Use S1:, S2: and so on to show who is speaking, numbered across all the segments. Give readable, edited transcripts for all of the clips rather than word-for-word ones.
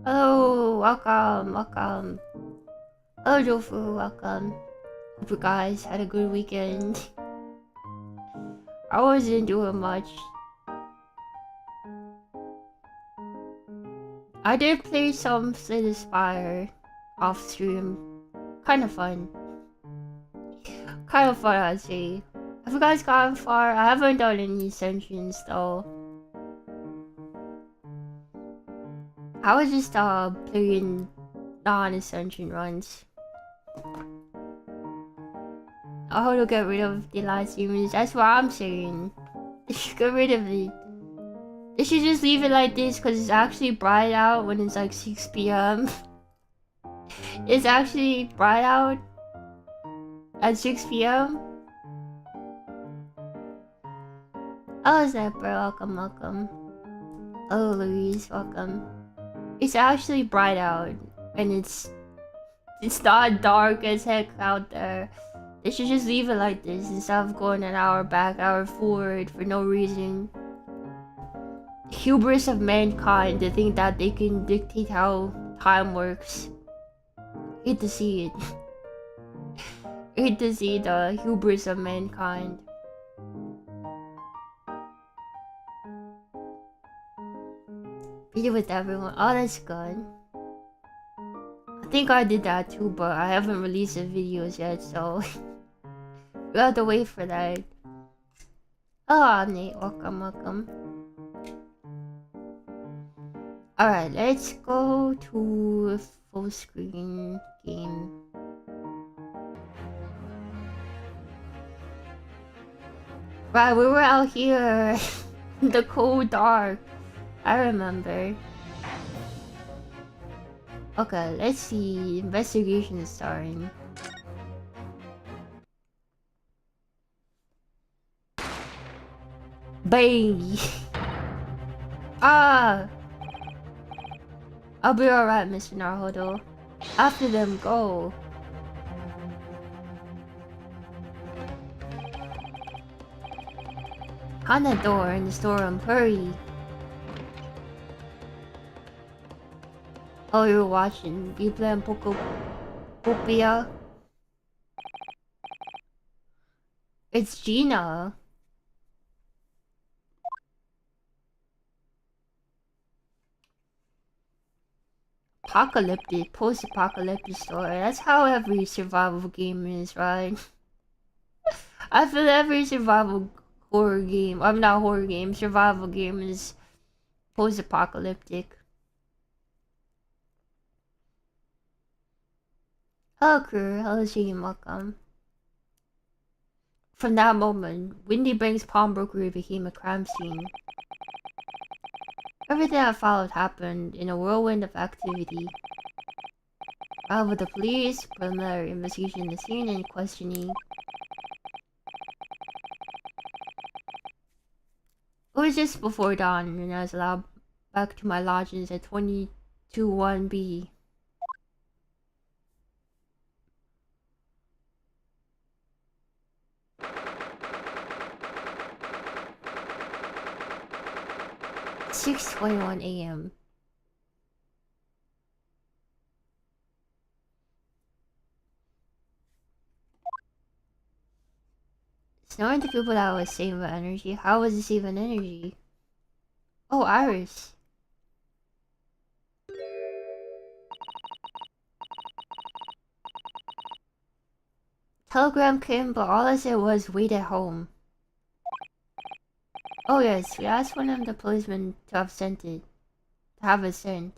S1: Hello, welcome. Hello, Jofu, welcome. Hope you guys had a good weekend. I wasn't doing much. I did play some Slay Spire off stream. Kind of fun. I'd say. Have you guys gotten far? I haven't done any ascensions though. I was just playing non-ascension runs. I hope to get rid of the live streamers. That's what I'm saying. They should get rid of it. They should just leave it like this because it's actually bright out when it's like 6 p.m. It's actually bright out at 6 p.m. Oh, Zapper, welcome. Oh, Louise, welcome. It's actually bright out and it's not dark as heck out there. They should just leave it like this instead of going an hour back, hour forward for no reason. Hubris of mankind to think that they can dictate how time works. Hate to see it. Hate to see the hubris of mankind. Be with everyone. Oh, that's good. I think I did that too, but I haven't released the videos yet, so we have to wait for that. Oh, Nate, welcome. Alright, let's go to full screen game. Right, we were out here in the cold dark. I remember. Okay, let's see. Investigation is starting. Bang! Ah! I'll be alright, Mr. Naruto. After them, go. On the door in the storeroom, hurry. Oh, you're watching. You playing Popia? It's Gina. Apocalyptic, post-apocalyptic story. That's how every survival game is, right? I feel every survival horror game, I'm not horror game, survival game is post-apocalyptic. Hello crew, hello Shane, welcome. From that moment, Windy Bank's pawnbrokery became a crime scene. Everything that followed happened in a whirlwind of activity. Out with the police, preliminary investigation in the scene, and questioning. It was just before dawn, and I was allowed back to my lodgings at 221B. It's 6:21 a.m. It's knowing the people that was saving energy. How was it saving energy? Oh, Iris. Telegram came, but all I said was wait at home. Oh yes, we asked one of the policemen to have sent it. To have it sent.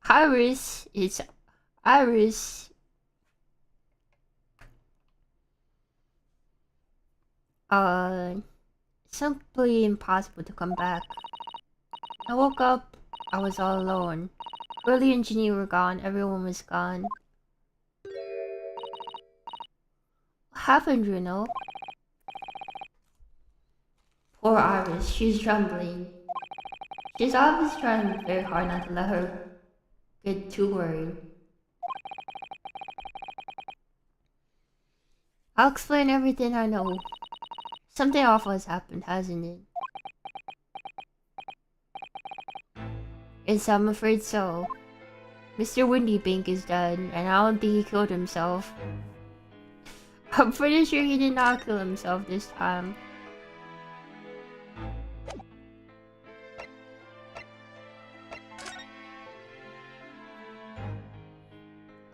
S1: Iris, it's Iris. It's simply impossible to come back. I woke up, I was all alone. Early and Ginny were gone, everyone was gone. What happened, Juno? Poor Iris, she's trembling. She's obviously trying very hard not to let her get too worried. I'll explain everything I know. Something awful has happened, hasn't it? Yes, I'm afraid so. Mr. Windybank is dead, and I don't think he killed himself. I'm pretty sure he did not kill himself this time.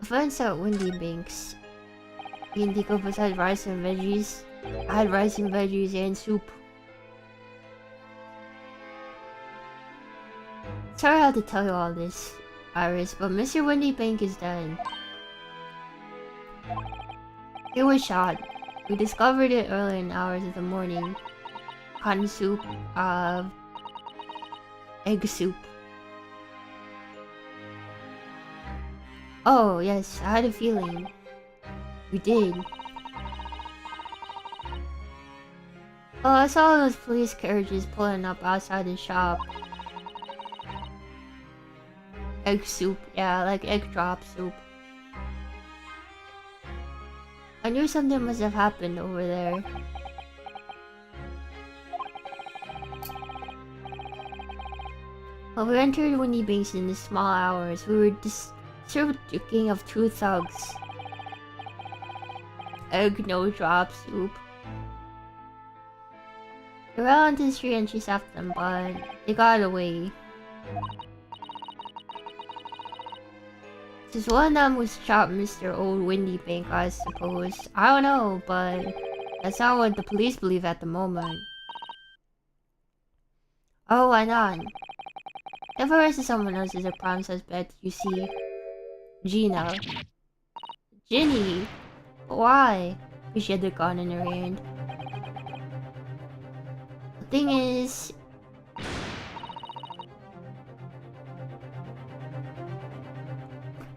S1: Events at Windybank's. Hindi ko besides rice and veggies. I had rice and veggies and soup. Sorry I had to tell you all this, Iris, but Mr. Windybank is dead. He was shot. We discovered it early in hours of the morning. Cotton soup, egg soup. Oh, yes, I had a feeling. You did. Oh, I saw those police carriages pulling up outside the shop. Egg soup, yeah, like egg drop soup. I knew something must have happened over there. Well, we entered Windybanks in the small hours. We were served the king of two thugs. Egg no drop soup. They ran onto the street and chased after them, but they got away. Since one of them was shot Mr. Old Windybank, I suppose. I don't know, but that's not what the police believe at the moment. Oh, why not? If arrested someone else as a prime suspect, you see. Gina. Ginny? Why? Because she had the gun in her hand. The thing is...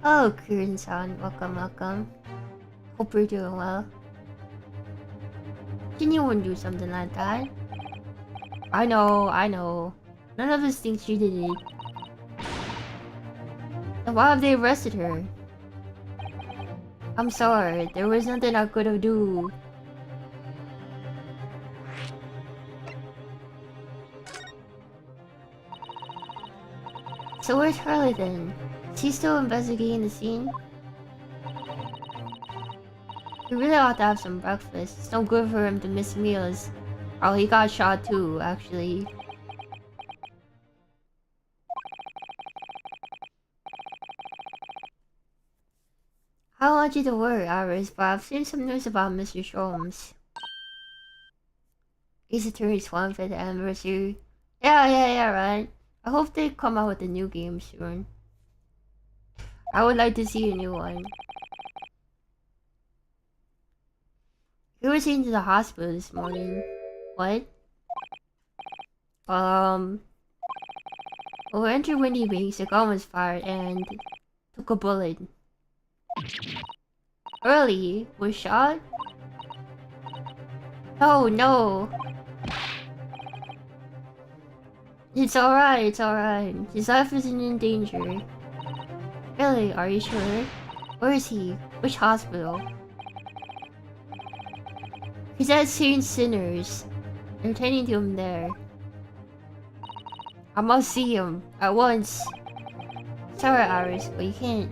S1: Oh, Kieran-san, welcome, welcome. Hope you're doing well. Ginny wouldn't do something like that. I know. None of us thinks she did it. Then why have they arrested her? I'm sorry, there was nothing I could have do. So where's Charlie then? Is he still investigating the scene? He really ought to have some breakfast. It's no good for him to miss meals. Oh, he got shot too, actually. I don't want you to worry, Iris, but I've seen some news about Mr. Sholmes. He's a turned 25th anniversary. Yeah, right. I hope they come out with a new game soon. I would like to see a new one. He was seen to the hospital this morning. What? When we entered Windybanks, a gun was fired and took a bullet. Early was shot? Oh no! It's alright. His life isn't in danger. Really, are you sure? Where is he? Which hospital? He's at St. Sinners. They're tending to him there. I must see him at once. Sorry, Iris, but you can't.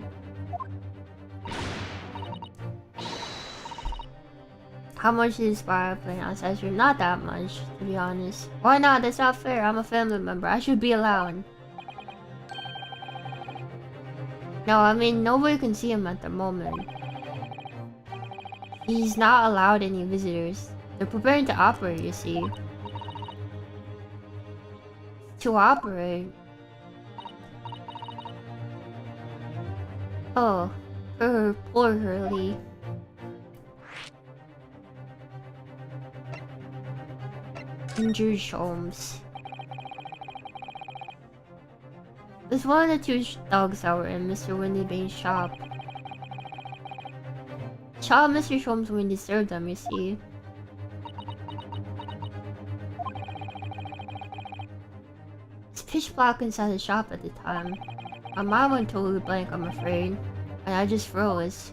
S1: How much is Spire playing outside stream? Not that much, to be honest. Why not? That's not fair. I'm a family member. I should be allowed. No, I mean, nobody can see him at the moment. He's not allowed any visitors. They're preparing to operate, you see. To operate? Oh, poor Hurley. Injured Sholmes. There's one of the two dogs that were in Mr. Windybank's shop. Shot Mr. Sholmes when he served them, you see. It's pitch black inside the shop at the time. My mind went totally blank, I'm afraid. And I just froze.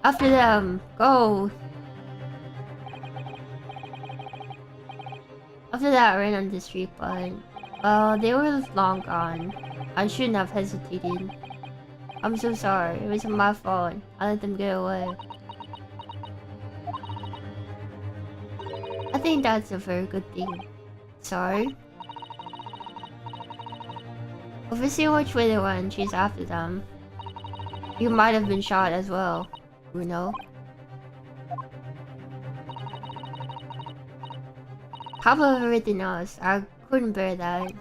S1: After them, go! After that, I ran on the street, but Well, they were long gone. I shouldn't have hesitated. I'm so sorry. It wasn't my fault. I let them get away. I think that's a very good thing. Sorry? If we see which way they went, she's after them. You might have been shot as well, Bruno. How about everything else? I couldn't bear that.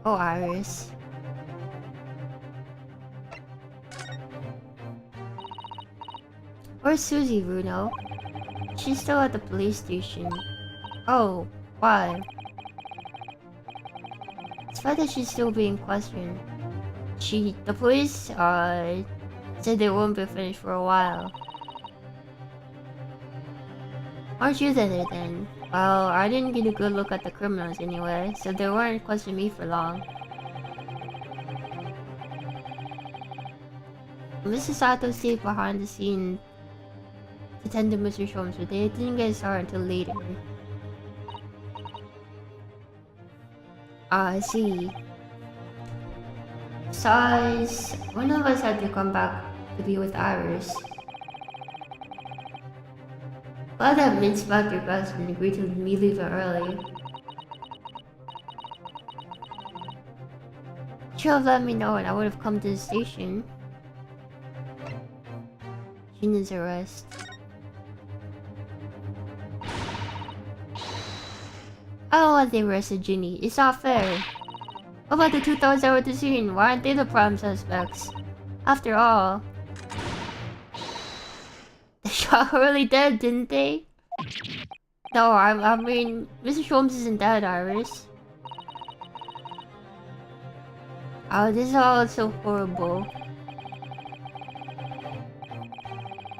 S1: Oh, Iris. Where's Susie, Bruno? She's still at the police station. Oh, why? It's bad that she's still being questioned. The police, said they won't be finished for a while. Aren't you there then? Well, I didn't get a good look at the criminals anyway, so they weren't questioning me for long. Mrs. Sato stayed behind the scene to tend to Mr. Sholmes, but they didn't get started until later. I see. Besides, one of us had to come back to be with Iris. Glad that Mince back your best and agreed to me leaving early. Should have let me know and I would have come to the station. She needs a rest. I don't want they arrested Ginny. It's not fair. What about the 2 thugs that were at the scene? Why aren't they the prime suspects? After all, they shot her really dead, didn't they? No, I mean, Mr. Sholmes isn't dead, Iris. Oh, this is all so horrible.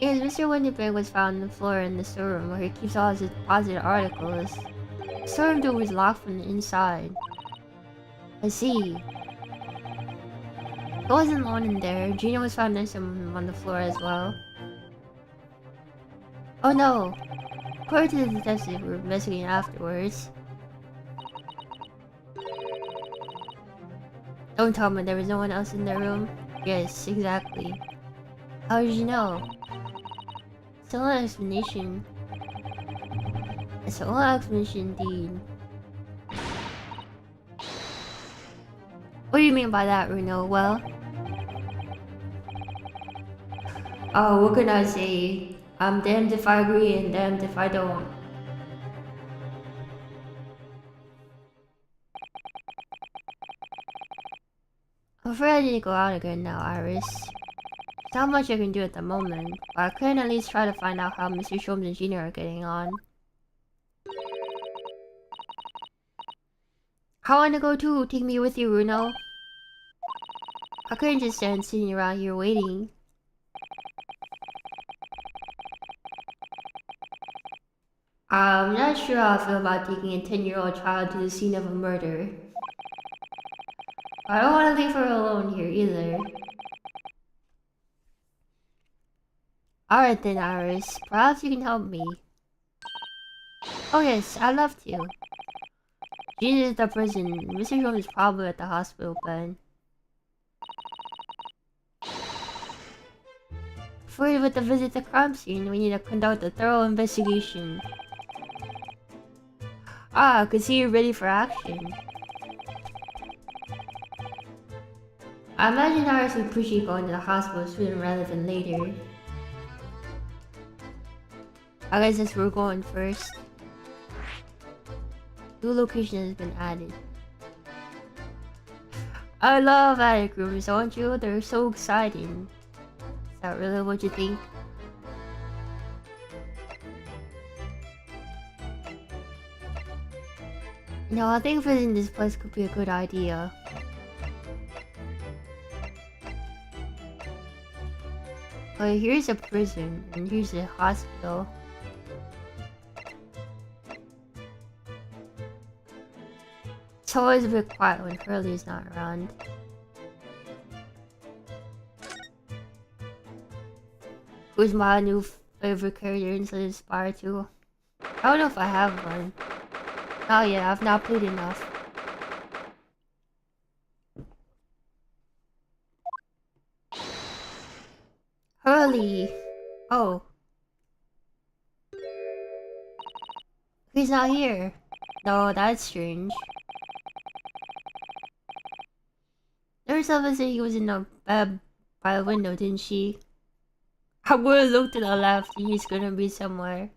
S1: Yes, Mr. Winterberg was found on the floor in the storeroom where he keeps all his deposited articles. The storeroom door was locked from the inside. I see. There wasn't alone in there. Gina was found next to him on the floor as well. Oh no! According to the detectives we were investigating afterwards. Don't tell me there was no one else in the room? Yes, exactly. How did you know? Still an explanation. It's a long explanation indeed. What do you mean by that, Bruno? Well... Oh, what can I say? I'm damned if I agree and damned if I don't. I'm afraid I need to go out again now, Iris. There's not much I can do at the moment, but I can at least try to find out how Mr. Sholmes and Gina are getting on. I wanna go too. Take me with you, Bruno. I couldn't just stand sitting around here waiting. I'm not sure how I feel about taking a 10-year-old child to the scene of a murder. I don't want to leave her alone here either. Alright then, Iris. Perhaps you can help me. Oh yes, I'd love to. Gina's at the prison. Mr. Sholmes is probably at the hospital bed. Before we with the visit to the crime scene, we need to conduct a thorough investigation. Ah, I can see you're ready for action. I imagine Iris would appreciate going to the hospital sooner rather than later. I guess that's where we're going first. New location has been added. I love attic rooms, don't you? They're so exciting. Is that really what you think? No, I think visiting this place could be a good idea. Oh, here's a prison, and here's a hospital. It's always a bit quiet when Hurley's not around. Who's my new favorite character instead of Spire 2? I don't know if I have one. Oh yeah, I've not played enough. Hurley! Oh. He's not here. No, that's strange. There was someone saying he was in the bed by the window, didn't she? I would've looked to the left and he's gonna be somewhere.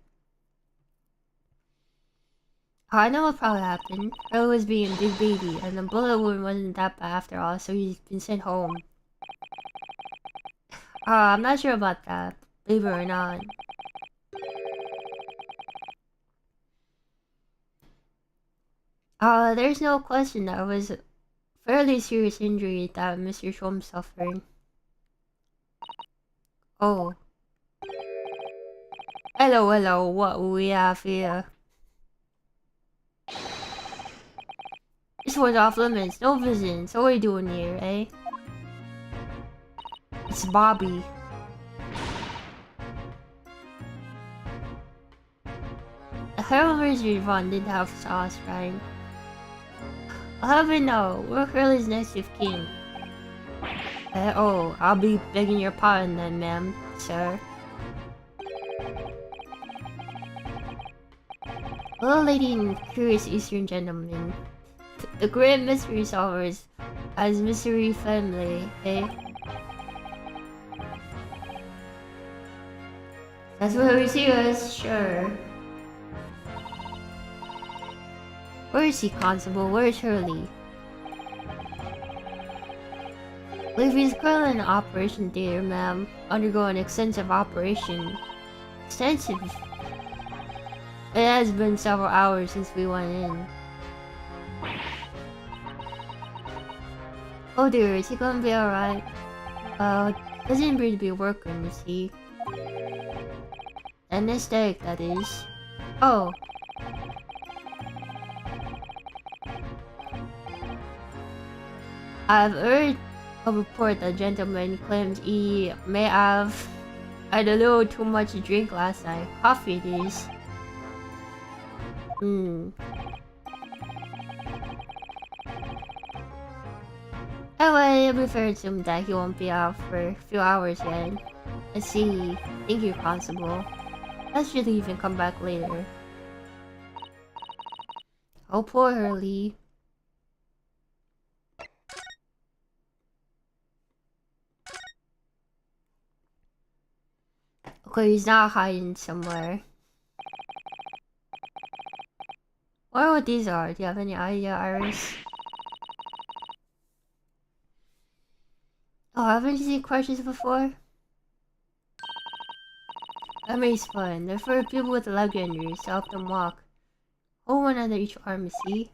S1: Oh, I know what probably happened. Earl was being a big baby, and the bullet wound wasn't that bad after all, so he's been sent home. I'm not sure about that, believe it or not. There's no question that it was a fairly serious injury that Mr. Shom suffered. Oh. Hello, what we have here? This was off limits, no visits. What are we doing here, eh? It's Bobby. The Herald's refund did have sauce, right? I'll have it know, we're Curly's next of kin. Oh, I'll be begging your pardon then, ma'am, sir. Little lady and curious Eastern gentleman. The great mystery solvers as mystery family, eh? That's what we see us, sure. Where is he, Constable? Where is Hurley? Livy's currently in operation theater, ma'am. Undergoing extensive operation. Extensive? It has been several hours since we went in. Oh dear, is he gonna be alright? Doesn't appear to be working, is he? Anesthetic, that is. Oh. I've heard a report that gentleman claims he may have had a little too much to drink last night. Coffee, it is. Anyway, it'll be fair to assume that he won't be out for a few hours yet. I see. Thank you, Constable. Let's just leave and come back later. Oh, poor Hurley. Okay, he's not hiding somewhere. I wonder what these are. Do you have any idea, Iris? Oh, haven't you seen crutches before? That makes fun. They're for people with leg injuries to help them walk. Hold one under each arm, you see?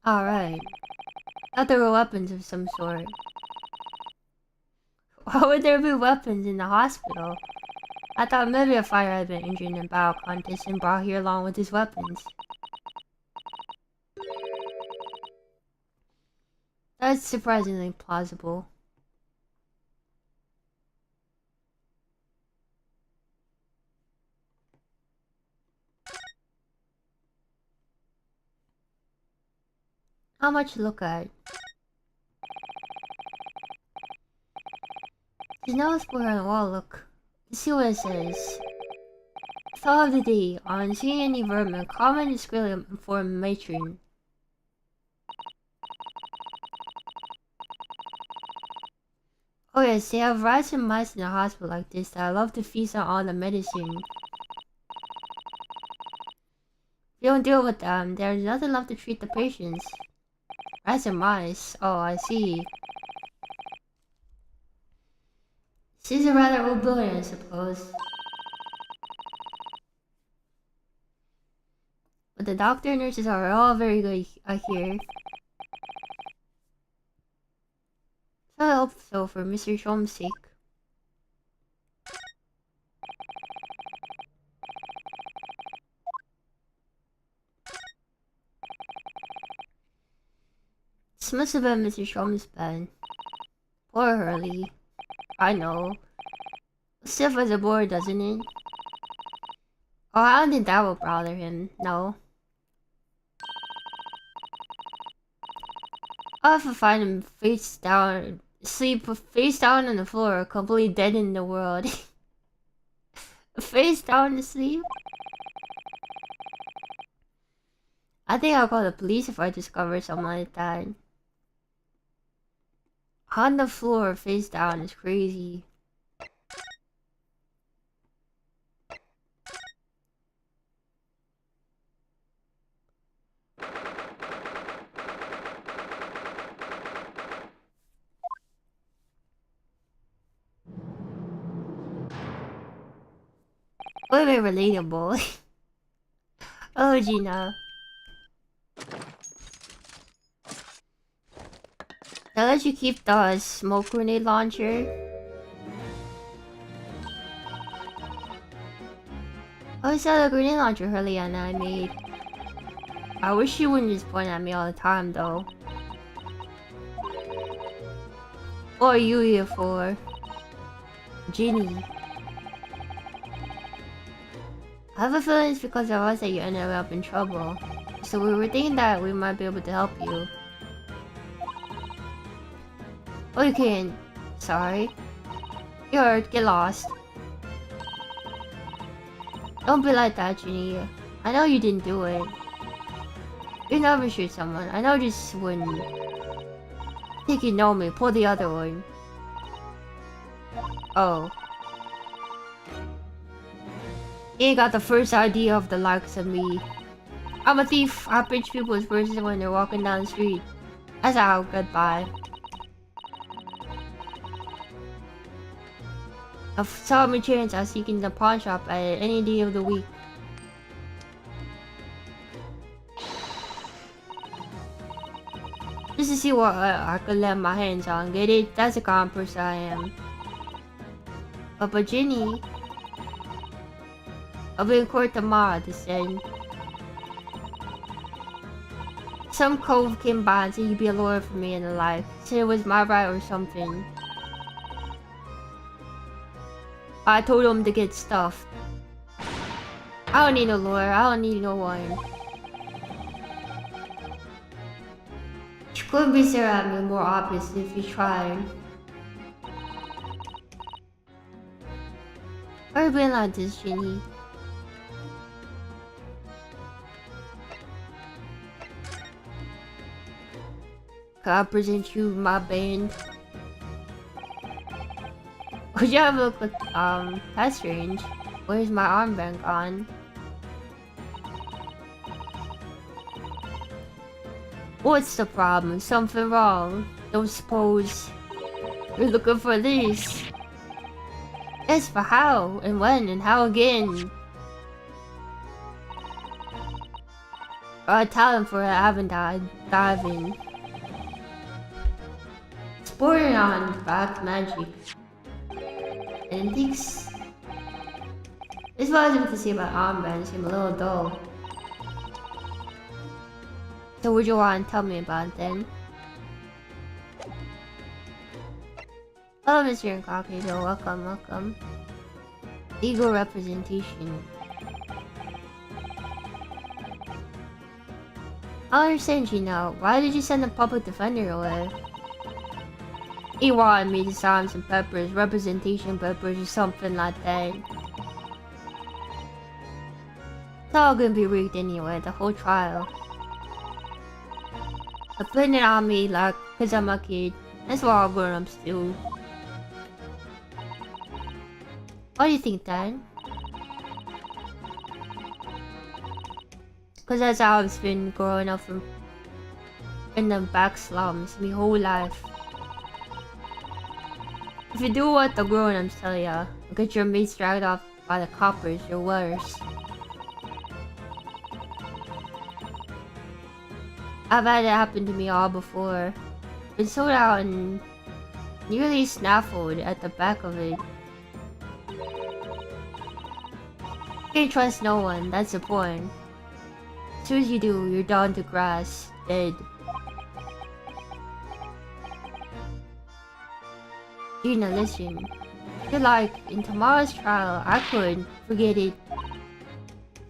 S1: Alright. Thought there were weapons of some sort. Why would there be weapons in the hospital? I thought maybe a fighter had been injured in a battle contest and brought here along with his weapons. That's surprisingly plausible. How much to look at? There's no square on the wall, look. Let's see what it says. Thought of the day. On seeing any vermin, comment discreetly inform matron. Oh yes, they have rats and mice in a hospital like this that love to feast on all the medicine. If you don't deal with them, there's nothing left to treat the patients. Rats and mice. Oh, I see. This is a rather old building, I suppose. But the doctor and nurses are all very good, I hear. So I hope so for Mr. Shom's sake. This must have been Mr. Shom's bed. Poor Hurley. I know. Stiff as a board, doesn't it? Oh, I don't think that will bother him. No. I'll have to find him face down Sleep face down on the floor, completely dead in the world. Face down to sleep? I think I'll call the police if I discover something like that. On the floor, face down is crazy. Way relatable. Oh, Gina. They'll let you keep the smoke grenade launcher. Oh, I saw the grenade launcher earlier and I made. I wish you wouldn't just point at me all the time though. What are you here for? Ginny. I have a feeling it's because of us that you ended up in trouble. So we were thinking that we might be able to help you. Oh, you can't. Sorry. You hurt. Get lost. Don't be like that, Ginny. I know you didn't do it. You never shoot someone. I know this wouldn't. I think you know me. Pull the other one. Oh. You ain't got the first idea of the likes of me. I'm a thief. I pinch people's purses when they're walking down the street. That's how. Goodbye. I saw my chance. I was seeking the pawn shop at any day of the week. Just to see what I could lay my hands on. Get it? That's the kind of person I am. But Ginny, I'll be in court tomorrow to send. Some cove came by and said he'd be a lawyer for me in the life. Said it was my right or something. I told him to get stuffed. I don't need a lawyer. I don't need no one. You couldn't be staring at me more obvious if you tried. Why are you being like this, Ginny? Can I present you my band? Would you have a look at, that's strange. Where's my armband gone? What's the problem? Something wrong? Don't suppose you're looking for this? Yes, but how? And when? And how again? Talent for diving. Sporting on back magic. Antiques. This was able to see about armbands seem a little dull. So what you want to tell me about then? Hello, Mr. Incognito. Welcome, welcome. Legal representation. I understand you now. Why did you send the public defender away? He wanted me to sign some papers, representation papers or something like that. It's all gonna be rigged anyway, the whole trial. They're putting it on me like, cause I'm a kid. That's what all grown-ups do. What do you think, Dad? Cause that's how I've been growing up in the back slums my whole life. If you do what the grown-ups tell ya, get your mates dragged off by the coppers, you're worse. I've had it happen to me all before. Been sold out and nearly snaffled at the back of it. Can't trust no one, that's the point. As soon as you do, you're down to grass, dead. Gina, listen. You're like, in tomorrow's trial, I could forget it.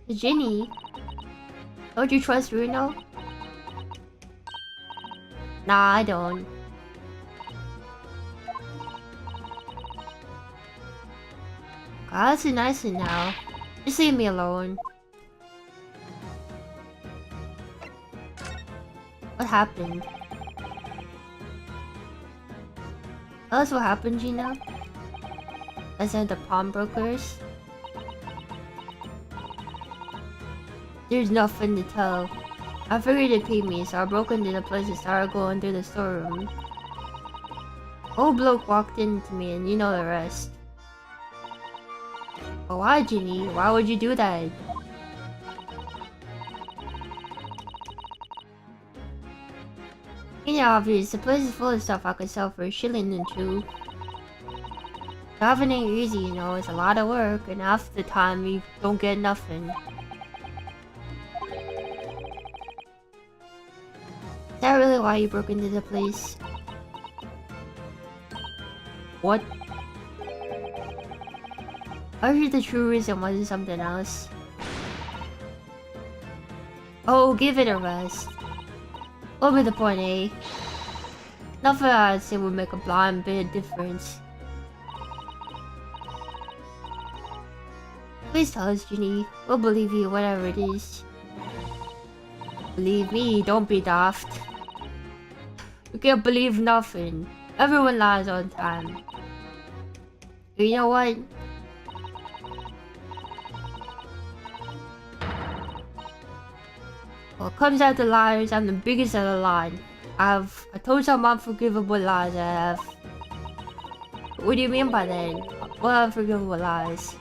S1: The Ginny, don't you trust Bruno? Nah, I don't. Ah, that's a nice one now. Just leave me alone. What happened? Oh, that's what happened, Gina? I sent the pawnbrokers. There's nothing to tell. I figured they'd pay me, so I broke into the place and started going through the storeroom. Old bloke walked into me and you know the rest. But why, Ginny? Why would you do that? You know, obvious, the place is full of stuff I could sell for a shilling or two. Driving ain't easy, you know, it's a lot of work, and half the time you don't get nothing. Is that really why you broke into the place? What? I heard the true reason wasn't something else. Oh, give it a rest. What would be the point, eh? Nothing I'd say would make a blind bit of difference. Please tell us, Ginny. We'll believe you, whatever it is. Believe me, don't be daft. You can't believe nothing. Everyone lies all the time. You know what? Well, it comes out to liars, I'm the biggest of the line. I told some unforgivable lies I have. What do you mean by that? What unforgivable lies?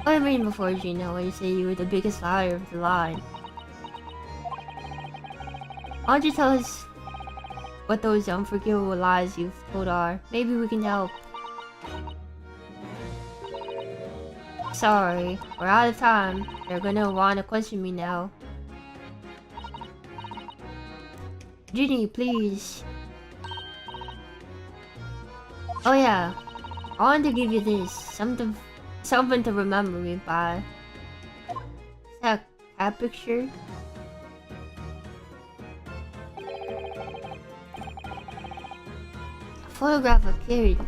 S1: What I mean before, Gina, when you say you were the biggest liar of the line. Why don't you tell us what those unforgivable lies you've told are? Maybe we can help. Sorry, we're out of time. They're gonna wanna question me now. Ginny, please. Oh yeah, I wanted to give you this. Something to remember me by. Is that a cat picture? A photograph of a kid.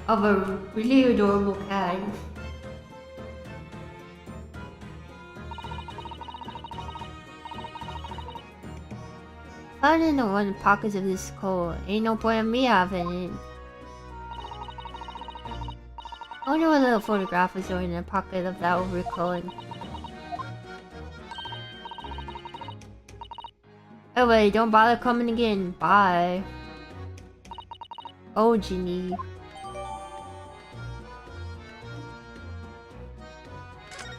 S1: Of a really adorable cat. Found in one of the pockets of this coat. Ain't no point in me having it. I wonder what little photograph was doing in the pocket of that overcoat. Anyway, don't bother coming again. Bye. Oh, Ginny.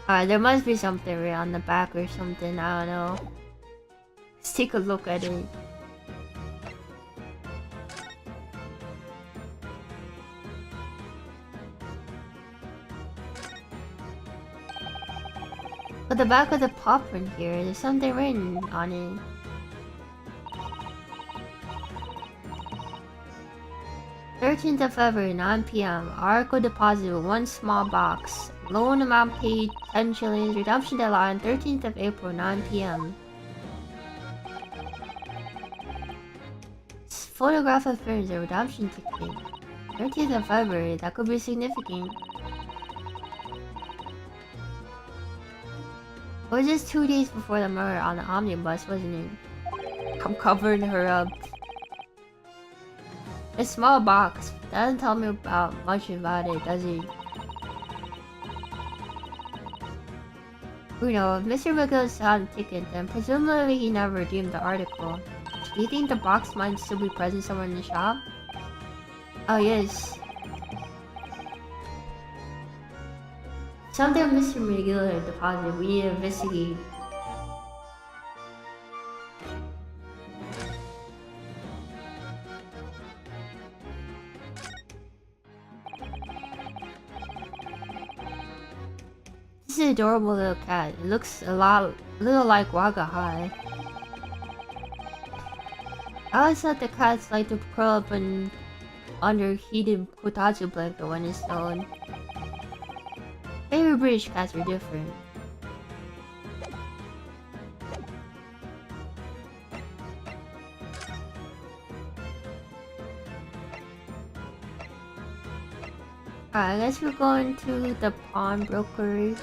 S1: Alright, there must be something around the back or something. I don't know. Let's take a look at it. But the back of the paw print here, there's something written on it. "13th of February, 9 p.m. Harako deposited one small box. Loan amount paid 10 shillings. Redemption deadline 13th of April, 9 p.m. Photograph of friends, a redemption ticket. 13th of February, that could be significant. It was just 2 days before the murder on the omnibus, wasn't it? I'm covering her up. A small box. Doesn't tell me much about it, does it? You know, if Mr. McGill found a ticket, then presumably he never redeemed the article. Do you think the box might still be present somewhere in the shop? Oh yes. Something Mr. McGill had deposited. We need to investigate. This is an adorable little cat. It looks a little like Waga High. I always thought the cats like to curl up under heated kotatsu blanket when it's snowing. Maybe British cats are different. Alright, I guess we're going to the pawnbroker.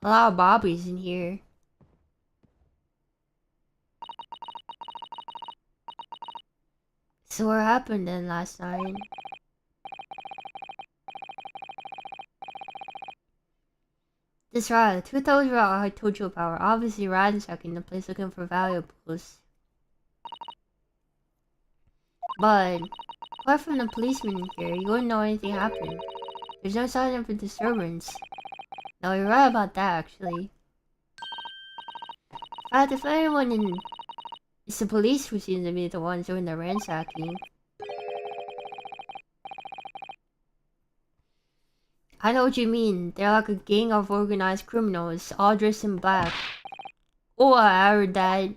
S1: A lot of bobbies in here. So what happened then last night? That's right, 2,000 I told you about were obviously ransacking the place looking for valuables. But, apart from the policeman here, you wouldn't know anything happened. There's no sign of a disturbance. No, you're right about that, actually. In fact, if anyone in... It's the police who seem to be the ones doing the ransacking. I know what you mean. They're like a gang of organized criminals, all dressed in black. Oh, I heard that.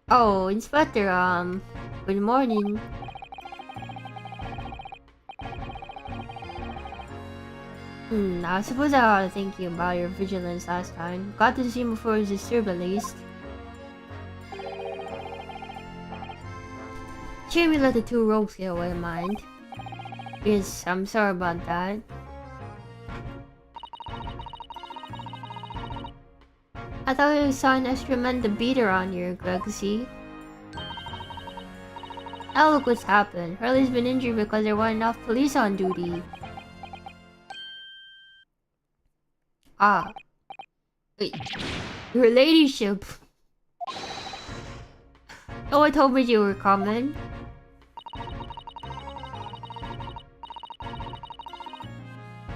S1: Oh, Inspector, good morning. I suppose I ought to thank you about your vigilance last time. Got to see him before he was disturbed at least. Shame we let the two rogues get away, mind. Yes, I'm sorry about that. I thought I saw an extra man to beat around here, Gregsy. Now look what's happened. Hurley's been injured because there weren't enough police on duty. Ah. Wait. Your ladyship. No one told me you were coming.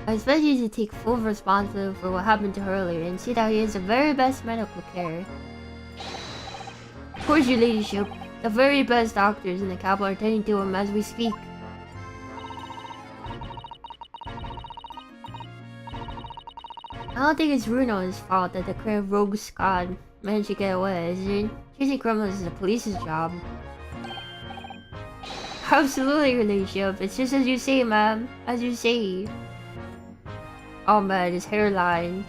S1: I expect you to take full responsibility for what happened to Hurley and see that he has the very best medical care. Of course, your ladyship. The very best doctors in the capital are tending to him as we speak. I don't think it's Bruno's fault that the crab rogue squad managed to get away, is it? Chasing criminals is the police's job. Absolutely, your ladyship. It's just as you say, ma'am. As you say. Oh man, his hairline.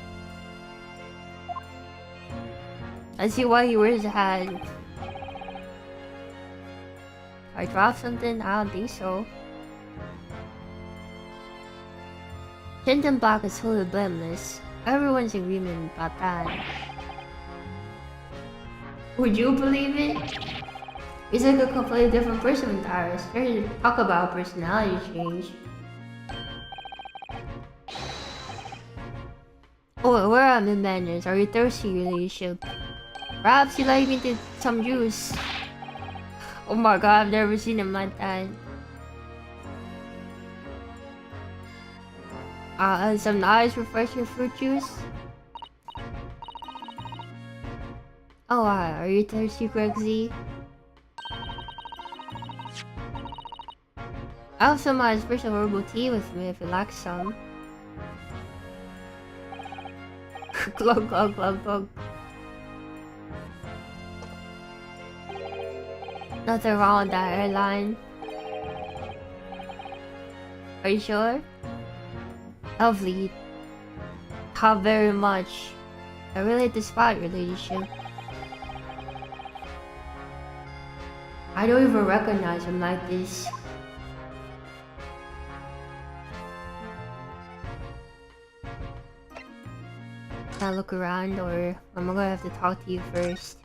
S1: I see why he wears a hat. I dropped something? I don't think so. Gentleman Black is totally blameless. Everyone's in agreement about that. Would you believe it? He's like a completely different person with Iris. There's talk about personality change. Oh, where are the manners? Are you thirsty, your ladyship? Perhaps you'd like me to some juice. Oh my god, I've never seen him like that. Some nice refreshing fruit juice? Oh, are you thirsty, Gregsy? I have some special herbal tea with me if you like some. Glug glug glug glug. Nothing wrong with that hairline. Are you sure? Lovely. How very much. I really like the spot, your ladyship. I don't even recognize him like this. Can I look around, or am I gonna have to talk to you first?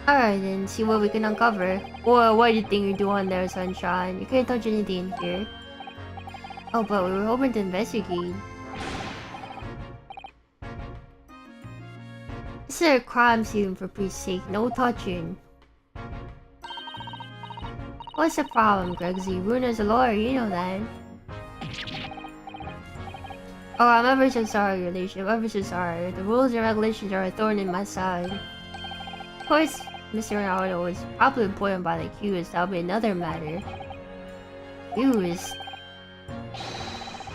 S1: Alright then, see what we can uncover. Whoa, what do you think you're doing there, Sunshine? You can't touch anything in here. Oh, but we were hoping to investigate. This is a crime scene, for Pete's sake. No touching. What's the problem, Gregsy? Bruno's a lawyer, you know that. Oh, I'm ever so sorry, your ladyship. Ever so sorry. The rules and regulations are a thorn in my side. Of course, Mr. Ronaldo was probably appointed by the accused. That'll be another matter. Accused?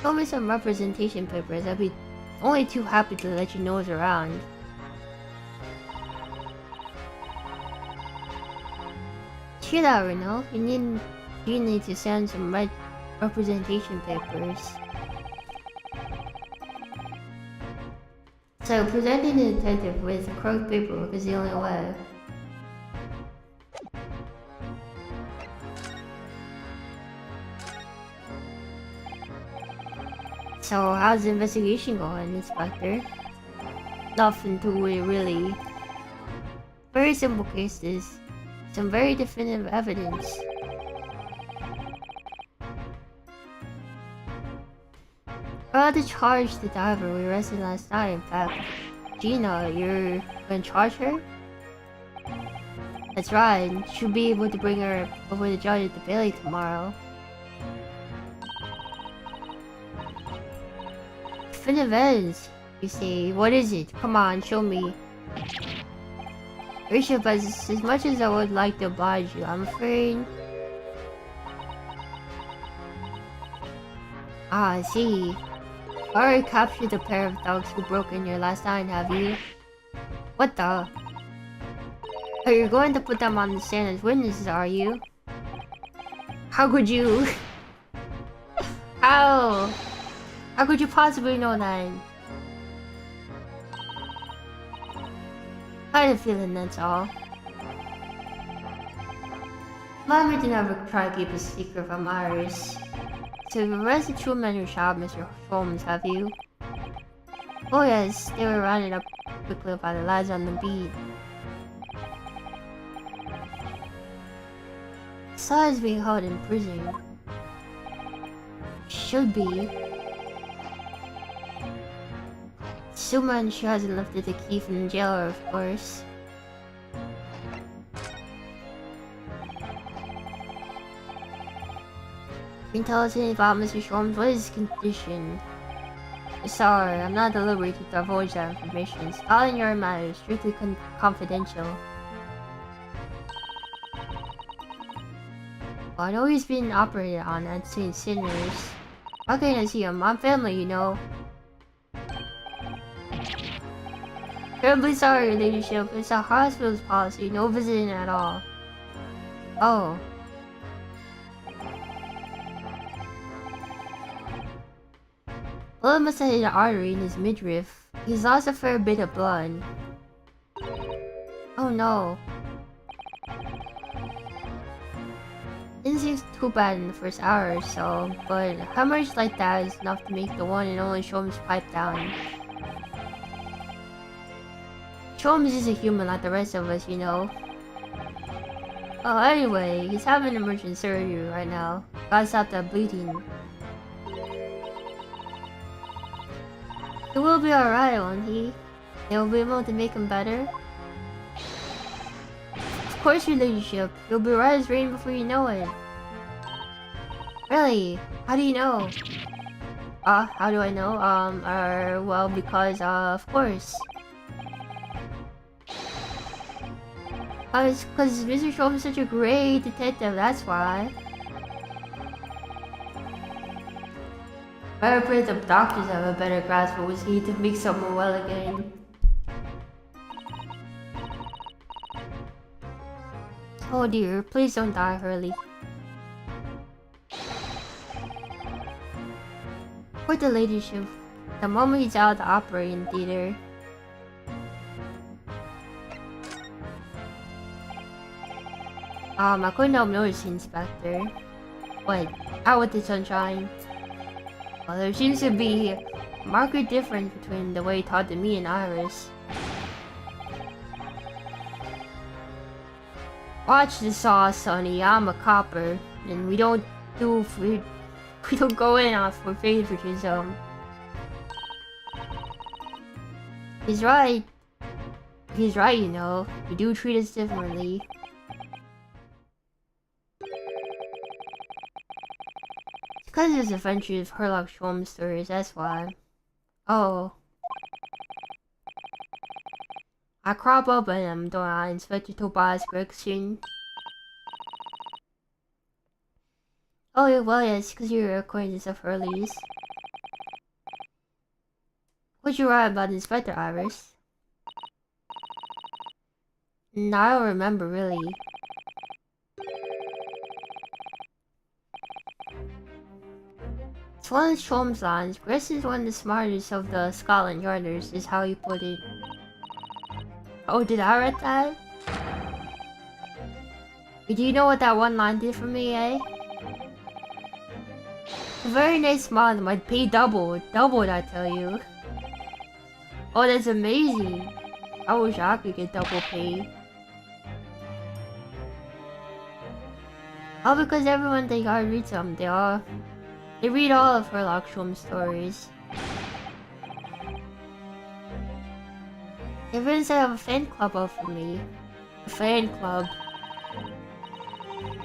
S1: Show me some representation papers. I'd be only too happy to let you know what's around. Chill out, Reno. You need to send some representation papers. So presenting the detective with correct paperwork is the only way. So how's the investigation going, Inspector? Nothing to it, really. Very simple cases. Some very definitive evidence. We're about to charge the diver we arrested last night. In fact, Gina, you're gonna charge her? That's right. She'll be able to bring her before the judge at the Bailey tomorrow. Definitive evidence, you say. What is it? Come on, show me. Bishop, as much as I would like to oblige you, I'm afraid... Ah, I see. Already captured the pair of dogs who broke in here last night, have you? What the? Oh, you're going to put them on the stand as witnesses, are you? How could you? How? How could you possibly know that? I had a feeling, that's all. Mommy did never try to keep a secret from Iris. So you've arrested two men who shot Mr. Holmes, have you? Oh yes, they were rounded up quickly by the lads on the beat. Saw is being held in prison. Should be. Assuming she hasn't lifted the key from the jailer, of course. Can you tell us anything about Mr. Holmes? What is his condition? Sorry, I'm not at liberty to divulge that information. It's all in your matter, strictly confidential. Well, I know he's being operated on at St. Sinners. How can I see him? I'm family, you know. Terribly sorry, ladyship. It's a hospital's policy. No visiting at all. Oh. Bullet must have hit an artery in his midriff. He's lost a fair bit of blood. Oh no. Didn't seem too bad in the first hour or so, but a hemorrhage like that is enough to make the one and only Sholmes pipe down. Sholmes is a human like the rest of us, you know. Oh, anyway, he's having emergency surgery right now. Gotta stop that bleeding. He will be alright, won't he? They'll be able to make him better. Of course, your ladyship. You'll be right as rain before you know it. Really? How do you know? How do I know? Well, because, of course. It's because Mr. Sholmes is such a great detective, that's why. I pray the doctors have a better grasp of what's needed to make someone well again. Oh dear, please don't die, Hurley. For the ladyship, the moment he's out of the operating theater. I couldn't help noticing, Inspector. What? Out with the sunshine? Well, there seems to be a marked difference between the way he talked to me and Iris. Watch the sauce, Sonny. I'm a copper, and we don't go in for favoritism. He's right. He's right, you know. We do treat us differently. Because there's adventures of Herlock Sholmes stories, that's why. Oh. I crop up in them, don't I, Inspector Tobias Gregson? Oh, yeah, well, yes, because you're an acquaintance of Hurley's. What'd you write about Inspector Iris? No, I don't remember, really. It's one of Shom's lines. Chris is one of the smartest of the Scotland Yarders, is how he put it. Oh, did I read that? Do you know what that one line did for me, eh? A very nice model. I'd pay double. Doubled, I tell you. Oh, that's amazing. I wish I could get double pay. Oh, because everyone they gotta read some. They read all of Herlock Sholmes stories. They even set up a fan club up for me. A fan club.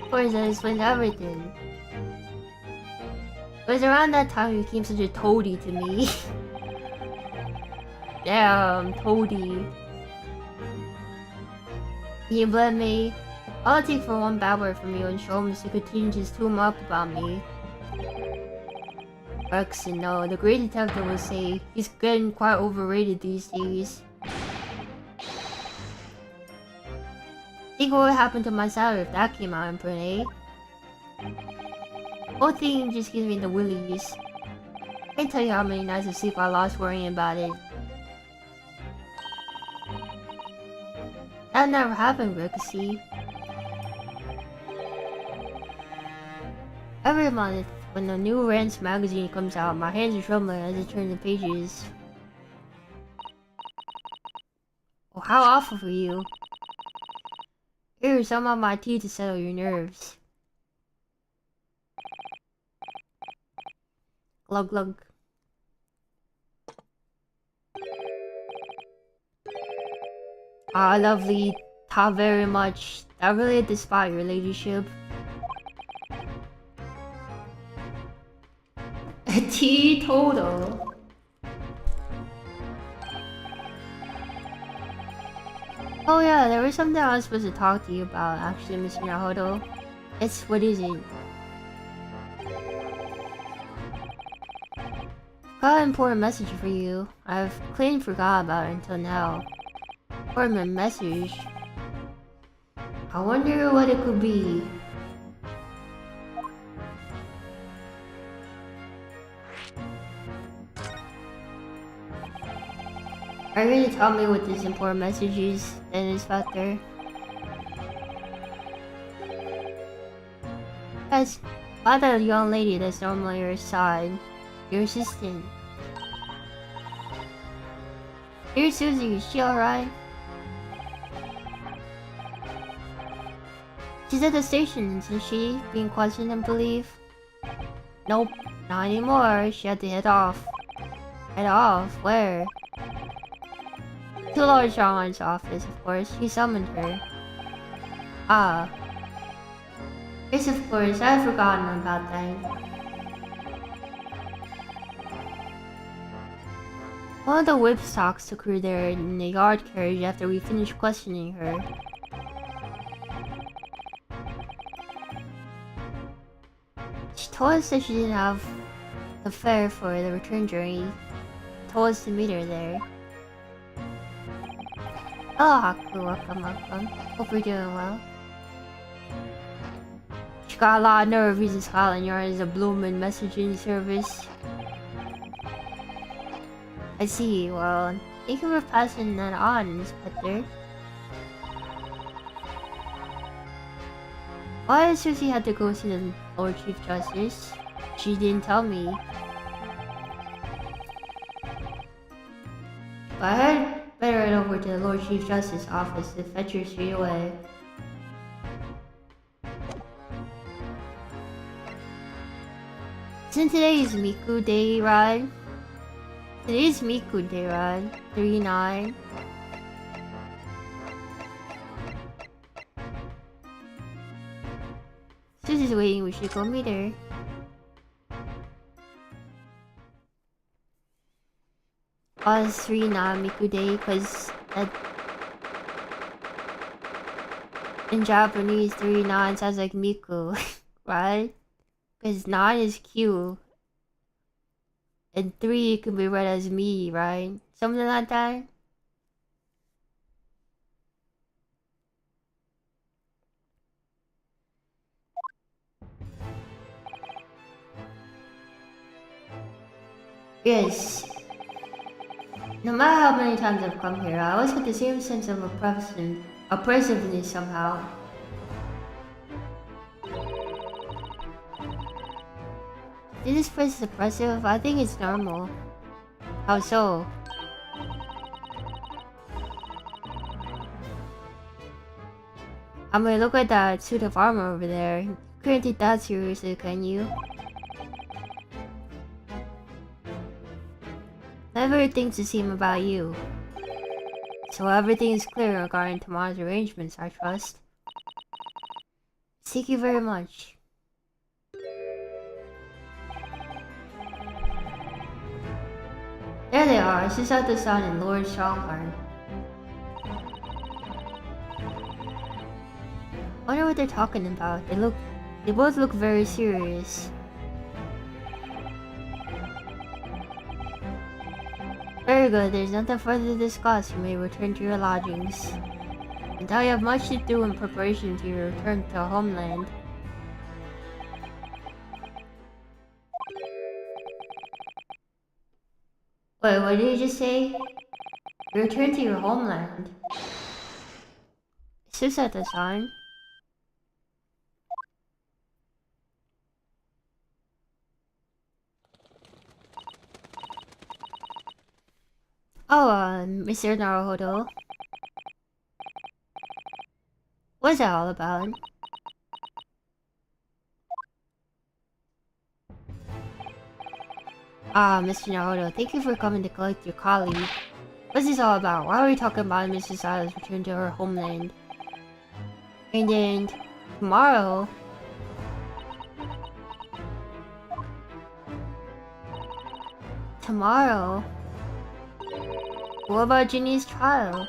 S1: Of course, that explains everything. It was around that time he became such a toady to me. Damn, toady. Can you blame me? All it takes for one bad word from you and Sholmes to continue to tune up about me. Gregson, no, the great detective will say he's getting quite overrated these days. Think what would happen to my salary if that came out in print, eh? Whole thing just gives me the willies. I can't tell you how many nights of sleep I lost worrying about it. That never happened, Ricochet. Every month, when the new Rants magazine comes out, my hands are trembling as it turns the pages. Oh, how awful for you. Here's some of my tea to settle your nerves. Glug glug. Ah, lovely. How very much. I really despise your ladyship. A teetotal. Oh yeah, there was something I was supposed to talk to you about actually, Mr. Nahodo. What is it? Got an important message for you. I've clean forgot about it until now. Important message? I wonder what it could be. Are you gonna tell me what this important message is, then, Inspector? Guys, by the young lady that's normally your side, your assistant. Here's Susie, is she alright? She's at the station, isn't she? Being questioned and believe? Nope, not anymore. She had to head off. Head off? Where? To Lord Shawn's office, of course. He summoned her. Ah. Yes, of course. I had forgotten about that. One of the whipstocks took her there in the yard carriage after we finished questioning her. She told us that she didn't have the fare for the return journey. Told us to meet her there. Oh, Haku, welcome. Hope you're doing well. She got a lot of nerve using Scotland Yard as a bloomin' messaging service. I see, well, thank you for passing that on, Inspector. Why did Susie have to go see the Lord Chief Justice? She didn't tell me. But I had better head over to the Lord Chief Justice office to fetch her straight away. Isn't today's Miku Day, right? Today's Miku Day, right? 3-9. Susie's waiting, we should go meet her. Oh, it's 3-9 Miku Day, cause that... in Japanese, 3-9 sounds like Miku, right? Cause 9 is Q. And 3 can be read as me, right? Something like that? Yes. No matter how many times I've come here, I always get the same sense of oppressiveness somehow. Is this place oppressive? I think it's normal. How so? I mean, look at that suit of armor over there. You couldn't take that seriously, can you? Everything's the same about you. So everything is clear regarding tomorrow's arrangements, I trust. Thank you very much. There they are, Zatsudan and Lord Stronghorn. Wonder what they're talking about. They both look very serious. Very good, there's nothing further to discuss. You may return to your lodgings. Until you have much to do in preparation to your return to homeland. Wait, what did you just say? Return to your homeland. Is this at the sign? Oh, Mr. Naruhodo. What's that all about? Ah, Mr. Naruhodo, thank you for coming to collect your colleague. What's this all about? Why are we talking about Mrs. Sada's return to her homeland? And then, tomorrow... Tomorrow? What about Ginny's trial?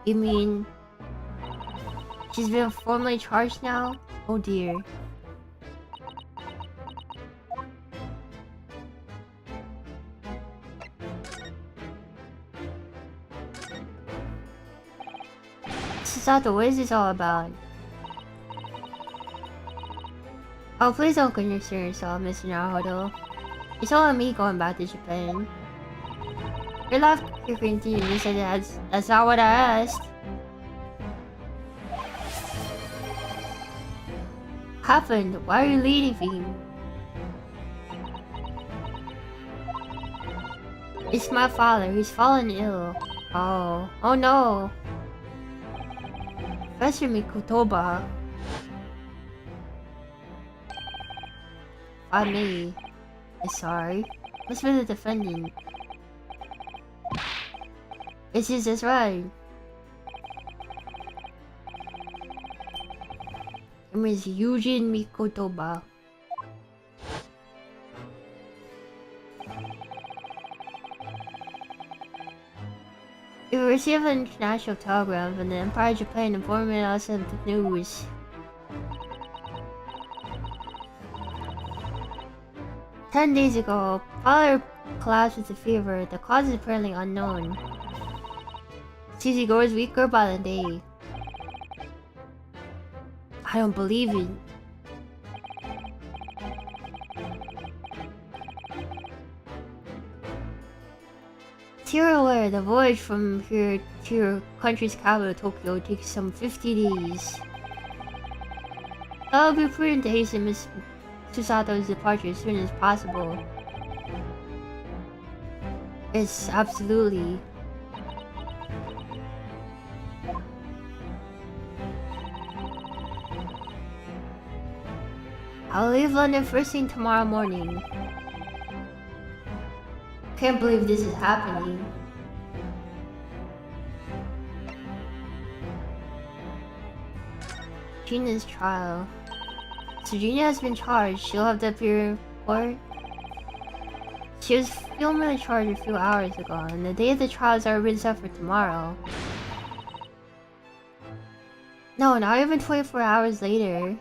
S1: You mean... she's been formally charged now? Oh dear. Susato, what is this all about? Oh, please don't concern yourself, Mr. Naruhodo. It's all on me going back to Japan. Your life can continue, you said that's not what I asked. Happened? Why are you leaving? It's my father, he's fallen ill. Oh no. Professor Mikotoba. I may. Sorry. What's with the defendant? It's just that's right. It means Eugene Mikotoba. We received an international telegram from the Empire of Japan informing us of the news. "10 days ago, father collapsed with a fever. The cause is apparently unknown. Seems he grows weaker by the day." I don't believe it. You're aware, the voyage from here to your country's capital, Tokyo, takes some 50 days. That would be prudent to hasten Miss Susato's departure as soon as possible. Yes, absolutely. I'll leave London first thing tomorrow morning. Can't believe this is happening. Gina's trial. So Gina has been charged. She'll have to appear in court. She was formally charged a few hours ago, and the day of the trial has already been set for tomorrow. No, not even 24 hours later.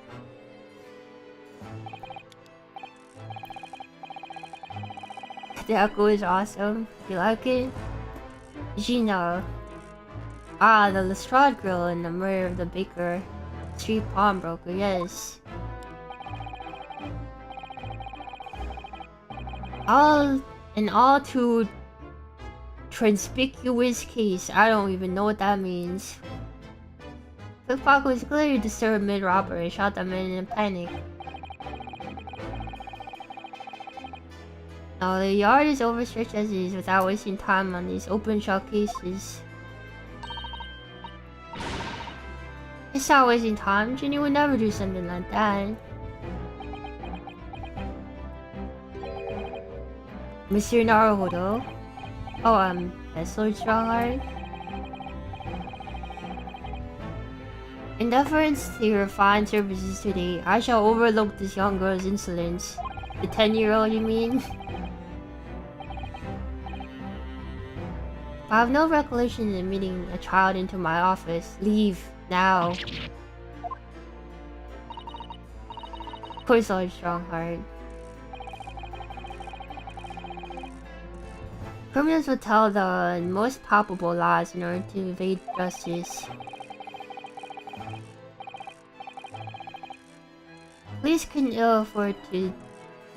S1: The echo is awesome. You like it? Gina. Ah, the Lestrade girl and the murder of the baker. Street pawnbroker, yes. All too conspicuous case. I don't even know what that means. Pickpocket was clearly disturbed mid-robbery, shot the man in a panic. Now the yard is overstretched as is without wasting time on these open shell cases. It's not wasting time. Ginny would never do something like that. Mr. Naruhodo? Oh, that's Lord Strongheart? In deference to your fine services today, I shall overlook this young girl's insolence. The 10-year-old, you mean? I have no recollection of admitting a child into my office. Leave. Now. Of course, Lord Strongheart. Criminals will tell the most palpable lies in order to evade justice. Police can ill afford to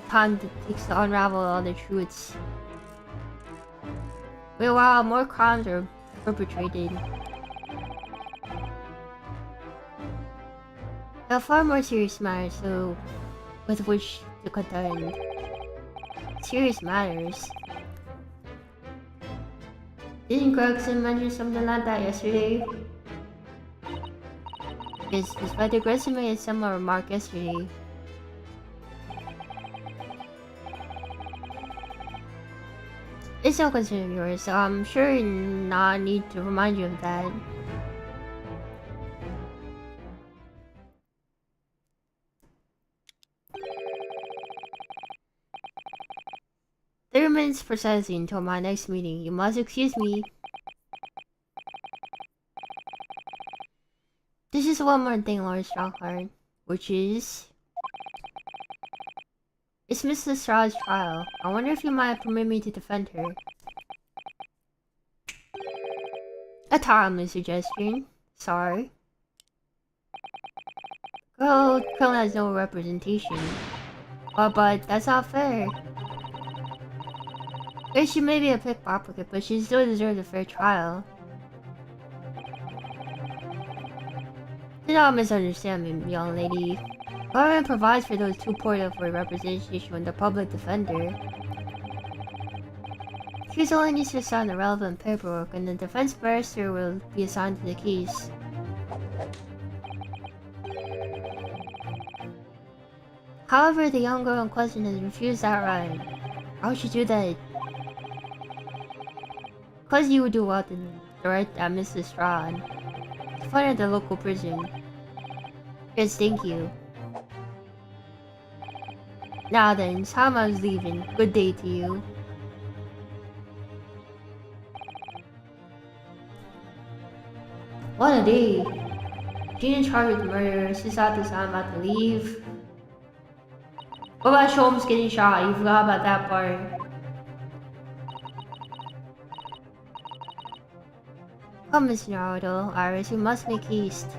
S1: time it takes to unravel all the truths. Meanwhile, more crimes are perpetrated. There are far more serious matters with which to contend. Serious matters. Didn't Gregson mention something like that yesterday? Yes, despite the Gregson made a similar remark yesterday. It's no concern of yours, so I'm sure not need to remind you of that. 30 minutes precisely until my next meeting. You must excuse me. This is one more thing, Lord Strongheart, which is... It's Mrs. Straw's trial. I wonder if you might permit me to defend her. A timely suggestion. Sorry. Girl has no representation. But that's not fair. Yes, she may be a pickpocket, but she still deserves a fair trial. Do not misunderstand me, young lady. Government provides for those too poor for representation with the public defender. She only needs to sign the relevant paperwork, and the defense barrister will be assigned to the case. However, the young girl in question has refused that right. How would she do that? Because you would do well to direct at Mrs. Straw to find at the local prison. Yes, thank you. Now then, Sama's leaving. Good day to you. What a day! Gene in charge of the murder, Susato-san about to leave. What about Sholmes getting shot? You forgot about that part. Come, Miss Naruto, Iris, we must make haste.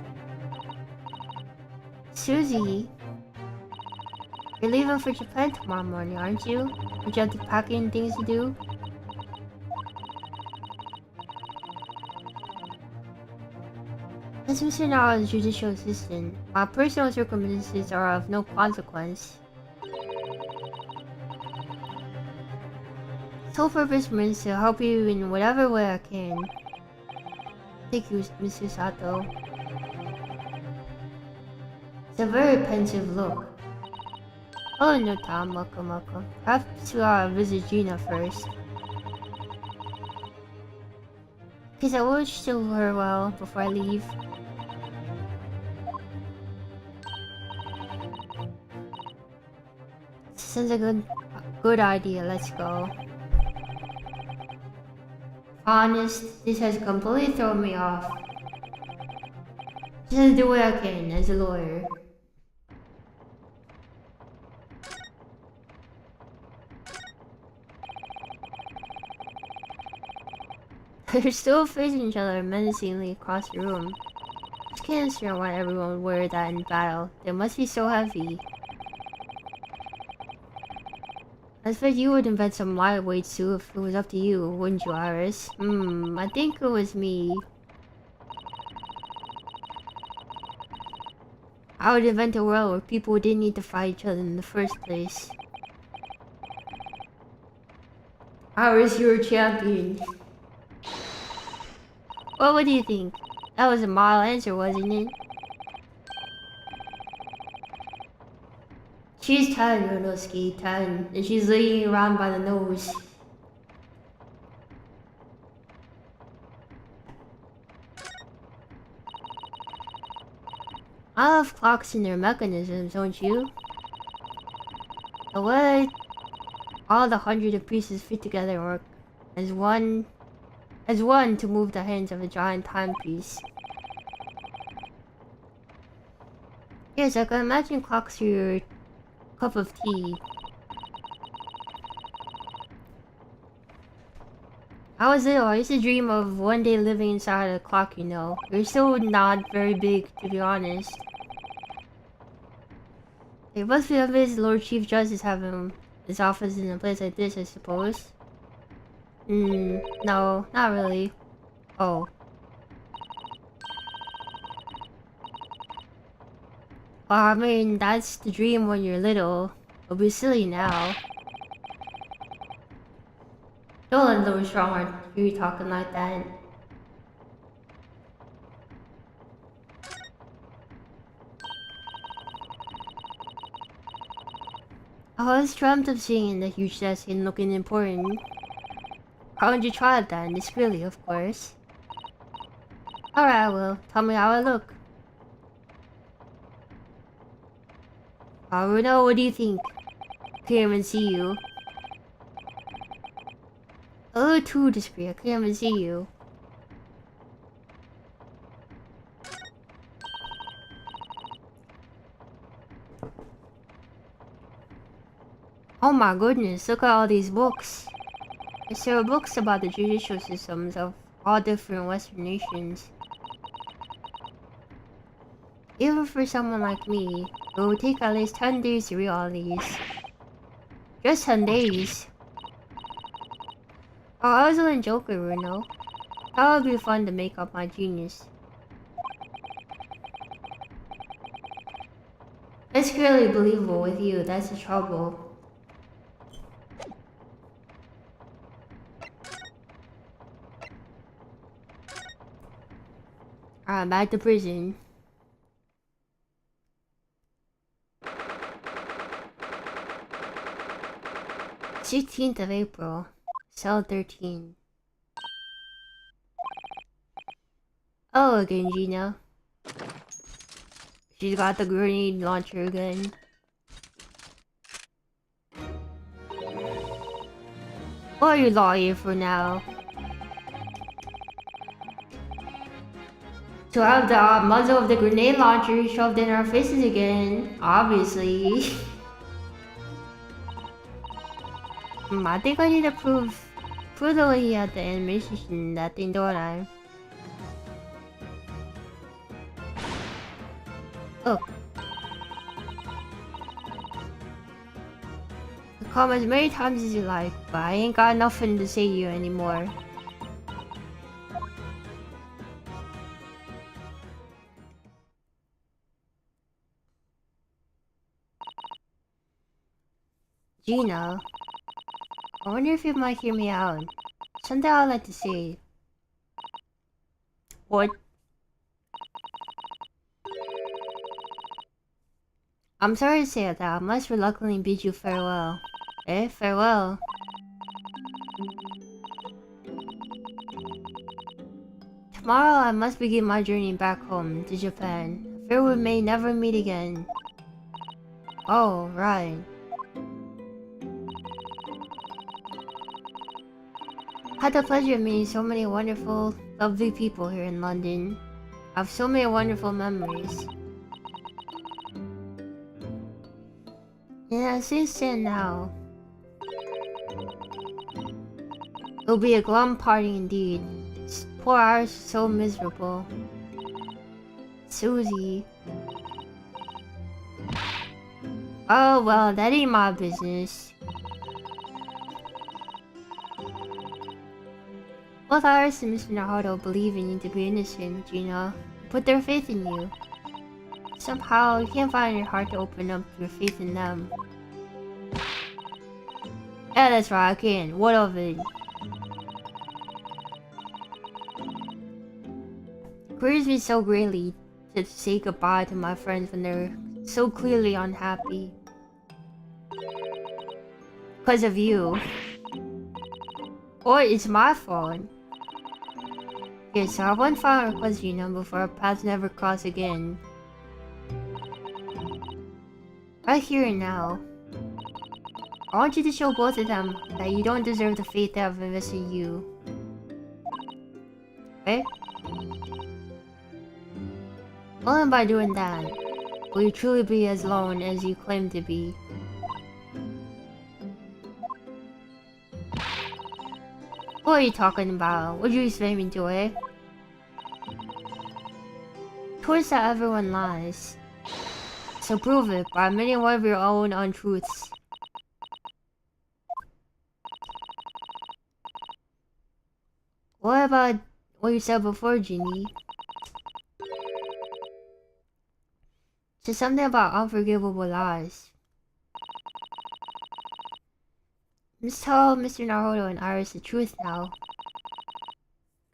S1: Susie, you're leaving for Japan tomorrow morning, aren't you? Don't you have the packing things to do? As Mr. Naruto's judicial assistant, my personal circumstances are of no consequence. Sole purpose remains to help you in whatever way I can. Thank you, Mr. Sato. It's a very pensive look. Oh no, Tom, welcome. Perhaps to visit Gina first. Because I wish to her well before I leave. Sounds like a good idea, let's go. Honest, this has completely thrown me off. Just have to do what I can as a lawyer. They're still facing each other menacingly across the room. I just can't understand why everyone would wear that in battle. They must be so heavy. I suppose you would invent some lightweight too if it was up to you, wouldn't you, Iris? I think it was me. I would invent a world where people didn't need to fight each other in the first place. Iris, you're a champion. Well, what do you think? That was a mild answer, wasn't it? She's 10, Yonosuke, 10, and she's leading you around by the nose. I love clocks and their mechanisms, don't you? The way all the hundreds of pieces fit together work as one to move the hands of a giant timepiece. Yes, I can imagine clocks are your cup of tea. I was little, I used to dream of one day living inside a clock, you know. They're still not very big, to be honest. It must be obvious the Lord Chief Justice having his office in a place like this, I suppose. No, not really. Oh. Well, I mean, that's the dream when you're little. It'll be silly now. Don't let Louis Strong hear you talking like that. I always dreamt of seeing the huge desk and looking important. How would you try it then? Discreetly, of course. Alright, I will. Tell me how I look. Bruno, what do you think? Can't even see you. A little too discreet, I can't even see you. Oh my goodness, look at all these books. There are books about the judicial systems of all different Western nations. Even for someone like me, it would take at least 10 days to read all these. Just 10 days. Oh, I was only joking, Bruno. That would be fun to make up my genius. It's clearly believable with you, that's the trouble. Alright, back to prison. 16th of April, cell 13. Oh, again, Gina. She's got the grenade launcher again. What are you lawyer for now? To have the muzzle of the grenade launcher shoved in our faces again, obviously. I think I need to prove the way he had the animation in that thing, don't I? Oh. Come as many times as you like, but I ain't got nothing to say to you anymore. Gina, I wonder if you might hear me out. Something I'd like to say. What? I'm sorry to say that I must reluctantly bid you farewell. Eh? Farewell? Tomorrow I must begin my journey back home to Japan. I fear we may never meet again. Oh, right. Had the pleasure of meeting so many wonderful, lovely people here in London. I have so many wonderful memories. Yeah, since then now. It'll be a glum party indeed. Poor Iris is so miserable. Susie. Oh well, that ain't my business. Both Iris and Mr. Naruto believe in you to be innocent, Gina. Put their faith in you. Somehow, you can't find your heart to open up your faith in them. Yeah, that's right, I can. What of it? It grieves me so greatly to say goodbye to my friends when they're so clearly unhappy. Because of you. Or it's my fault. Yes, I have one final request, Gina, before our paths never cross again. Right here and now. I want you to show both of them that you don't deserve the faith they have invested in you. Okay? Only by doing that will you truly be as alone as you claim to be. What are you talking about? What do you expect me to, eh? Towards that everyone lies. So prove it by admitting one of your own untruths. What about what you said before, Genie? Just something about unforgivable lies. Let's tell Mr. Naruto and Iris the truth now.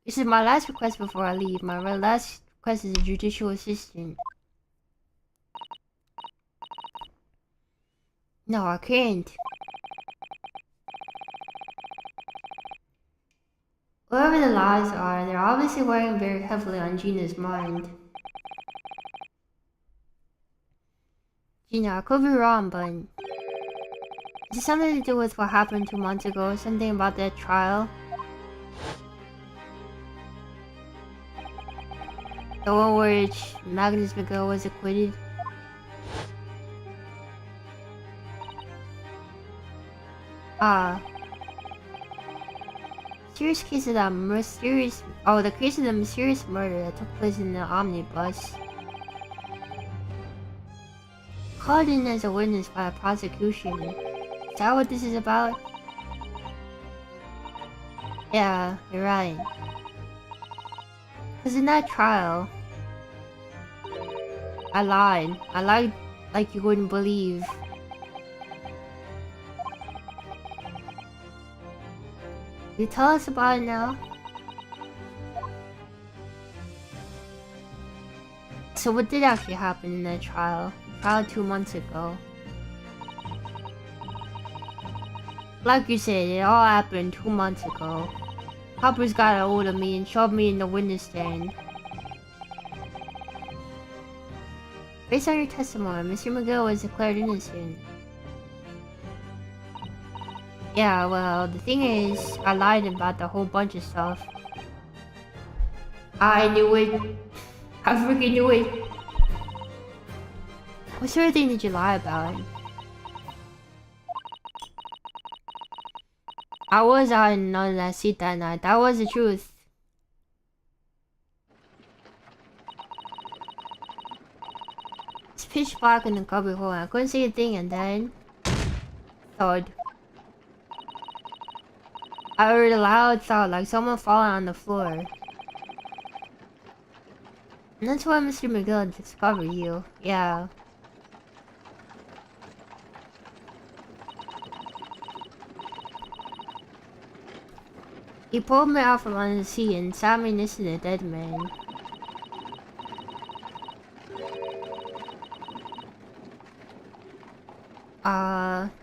S1: This is my last request before I leave. My last request is a judicial assistant. No, I can't. Whatever the lies are, they're obviously weighing very heavily on Gina's mind. Gina, I could be wrong, but... is it something to do with what happened 2 months ago? Something about that trial? The one where Magnus Miguel was acquitted? Serious case of that mysterious... oh, the case of the mysterious murder that took place in the omnibus. Called in as a witness by the prosecution. Is that what this is about? Yeah, you're right. Cause in that trial... I lied. I lied like you wouldn't believe. You tell us about it now? So what did actually happen in that trial? Trial 2 months ago. Like you said, it all happened 2 months ago. Hoppers got a hold of me and shoved me in the witness stand. Based on your testimony, Mr. McGill was declared innocent. Yeah, well, the thing is, I lied about a whole bunch of stuff. I knew it. I freaking knew it. What sort of thing did you lie about? I was out in that seat that night. That was the truth. It's pitch black in the cubby hole. I couldn't see a thing, and then... thud. I heard a loud thud, like someone falling on the floor. And that's why Mr. McGill discovered you. Yeah. He pulled me out from under the seat and sat me next to the dead man.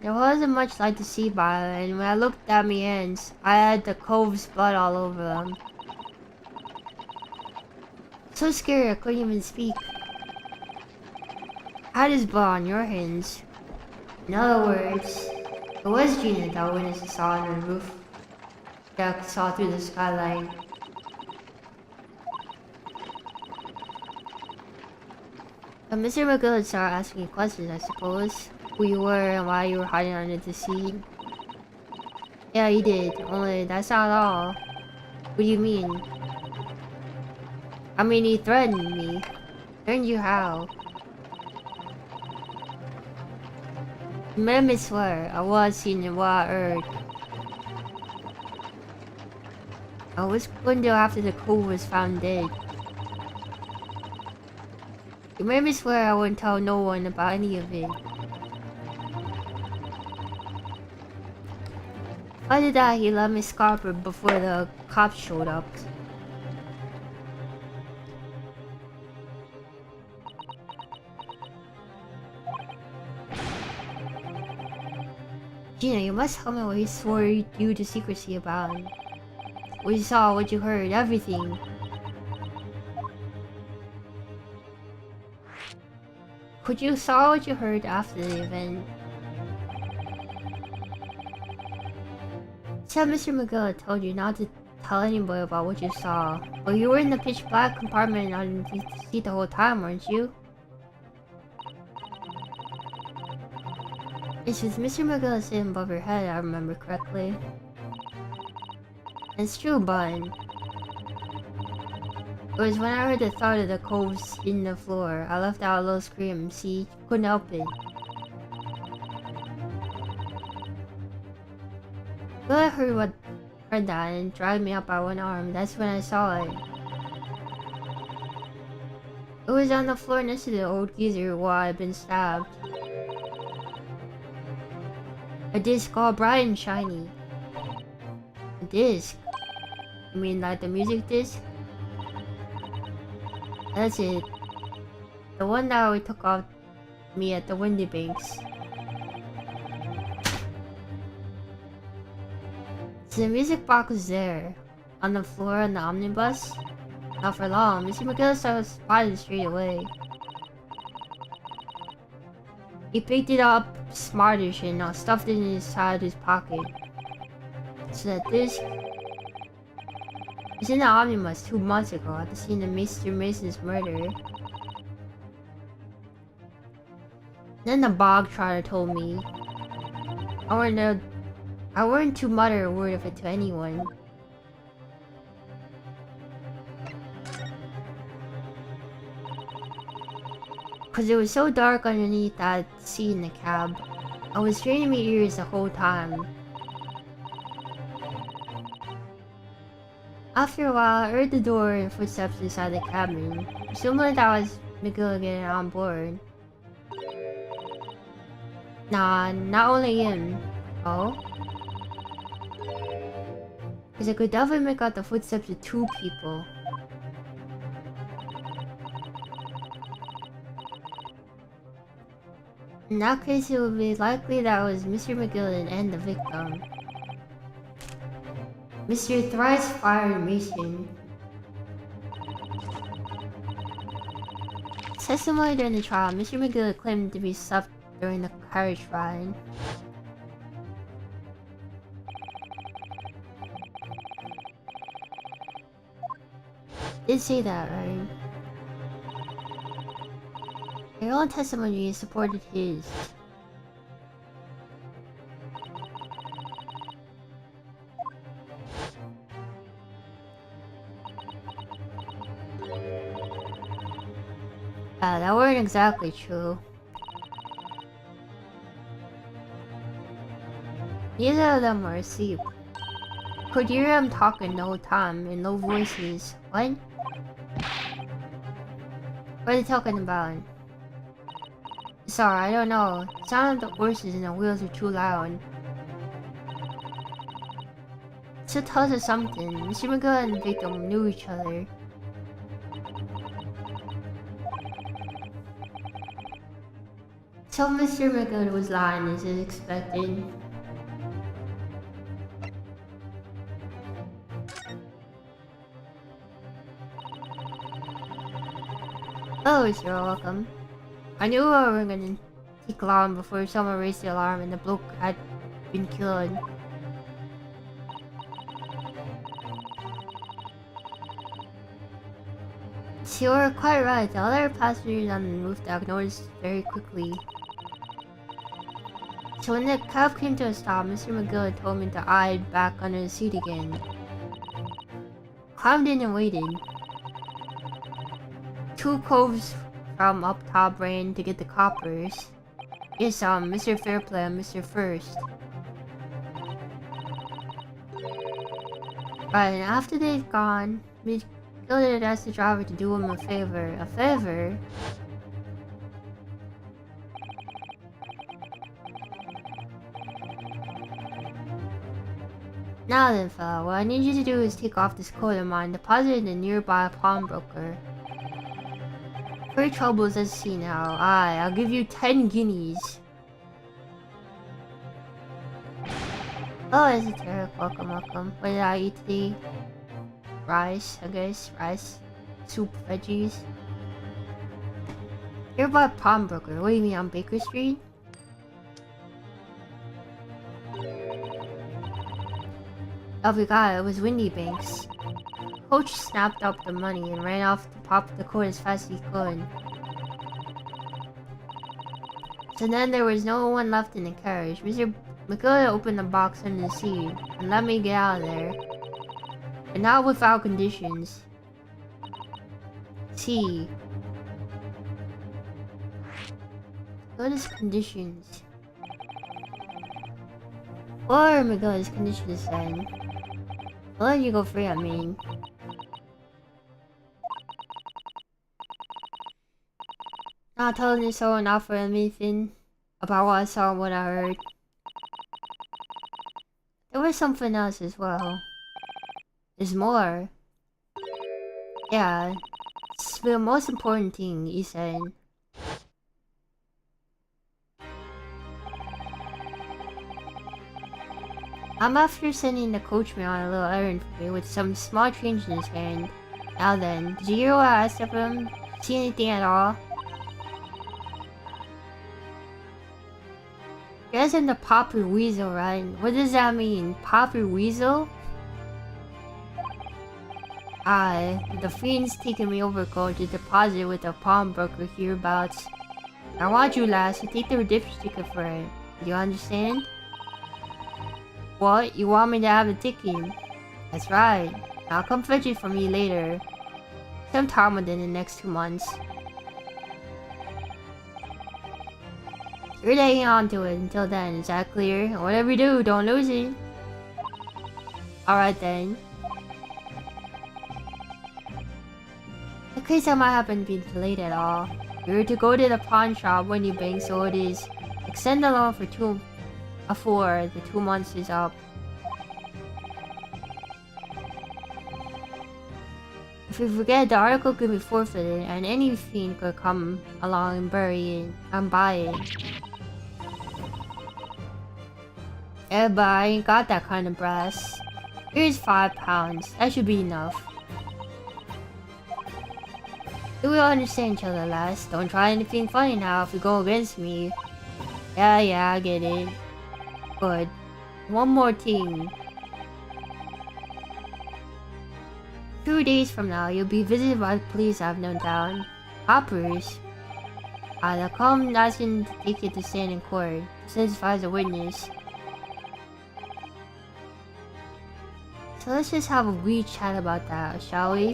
S1: There wasn't much light to see by it, and when I looked at my hands, I had the cove's blood all over them. So scary I couldn't even speak. I had his blood on your hands. In other words, it was Gina that witnessed saw on the roof. That saw through the skylight. But Mr. McGill started asking you questions, I suppose. Who you were and why you were hiding under the seat. Yeah, he did. Only that's not all. What do you mean? I mean, he threatened me. Threatened you how? He made me swear I was seeing what I heard. I was going to after the cove was found dead. You made me swear I wouldn't tell no one about any of it. Other than that, he let me scarper before the cops showed up. Gina, you must tell me what he swore you to secrecy about. What you saw, what you heard, everything. Could you saw what you heard after the event? Said Mr. McGill told you not to tell anybody about what you saw. But you were in the pitch black compartment on the seat the whole time, weren't you? It's with Mr. McGill sitting above your head, I remember correctly. It's true, but it was when I heard the thought of the coves in the floor. I left out a little scream. See, couldn't help it. Well, I heard that and dragged me up by one arm. That's when I saw it. It was on the floor next to the old geezer while I'd been stabbed. A disc all bright and shiny. A disc? You mean like the music disc? That's it. The one that we took off me at the Windy Banks. So the music box was there, on the floor on the omnibus. Not for long. Mr. McGill spotted it straight away. He picked it up smartish and stuffed it in his side of his pocket. So that this was in the omnibus 2 months ago at the scene of Mr. Mason's murder. Then the bog trotter told me. I weren't to mutter a word of it to anyone. Cause it was so dark underneath that seat in the cab. I was straining my ears the whole time. After a while, I heard the door and footsteps inside the cabin. Assuming that was McGill getting on board. Nah, not only him. Oh? Cause I could definitely make out the footsteps of 2 people. In that case, it would be likely that it was Mr. McGill and the victim. Mr. Thrice fired Mason. Testimony during the trial, Mr. McGill claimed to be stuffed during the carriage ride. Did say that, right? Your own testimony supported his. That weren't exactly true. Neither of them were asleep. Could hear them talking the whole time in low voices. What? What are they talking about? Sorry, I don't know. The sound of the horses and the wheels are too loud. Still tells us something. Mr. McGill and the victim knew each other. So Mr. McGill was lying as expected. Oh, you're welcome. I knew we were gonna take long before someone raised the alarm and the bloke had been killed. You were quite right. The other passengers on the roof deck noticed very quickly. So when the cab came to a stop, Mr. McGill told me to hide back under the seat again. Climbed in and waited. 2 coves from up top ran to get the coppers. Yes, Mr. Fairplay and Mr. First. Right, and after they've gone, Miguel asked the driver to do him a favor. A favor? Now then, fella, what I need you to do is take off this coat of mine, deposit it in a nearby pawnbroker. For troubles, let's see now. Aye, I'll give you 10 guineas. Oh, esoteric. Welcome, welcome. What did I eat today? Rice, I guess. Rice. Soup, veggies. Nearby pawnbroker. What do you mean, on Baker Street? Oh, we got it. It was Windy Banks. Coach snapped up the money and ran off to pop the coat as fast as he could. So then there was no one left in the carriage. Mr. McGill opened the box under the seat and let me get out of there. But not without conditions. See. What is conditions? Or McGill's conditions then. I'll let you go free, I mean. Not telling you so, not for anything about what I saw and what I heard. There was something else as well. There's more. Yeah, it's the most important thing, he said. I'm after sending the coachman on a little errand for me with some small change in his hand. Now then, did you hear what I asked of him? See anything at all? You guys in the Popper Weasel, right? What does that mean? Popper Weasel? Aye, the fiend's taking me over, coach, to deposit with a pawnbroker hereabouts. I want you, lass, to take the redemption ticket for it. Do you understand? What? You want me to have the ticket? That's right. I'll come fetch it from you later. Sometime within the next 2 months. You're hanging on to it until then, is that clear? And whatever you do, don't lose it. Alright then. In case I might happen to be delayed at all, you're to go to the pawn shop when you bank, so it is. Extend the loan before the 2 months is up. If you forget, the article could be forfeited, and any fiend could come along and bury it and buy it. Yeah, but I ain't got that kind of brass. Here's £5. That should be enough. We all understand each other, lass. Don't try anything funny now if you go against me. Yeah, I get it. Good. One more thing. 2 days from now, you'll be visited by the police, I've no doubt. Hoppers. They'll come asking to take you to stand in court, to testify as a witness. So let's just have a wee chat about that, shall we?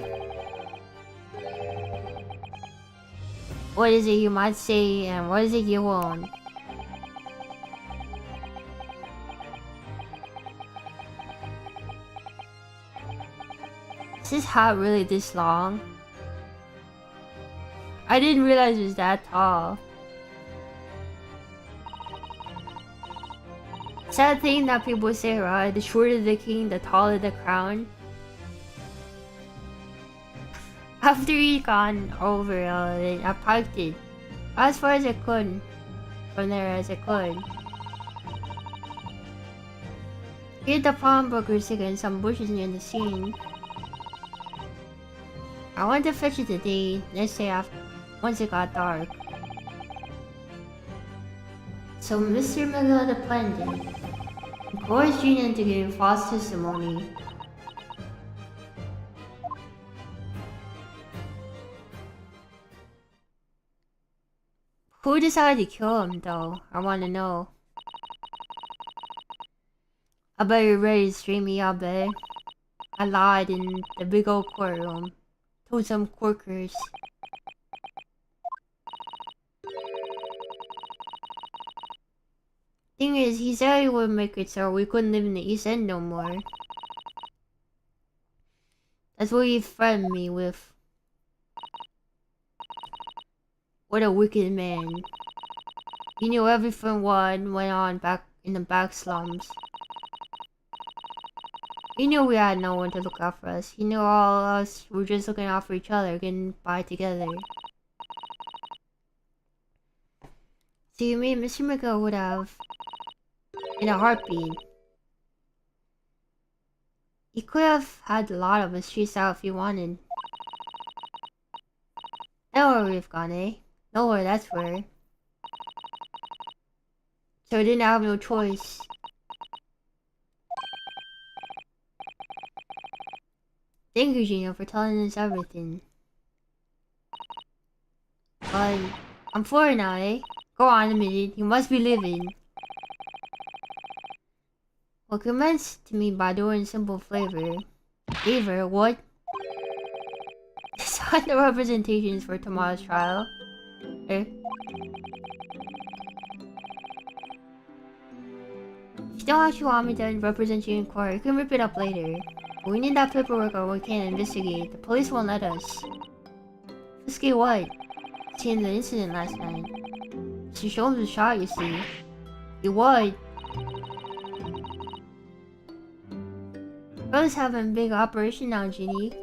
S1: What is it you might say, and what is it you won't? Is this hat really this long? I didn't realize it was that tall. Sad thing that people say, right? The shorter the king, the taller the crown. After he'd gone over it, I parked it as far as I could, from there as I could. Hid the pawnbroker sticker in some bushes near the scene. I went to fetch it today, next day after, once it got dark. So Mr. McGill the Plendon encouraged Gina into giving false testimony. Who decided to kill him, though? I want to know. I bet you're ready to stream me up, eh? I lied in the big old courtroom. Told some corkers. Thing is, he said he would make it so we couldn't live in the East End no more. That's what he threatened me with. What a wicked man. He knew everything what went on back in the back slums. He knew we had no one to look out for us. He knew all of us were just looking out for each other, getting by together. So you mean Mr. Miko would have, in a heartbeat, he could have had a lot of us chased out if he wanted. Nowhere we've gone, eh? Nowhere, that's where. So we didn't have no choice. Thank you, Gino, for telling us everything. But I'm Florida now, eh? Go on, admit it. You must be living. Well, commence to me by doing simple flavor. Favor, what? Sign the representations for tomorrow's trial. Eh? If you don't actually want me to represent you in court, you can rip it up later. But we need that paperwork or we can't investigate. The police won't let us. Investigate what? Seeing the incident last night. Mr. Sholmes was shot, you see. He would. Brother's having a big operation now, Ginny.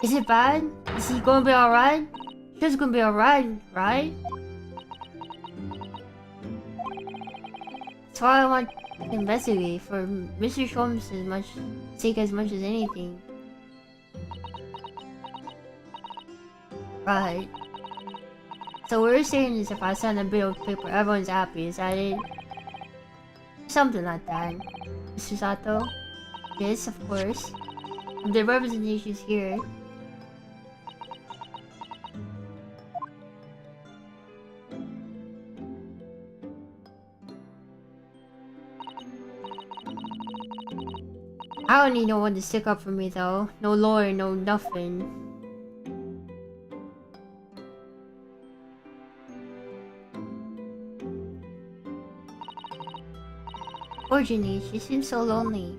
S1: Is it bad? Is he gonna be alright? Sure, it's gonna be alright, right? That's why I want to investigate for Mr. Sholmes' sake as much as anything. Right. So what we're saying is if I sign a bill of paper, everyone's happy, is that it? Something like that. Mr. Sato? Yes, of course. The representation is here. I don't need no one to stick up for me though. No lawyer, no nothing. Poor Ginny, she seems so lonely.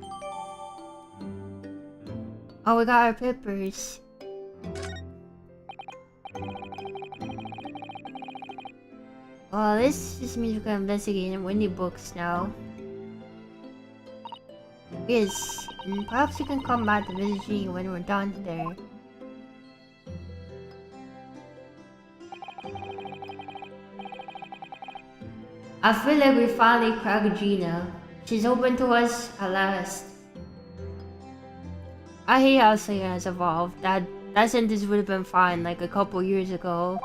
S1: Oh, we got our papers. Well, this just means we can investigate in Wendy books now. Yes, and perhaps you can come back to visit Ginny when we're done there. I feel like we finally cracked Gina. She's open to us at last. I hate how Slayer has evolved. That sentence would have been fine like a couple years ago.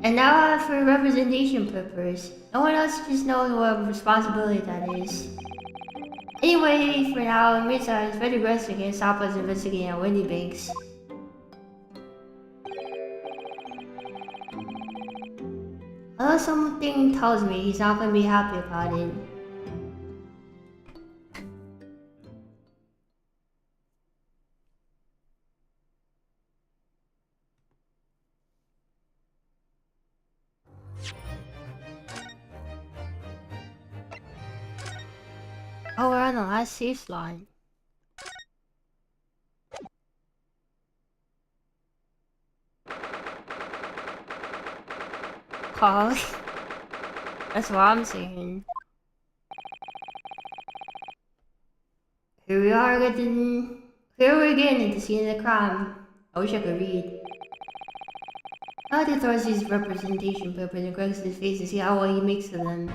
S1: And now for representation purpose. No one else just knows what responsibility that is. Anyway, for now, it means that Inspector Gressler can stop us investigating at Wendy Banks. Although something tells me he's not gonna be happy about it. Oh, we're on the last safe line. Oh, that's what I'm saying. Here we are getting... Here we're getting into seeing the crime. I wish I could read. Now the authorities representation papers and corrects his face to see how well he makes of them.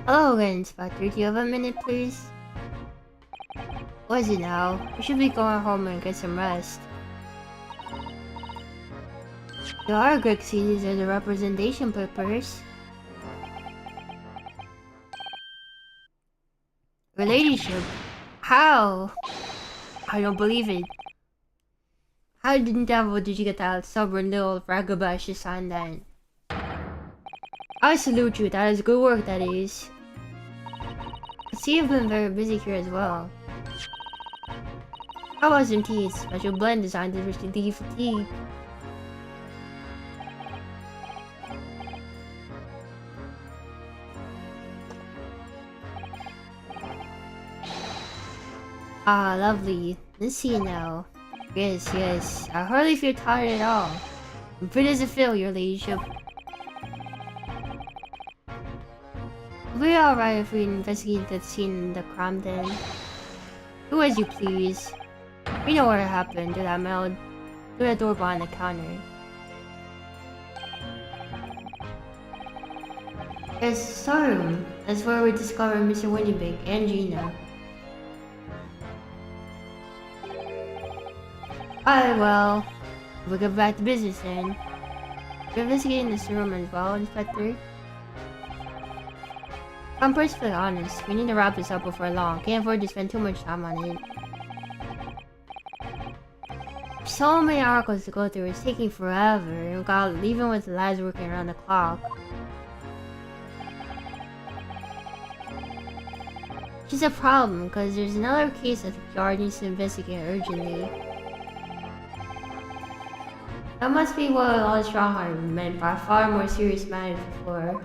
S1: Hello again, Inspector. Do you have a minute, please? What is it now? We should be going home and get some rest. There are Greek CDs and the representation papers. Relationship? How? I don't believe it. How in the devil did you get that stubborn little ragabash to sign that? I salute you, that is good work, that is. I see you've been very busy here as well. How about some tea? Special blend designed to reach the tea for tea. Ah, lovely. Let's see now. Yes, yes. I hardly feel tired at all. I'm fit as a fiddle, your ladyship. We're alright if we investigate that scene in the crime den. Do as you please. We know what happened to that metal, to that door behind the counter. Yes, storeroom. That's where we discovered Mr. Winnipeg and Gina. Alright, well, we'll get back to business then. We're investigating this room as well, Inspector. I'm perfectly honest, we need to wrap this up before long. Can't afford to spend too much time on it. So many articles to go through, it's taking forever. And God, even with the lads working around the clock. It's just a problem, because there's another case that the yard needs to investigate urgently. That must be what all the stronghearted meant by far more serious matters before.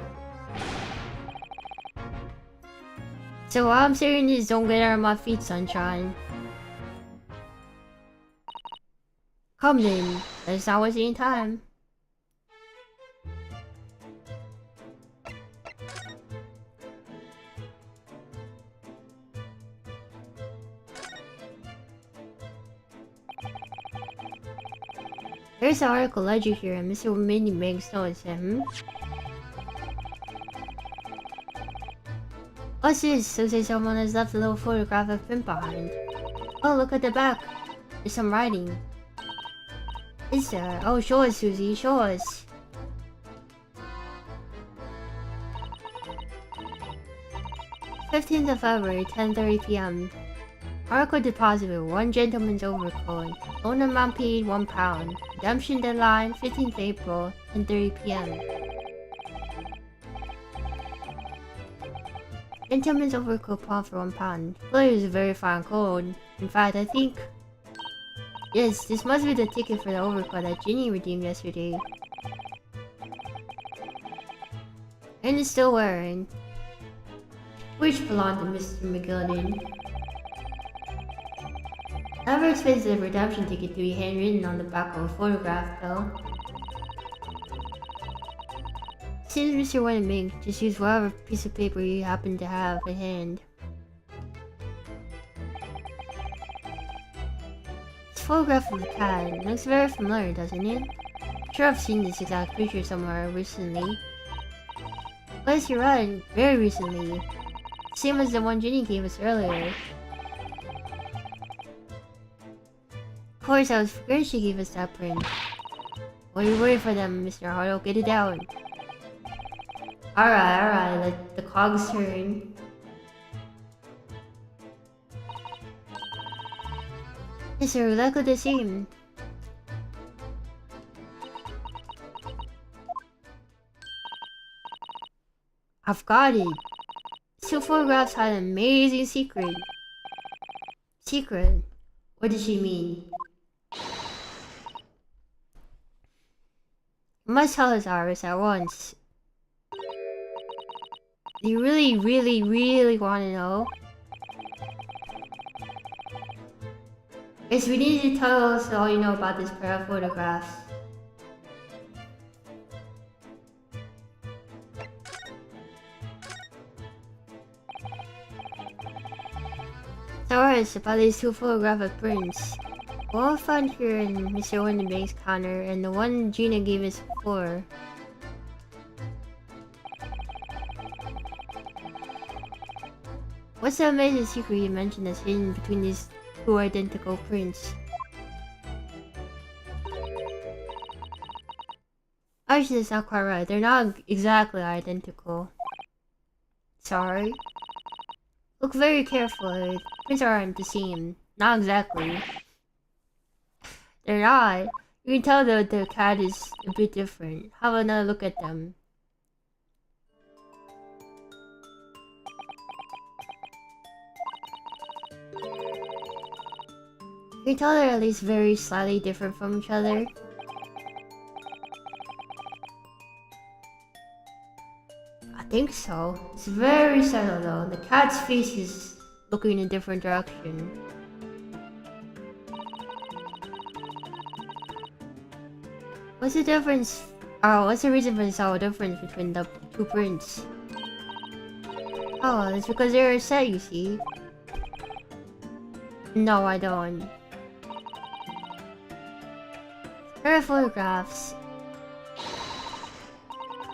S1: So what I'm saying is don't get out of my feet, sunshine. Come then, let's not waste any time. There's an article ledger here and Mr. Minnie makes notes, What's this? Looks like someone has left a little photograph of print behind. Oh, look at the back. There's some writing. Is there? Oh, show us, Susie. Show us. "15th of February, 10:30 p.m. Harako deposited 1 gentleman's overcoat. Loan amount paid £1. Redemption deadline 15th April, 10:30 p.m. Gentleman's overcoat pawned for £1. Clearly is a very fine code. In fact, I think... Yes, this must be the ticket for the overcoat that Ginny redeemed yesterday. And is still wearing. Which belonged to Mr. McGilden. Never expected the redemption ticket to be handwritten on the back of a photograph, though. Since Mr. Winnipeg, just use whatever piece of paper you happen to have at hand. This photograph of a cat looks very familiar, doesn't it? I'm sure I've seen this exact picture somewhere recently. Yes, you're right, very recently. Same as the one Ginny gave us earlier. Of course, I was forgetting she gave us that print. What are you waiting for them, Mr. Harako? Get it down. Alright, let the cogs turn. Yes, sir, exactly the same. I've got it. These two photographs had an amazing secret. Secret? What does she mean? You must tell us, Iris, at once. Do you really want to know? Yes, we need to tell us all you know about this pair of photographs. So it's about these two photographic prints. One found here in Mr. Winnipeg's counter and the one Gina gave us before. What's the amazing secret you mentioned that's hidden between these two identical prints? Actually, that's not quite right. They're not exactly identical. Sorry. Look very carefully. Prints aren't the same. Not exactly. They're not. You can tell that the cat is a bit different. Have another look at them. You can tell they're at least very slightly different from each other. I think so. It's very subtle though. The cat's face is looking in a different direction. What's the difference? Oh, what's the reason for the subtle difference between the two prints? Oh, it's because they're set, you see. No, I don't. Here are photographs.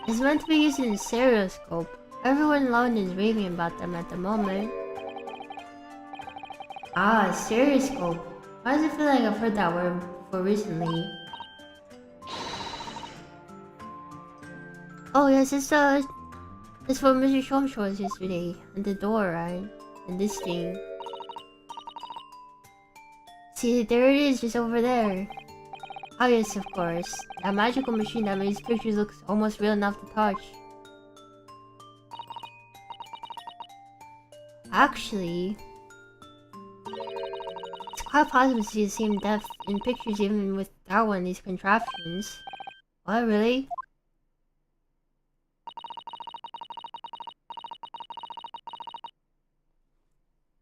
S1: It's meant to be used in a stereoscope. Everyone in London is raving about them at the moment. Ah, stereoscope. Why does it feel like I've heard that word before recently? Oh yes, it's what Mr. Shom showed us yesterday. On the door, right? And this thing. See, there it is, just over there. Oh yes, of course. That magical machine that makes pictures look almost real enough to touch. Actually, it's quite possible to see the same depth in pictures even without one of these contraptions. What, really?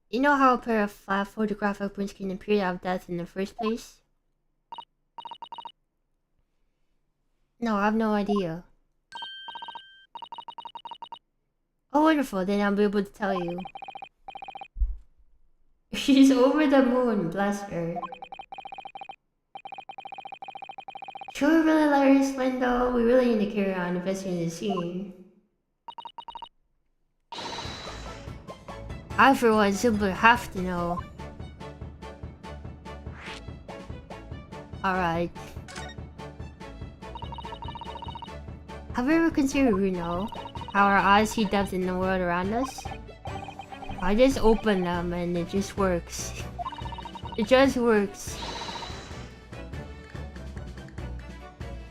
S1: You know how a pair of flat photographic prints can appear out of depth in the first place? No, I have no idea. Oh, wonderful, then I'll be able to tell you. She's over the moon, bless her. Should we really let her explain though? We really need to carry on investigating the scene. I for one simply have to know. Alright. Have you ever considered, Runo, how our eyes see depth in the world around us? I just open them and it just works. It just works.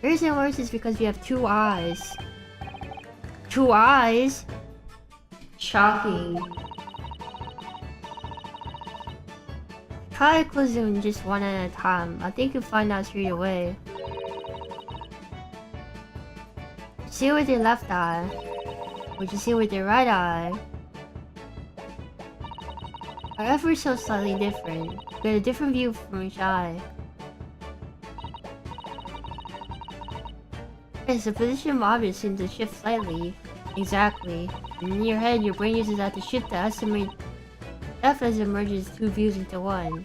S1: The reason it works is because we have two eyes. Two eyes? Shocking. Try to close them just one at a time. I think you'll find out straight away. See with your left eye. What you see with your right eye. Our efforts so slightly different. You get a different view from each eye. Yes, the position of objects seems to shift slightly. Exactly. And in your head, your brain uses that to shift to estimate depth as it merges two views into one.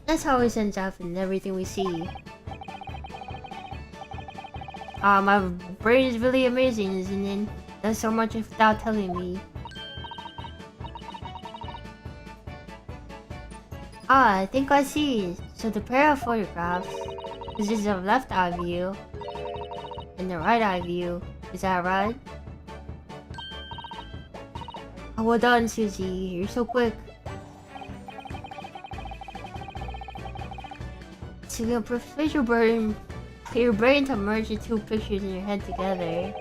S1: That's how we sense depth in everything we see. My brain is really amazing, isn't it? Does so much without telling me. Ah, I think I see. So the pair of photographs is just the left eye view and the right eye view. Is that right? Oh, well done, Susie. You're so quick. So you'll persuade your brain to merge the two pictures in your head together.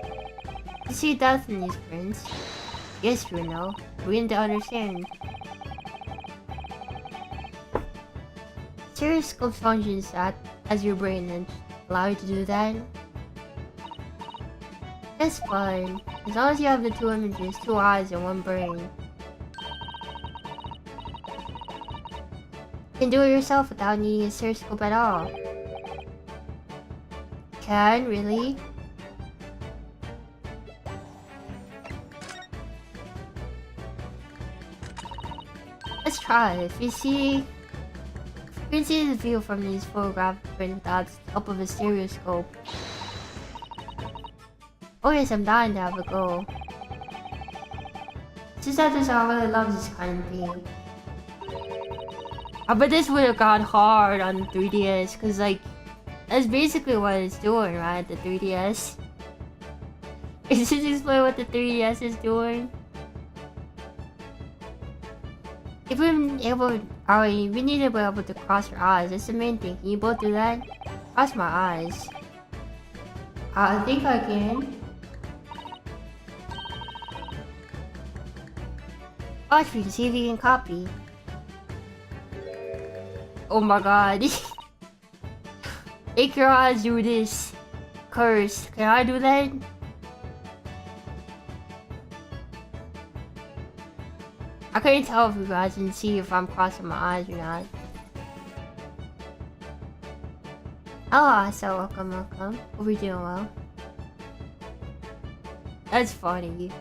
S1: You see depth in these prints. Yes, Bruno. We need to understand. Stereoscope functions as your brain and allow you to do that. That's fine. As long as you have the two images, two eyes, and one brain. You can do it yourself without needing a stereoscope at all. Can? Really? Let's try. If you can see the view from these photographic prints without the help of a stereoscope. Oh yes, I'm dying to have a go. It's just that this I really love this kind of thing. But this would have gone hard on 3DS, cause like that's basically what it's doing, right? The 3DS. Is this explain what the 3DS is doing? If we we need to be able to cross our eyes. That's the main thing. Can you both do that? Cross my eyes. I think I can. Watch me, see if you can copy. Oh my god. Make your eyes do this. Cursed. Can I do that? I couldn't tell if you guys can see if I'm crossing my eyes or not. Oh, so welcome. Hope you're doing well. That's funny.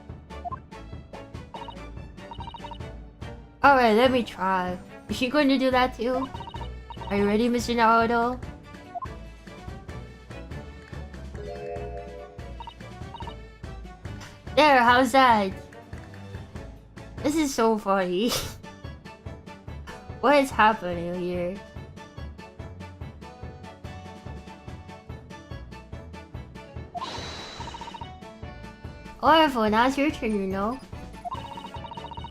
S1: Alright, let me try. Is she going to do that too? Are you ready, Mr. Naruto? There, how's that? This is so funny. What is happening here? Wonderful, now it's your turn, you know.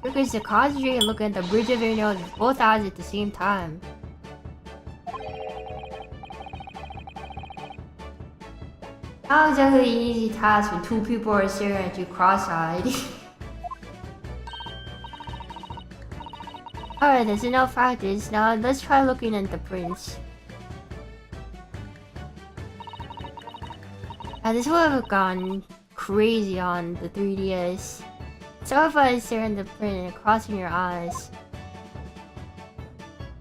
S1: Because to concentrate and look at the bridge of your nose with both eyes at the same time. How exactly an easy task when two people are staring at you cross-eyed? Alright, that's enough practice. Now let's try looking at the prints. Now this would have gone crazy on the 3DS. So if I stare at the print and crossing your eyes.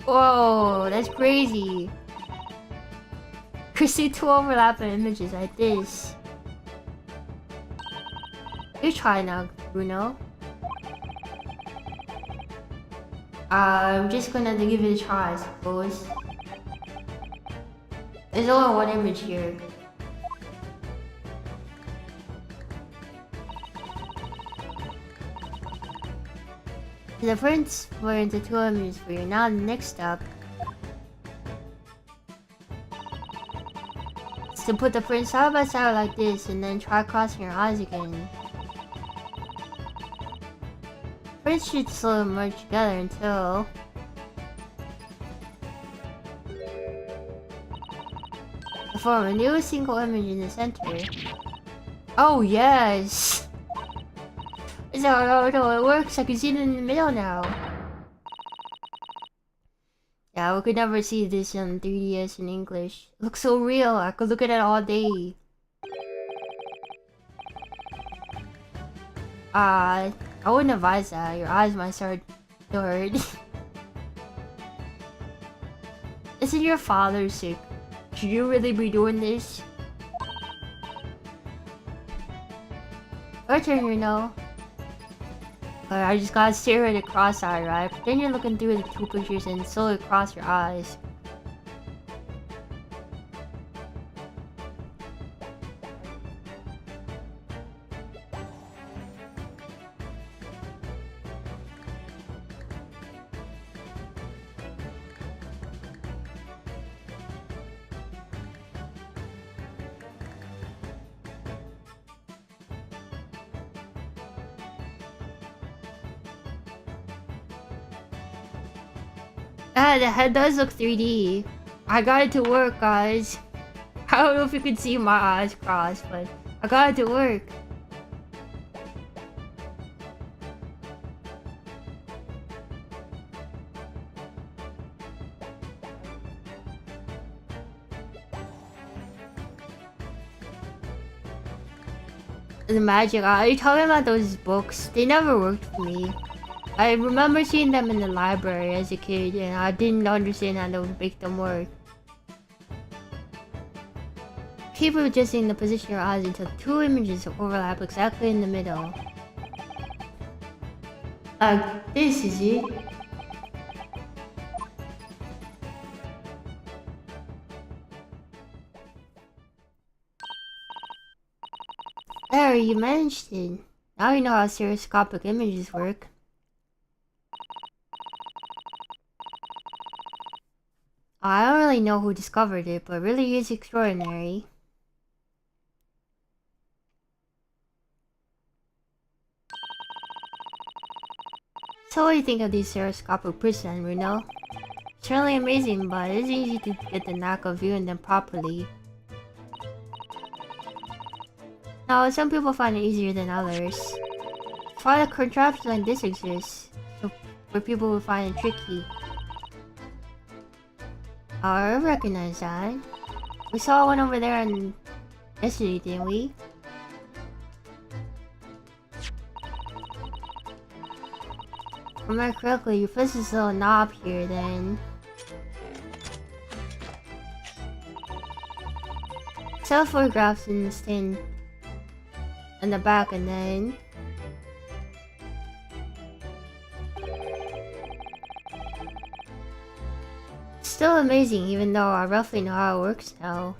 S1: Whoa, that's crazy. Could see two overlapping images like this. You try now, Bruno. I'm just gonna give it a try, I suppose. There's only one image here. The prints were into two images for you. Now the next step is to put the prints side by side like this and then try crossing your eyes again. Prints should slowly merge together until they form a new single image in the center. Oh yes! No, it works. I can see it in the middle now. Yeah, we could never see this on 3DS in English. It looks so real. I could look at it all day. I wouldn't advise that. Your eyes might start to hurt. Isn't your father sick? Should you really be doing this? Your turn, you know. I just gotta stare at it cross-eyed, right? But then you're looking through the two pictures and slowly cross your eyes. Ah, the head does look 3D. I got it to work, guys. I don't know if you could see my eyes crossed, but I got it to work. The magic. Are you talking about those books? They never worked for me. I remember seeing them in the library as a kid, and I didn't understand how to make them work. Keep adjusting the position of your eyes until two images overlap exactly in the middle. This is it. There, you managed it. Now you know how stereoscopic images work. I don't really know who discovered it, but it really is extraordinary. So what do you think of these stereoscopic prints then, Bruno? Certainly amazing, but it isn't easy to get the knack of viewing them properly. Now, some people find it easier than others. That's why the contraptions like this exist, so for people who find it tricky. I recognize that. We saw one over there yesterday, didn't we? If I remember correctly, you press this little knob here, then sell photographs in the stand in the back, and then still amazing, even though I roughly know how it works now.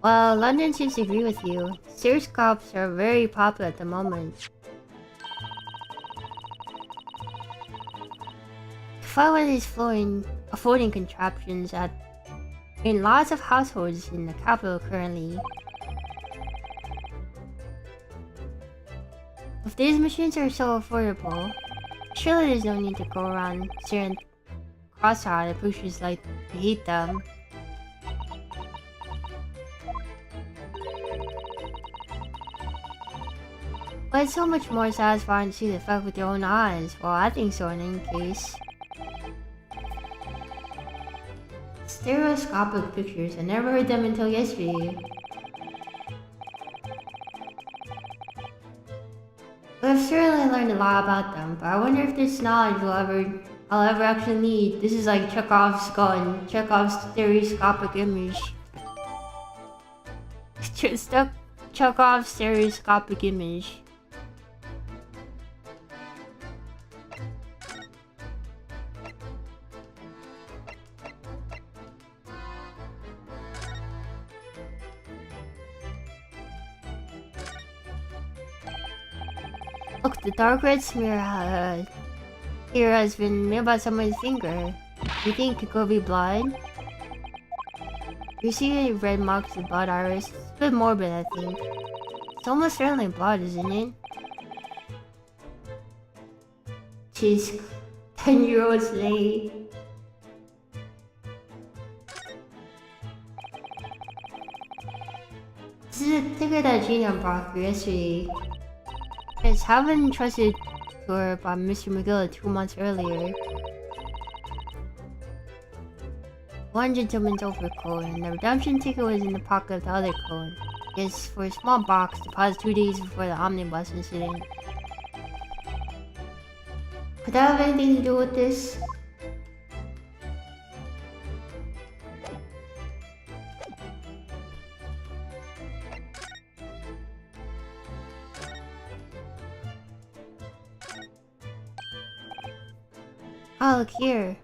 S1: Well, London seems to agree with you. Stereoscopes are very popular at the moment. Find one of these floating contraptions in lots of households in the capital currently. If these machines are so affordable, surely there's no need to go around staring cross-eyed at pushers like to hate them. But it's so much more satisfying to see the effect with your own eyes. Well, I think so in any case. Stereoscopic pictures, I never heard them until yesterday. But I've certainly learned a lot about them, but I wonder if this knowledge I'll ever actually need. This is like Chekhov's gun, Chekhov's stereoscopic image. Chekhov's stereoscopic image. Look, the dark red smear here has been made by someone's finger. You think it could be blood? You see any red marks of blood, Iris? It's a bit morbid, I think. It's almost certainly blood, isn't it? Jeez, 10-year-olds late. This is a ticket that Gina brought for yesterday. It's haven't entrusted to her by Mr. McGill 2 months earlier. One gentleman's overcoat, and the redemption ticket was in the pocket of the other coat. Yes, for a small box deposited 2 days before the omnibus incident. Could that have anything to do with this? Oh, look here.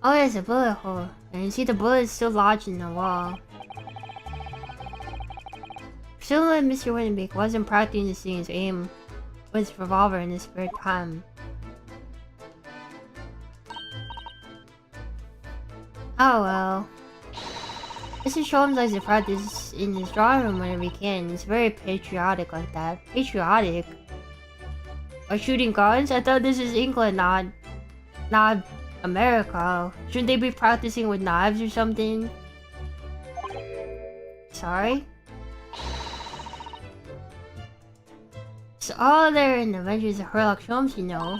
S1: Oh, there's a bullet hole. And you see the bullet is still lodged in the wall. Presumably Mr. Winnebeck wasn't practicing his aim with his revolver in his spare time. Oh well. Mr. Sholmes likes to practice in his drawing room whenever he can. He's very patriotic like that. Patriotic? Or shooting guns? I thought this is England, not America. Shouldn't they be practicing with knives or something? Sorry? It's all there in the Adventures of Sherlock Holmes, you know.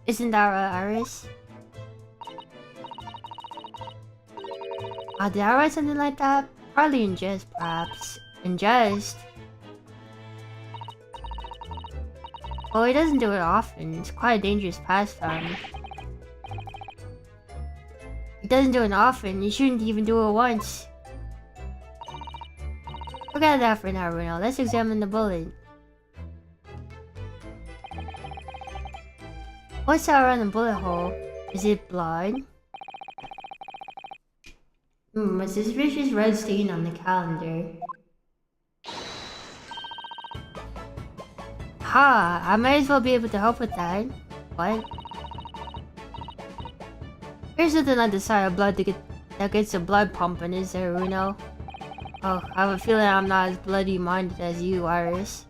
S1: Isn't that right, Iris? Did I write something like that? Partly in jest, perhaps. In jest? Oh, he doesn't do it often. It's quite a dangerous pastime. He doesn't do it often. He shouldn't even do it once. Forget that for now, Bruno. Let's examine the bullet. What's that around the bullet hole? Is it blood? A suspicious red stain on the calendar. Ha! I might as well be able to help with that. What? Here's something like the side of blood that gets the blood pumping, is there, Runo? Oh, I have a feeling I'm not as bloody-minded as you, Iris.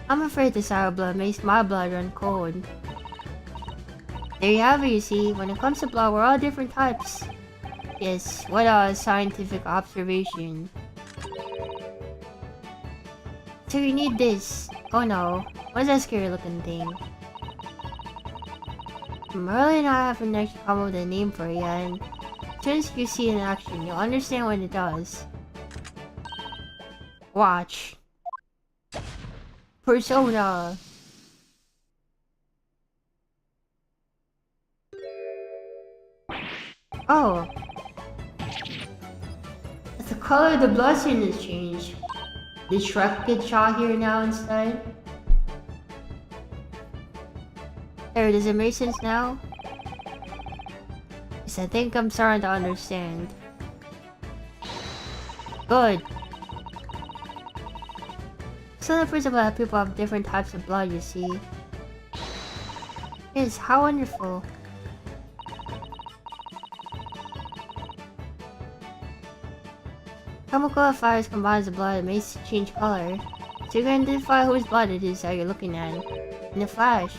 S1: I'm afraid the sour blood makes my blood run cold. There you have it, you see. When it comes to blood, we're all different types. Yes, what a scientific observation. So you need this. Oh no. What's that scary looking thing? Merlin and I haven't actually come up with a name for it yet, and as soon as you see it in action, you'll understand what it does. Watch. Persona. Oh. The color of the bloodstream has changed. Did Shrek get shot here now instead? There, does it make sense now? Yes, I think I'm starting to understand. Good. So the principle that people have different types of blood, you see. Yes, how wonderful. Chemical fires combines the blood and makes it change color. So you can identify whose blood it is that you're looking at in a flash.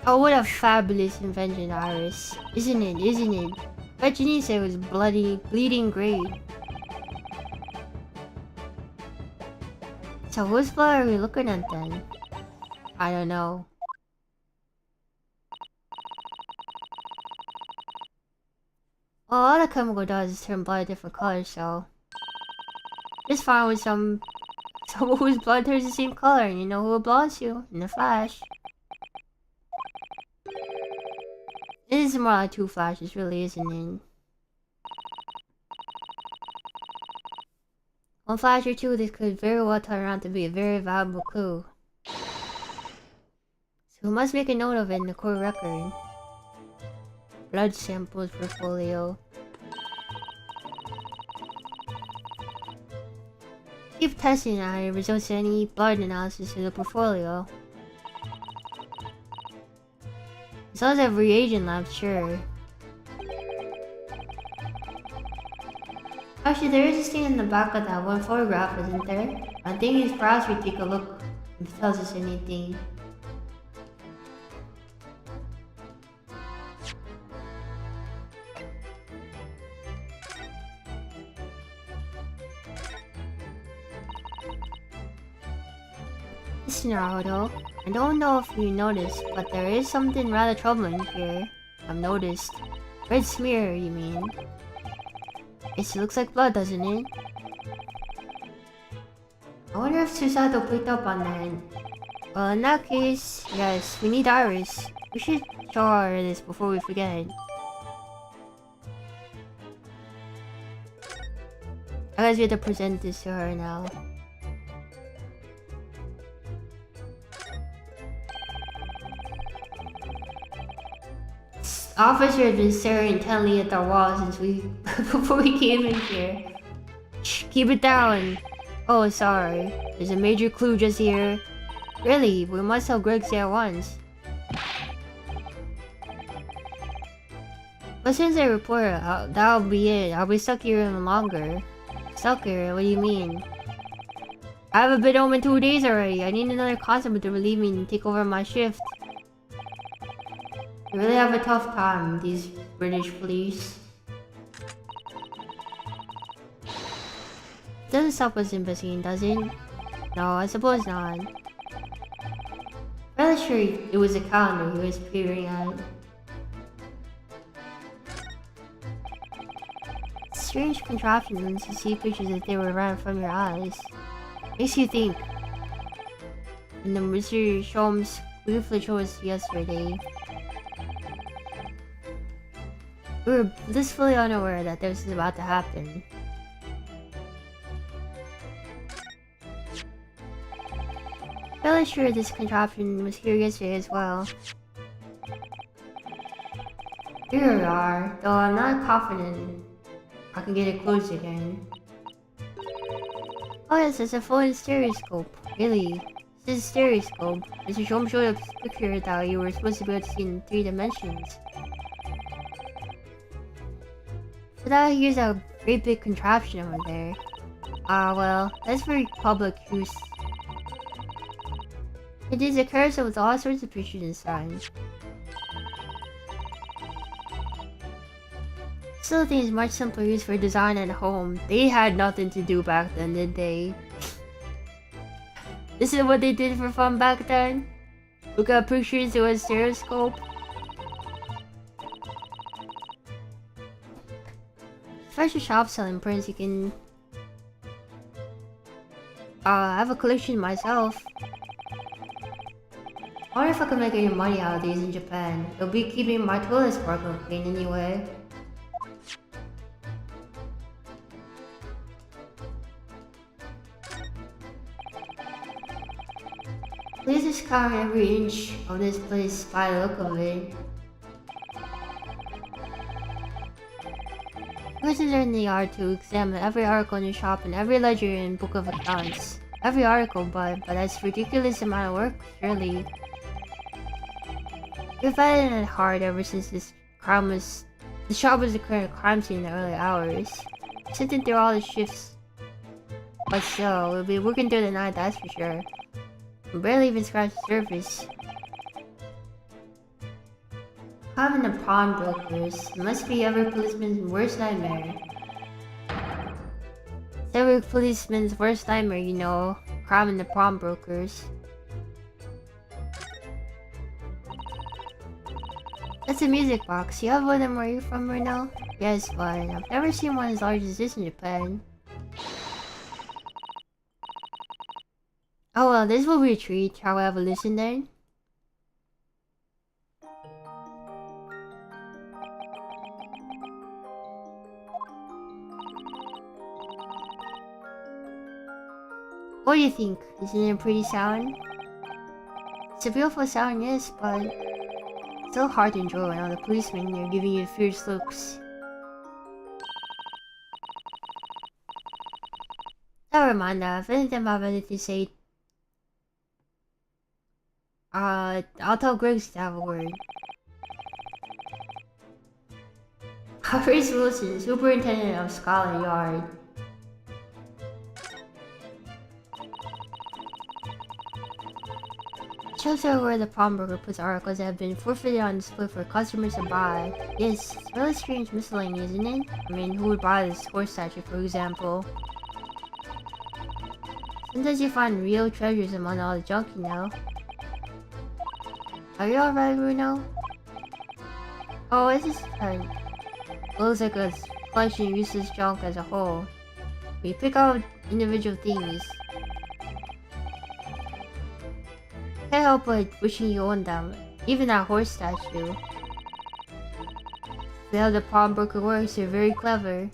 S1: Oh, what a fabulous invention, Iris. Isn't it? Isn't it? Bet Janine said it was bleeding green. So whose blood are we looking at then? I don't know. Well, all the chemical does is turn blood different colors, so... Just fine with someone whose blood turns the same color, and you know who it belongs to, in a flash. It is more like two flashes, really, isn't it? One flash or two, this could very well turn around to be a very valuable clue. So we must make a note of it in the court record. Blood samples portfolio. Keep testing on it results in any blood analysis in the portfolio. As long as I have reagent lab, sure. Actually, there is a stain in the back of that one photograph, isn't there? I think it's perhaps we take a look if it tells us anything. Listen, Harako, I don't know if you noticed, but there is something rather troubling here. I've noticed. Red smear, you mean? It looks like blood, doesn't it? I wonder if Susato picked up on that. Well, in that case, yes, we need Iris. We should show her this before we forget. I guess we have to present this to her now. Officer has been staring intently at the wall since before we came in here. Shh, keep it down. Oh, sorry. There's a major clue just here. Really, we must tell Greg at once. But since I reported, that'll be it. I'll be stuck here even longer. Stuck here? What do you mean? I haven't been home in 2 days already. I need another constable to relieve me and take over my shift. They really have a tough time, these British police. Doesn't stop us embassy, does it? No, I suppose not. Fairly sure it was a calendar he was peering at. Strange contraption when you see pictures that they were right from your eyes. Makes you think. And the Mr. Sholmes briefly showed us yesterday. We were blissfully unaware that this was about to happen. Fairly sure this contraption was here yesterday as well. Here we are, though I'm not confident I can get it closed again. Oh yes, it's a full stereoscope. Really? This is a stereoscope. Mr. Sholmes showed a picture that you were supposed to be able to see in 3 dimensions. So that here's a great big contraption over there. Well, that's for public use. It is a cursor with all sorts of pictures inside. Still think it's much simpler use for design at home. They had nothing to do back then, did they? This is what they did for fun back then? Look at pictures through a stereoscope? Special shop selling prints you can... I have a collection myself. I wonder if I can make any money out of these in Japan. It'll be keeping my toilet sparkling clean anyway. Please just count every inch of this place by the look of it. Visitors in the yard to examine every article in the shop and every ledger and book of accounts. Every article, but that's a ridiculous amount of work, surely. We've had it hard ever since the shop was declared a crime scene in the early hours. Sitting through all the shifts. But still, we'll be working through the night, that's for sure. We barely even scratched the surface. Having the pawnbrokers must be every policeman's worst nightmare. It's every policeman's worst nightmare, you know, cramming the pawnbrokers. That's a music box. You have one of them where you're from right now? Yes, but I've never seen one as large as this in Japan. Oh well, this will be a treat. Shall we have a listen then? What do you think? Isn't it a pretty sound? It's a beautiful sound, yes, but it's still hard to enjoy when all the policemen are giving you fierce looks. Never mind that. If any of them have anything to say, I'll tell Griggs to have a word. Chris Wilson, Superintendent of Scotland Yard. Shows her where the pawnbroker puts articles that have been forfeited on display for customers to buy. Yes, it's really strange miscellany, isn't it? I mean, who would buy this horse statue, for example? Sometimes you find real treasures among all the junk, you know. Are you alright, Bruno? Oh, it's just looks like a collection of useless junk as a whole. We pick out individual things. Can't help but wishing you owned them. Even that horse statue. See how the pawnbroker works, they're very clever.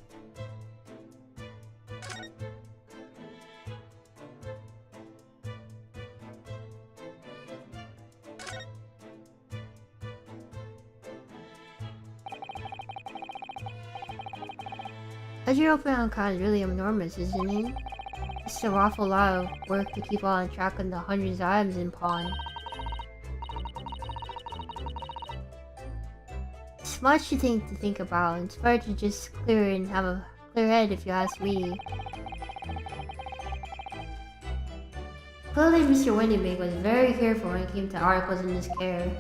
S1: Your open account is really enormous, isn't it? It's an awful lot of work to keep on track of the hundreds of items in pawn. It's much to think about. It's better to just clear and have a clear head if you ask me. Clearly Mr. Windybig was very careful when it came to articles in his care.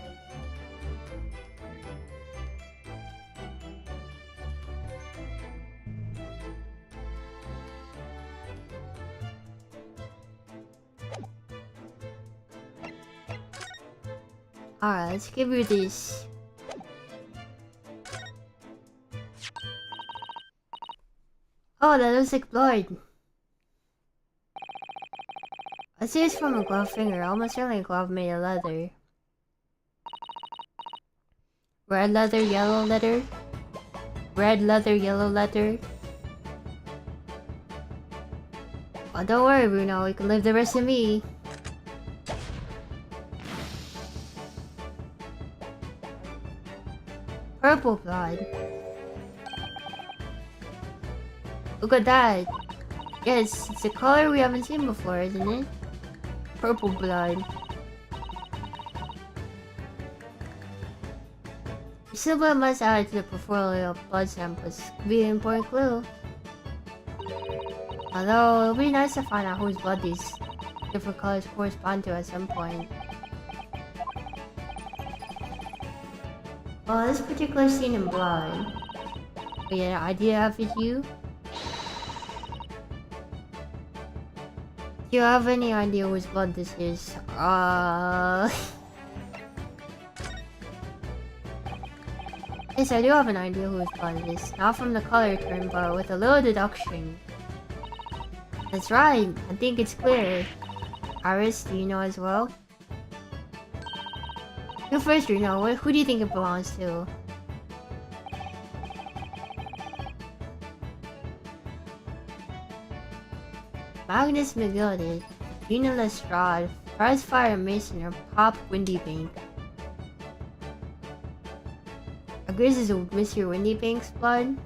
S1: Alright, let's give you this. Oh, that looks like blood. I see it's from a glove finger, almost certainly a glove made of leather. Red leather, yellow leather. Red leather, yellow leather. Oh, don't worry, Bruno, you can live the rest of me. Purple blood. Look at that. Yes, it's a color we haven't seen before, isn't it? Purple blood. You simply must add it to the portfolio of blood samples. Could be an important clue. Although, it'll be nice to find out whose blood these different colors correspond to at some point. Well, this particular scene in blood. Do you have an idea of it, you? Do you have any idea whose blood this is? Yes, I do have an idea whose blood it is. Not from the color term, but with a little deduction. That's right, I think it's clear. Iris, do you know as well? You first, Reno. Who do you think it belongs to? Magnus McGilded, Gina Lestrade, Prize Fire Mason, or Pop Windy Bank. I guess this is Mr. Windy Bank's blood.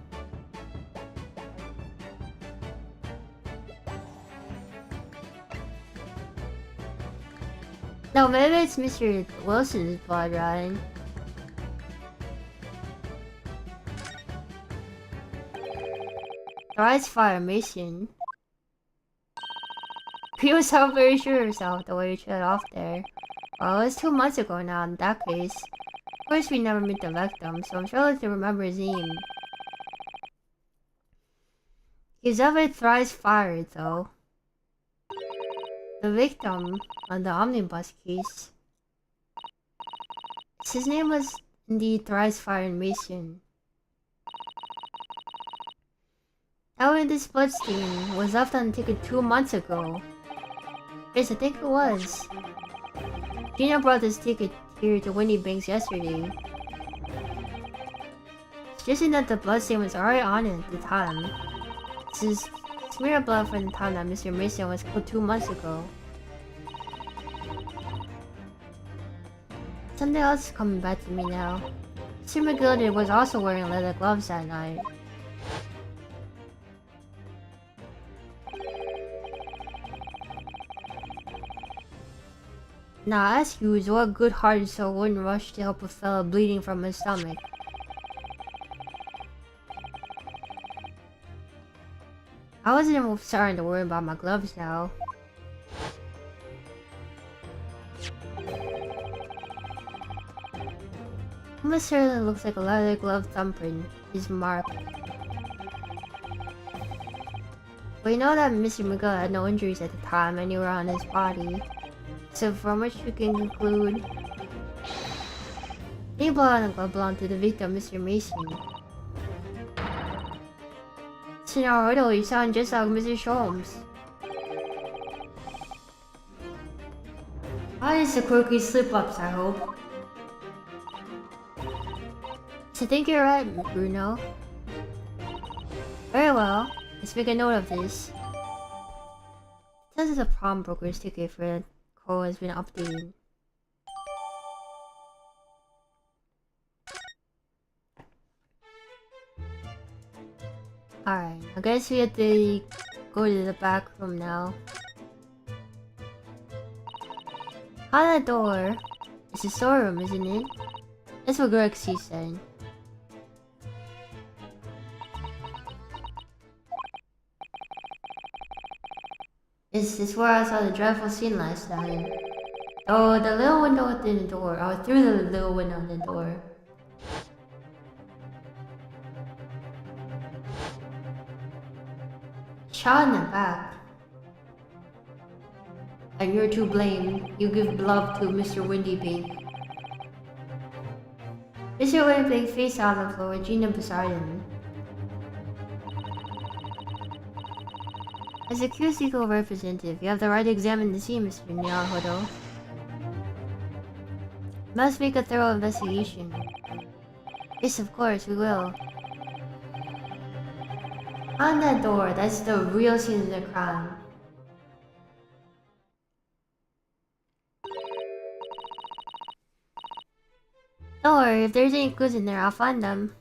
S1: No, maybe it's Mr. Wilson's blood, right? Prize Fire Mason. He was so very sure of himself the way he shut off there. Well, it was 2 months ago now in that case. Of course we never met the victim, so I'm sure to remember his name. He's ever thrice fired though. The victim on the omnibus case. His name was indeed thrice fired Mason. However, this bloodstain was left on the ticket 2 months ago. Yes, I think it was. Gina brought this ticket here to Windy Banks yesterday. It's just that the bloodstain was already on it at the time. This is smear blood from the time that Mr. Mason was killed 2 months ago. Something else is coming back to me now. Mr. McGilded was also wearing leather gloves that night. Now I ask you is what good-hearted soul wouldn't rush to help a fellow bleeding from his stomach? I wasn't starting to worry about my gloves now. Almost certainly looks like a leather glove thumbprint. His mark. We know that Mr. McGill had no injuries at the time anywhere on his body. So from which we can conclude any blood on the glove belonged to the victim, Mr. Mason. Naruto, you sound just like Mr. Sholmes. Ah, it's the quirky slip-ups, I hope. So I think you're right, Bruno. Very well, let's make a note of this. This is a prom broker's ticket for the code has been updated. Alright, I guess we have to go to the back room now. On that door, it's a storeroom, isn't it? That's what Grexy said. Is this where I saw the dreadful scene last time? Oh, the little window within the door. Oh, through the little window in the door. Shot in the back. And you're to blame. You give love to Mr. Windybank. Mr. Windybank face out on the floor with Gina beside him. As a accused legal representative, you have the right to examine the scene, Mr. Naruto. Must make a thorough investigation. Yes, of course, we will. On that door, that's the real scene of the crime. Don't worry, if there's any clues in there, I'll find them.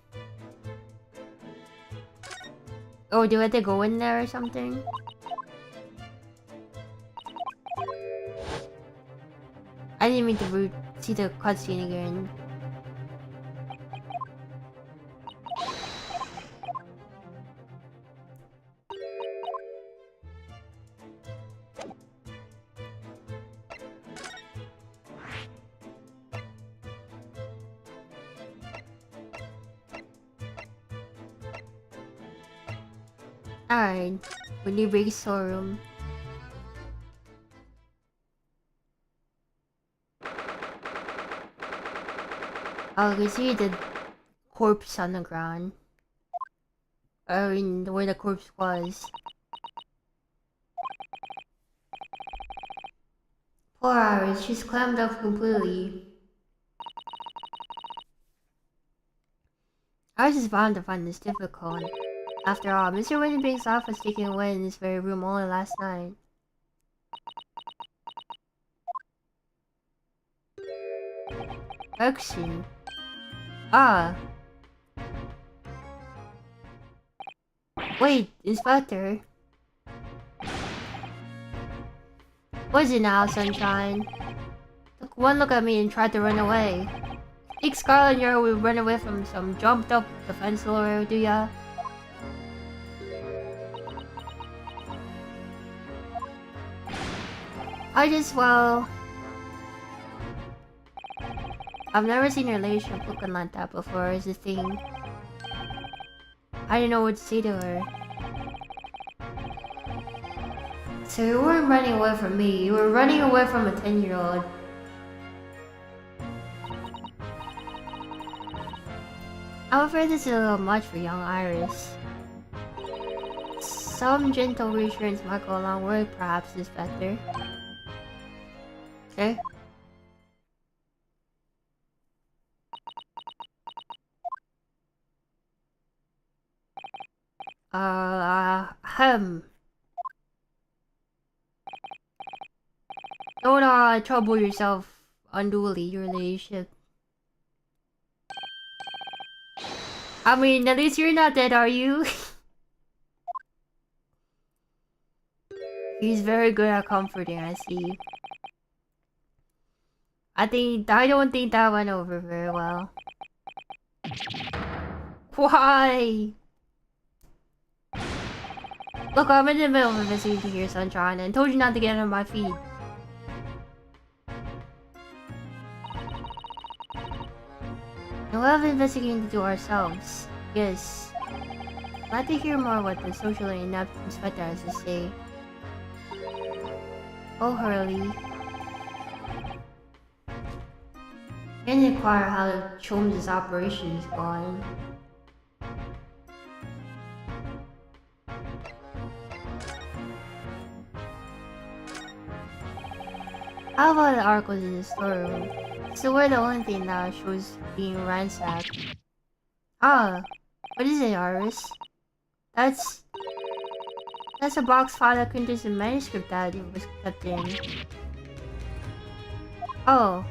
S1: Oh, do I have to go in there or something? I didn't mean to see the cutscene again. Alright, Windy Break storeroom. Oh, you can see the corpse on the ground. I mean, where the corpse was. 4 hours, she's clammed up completely. I was just bound to find this difficult. After all, Mr. Winterbank's life was taken away in this very room only last night. Action. Ah. Wait, Inspector. What's it now, Sunshine? Took one look at me and tried to run away. Think Scarlet and Yurika will run away from some jumped up defense lawyer, do ya? Well... I've never seen a relationship looking like that before, is the thing. I didn't know what to say to her. So you weren't running away from me, you were running away from a 10-year-old. I'm afraid this is a little much for young Iris. Some gentle reassurance might go a long way, perhaps, Inspector. Okay. Don't trouble yourself unduly, your relationship. I mean, at least you're not dead, are you? He's very good at comforting, I see. I don't think that went over very well. Why? Look, I'm in the middle of investigation here, Sunshine, and told you not to get on my feet. And we'll have investigating to do ourselves. Yes. I'd like to hear more what the socially inept inspector has to say. Oh, Hurley. And inquire how Chom's operation is going. How about the articles in the storeroom? So we're the only thing that shows being ransacked. Ah, what is it, Iris? That's a box file that contains a manuscript that it was kept in. Oh.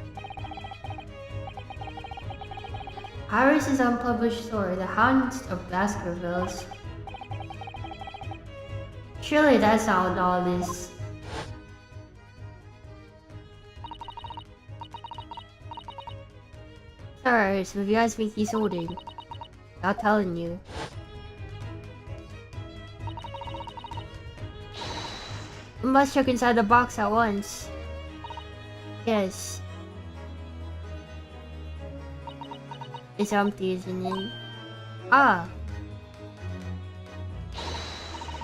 S1: Iris' unpublished story, The Hounds of Baskervilles. Surely that's not all this. Alright, so if you guys think he's holding, not telling you. We must check inside the box at once. Yes. It's empty, isn't it? Ah.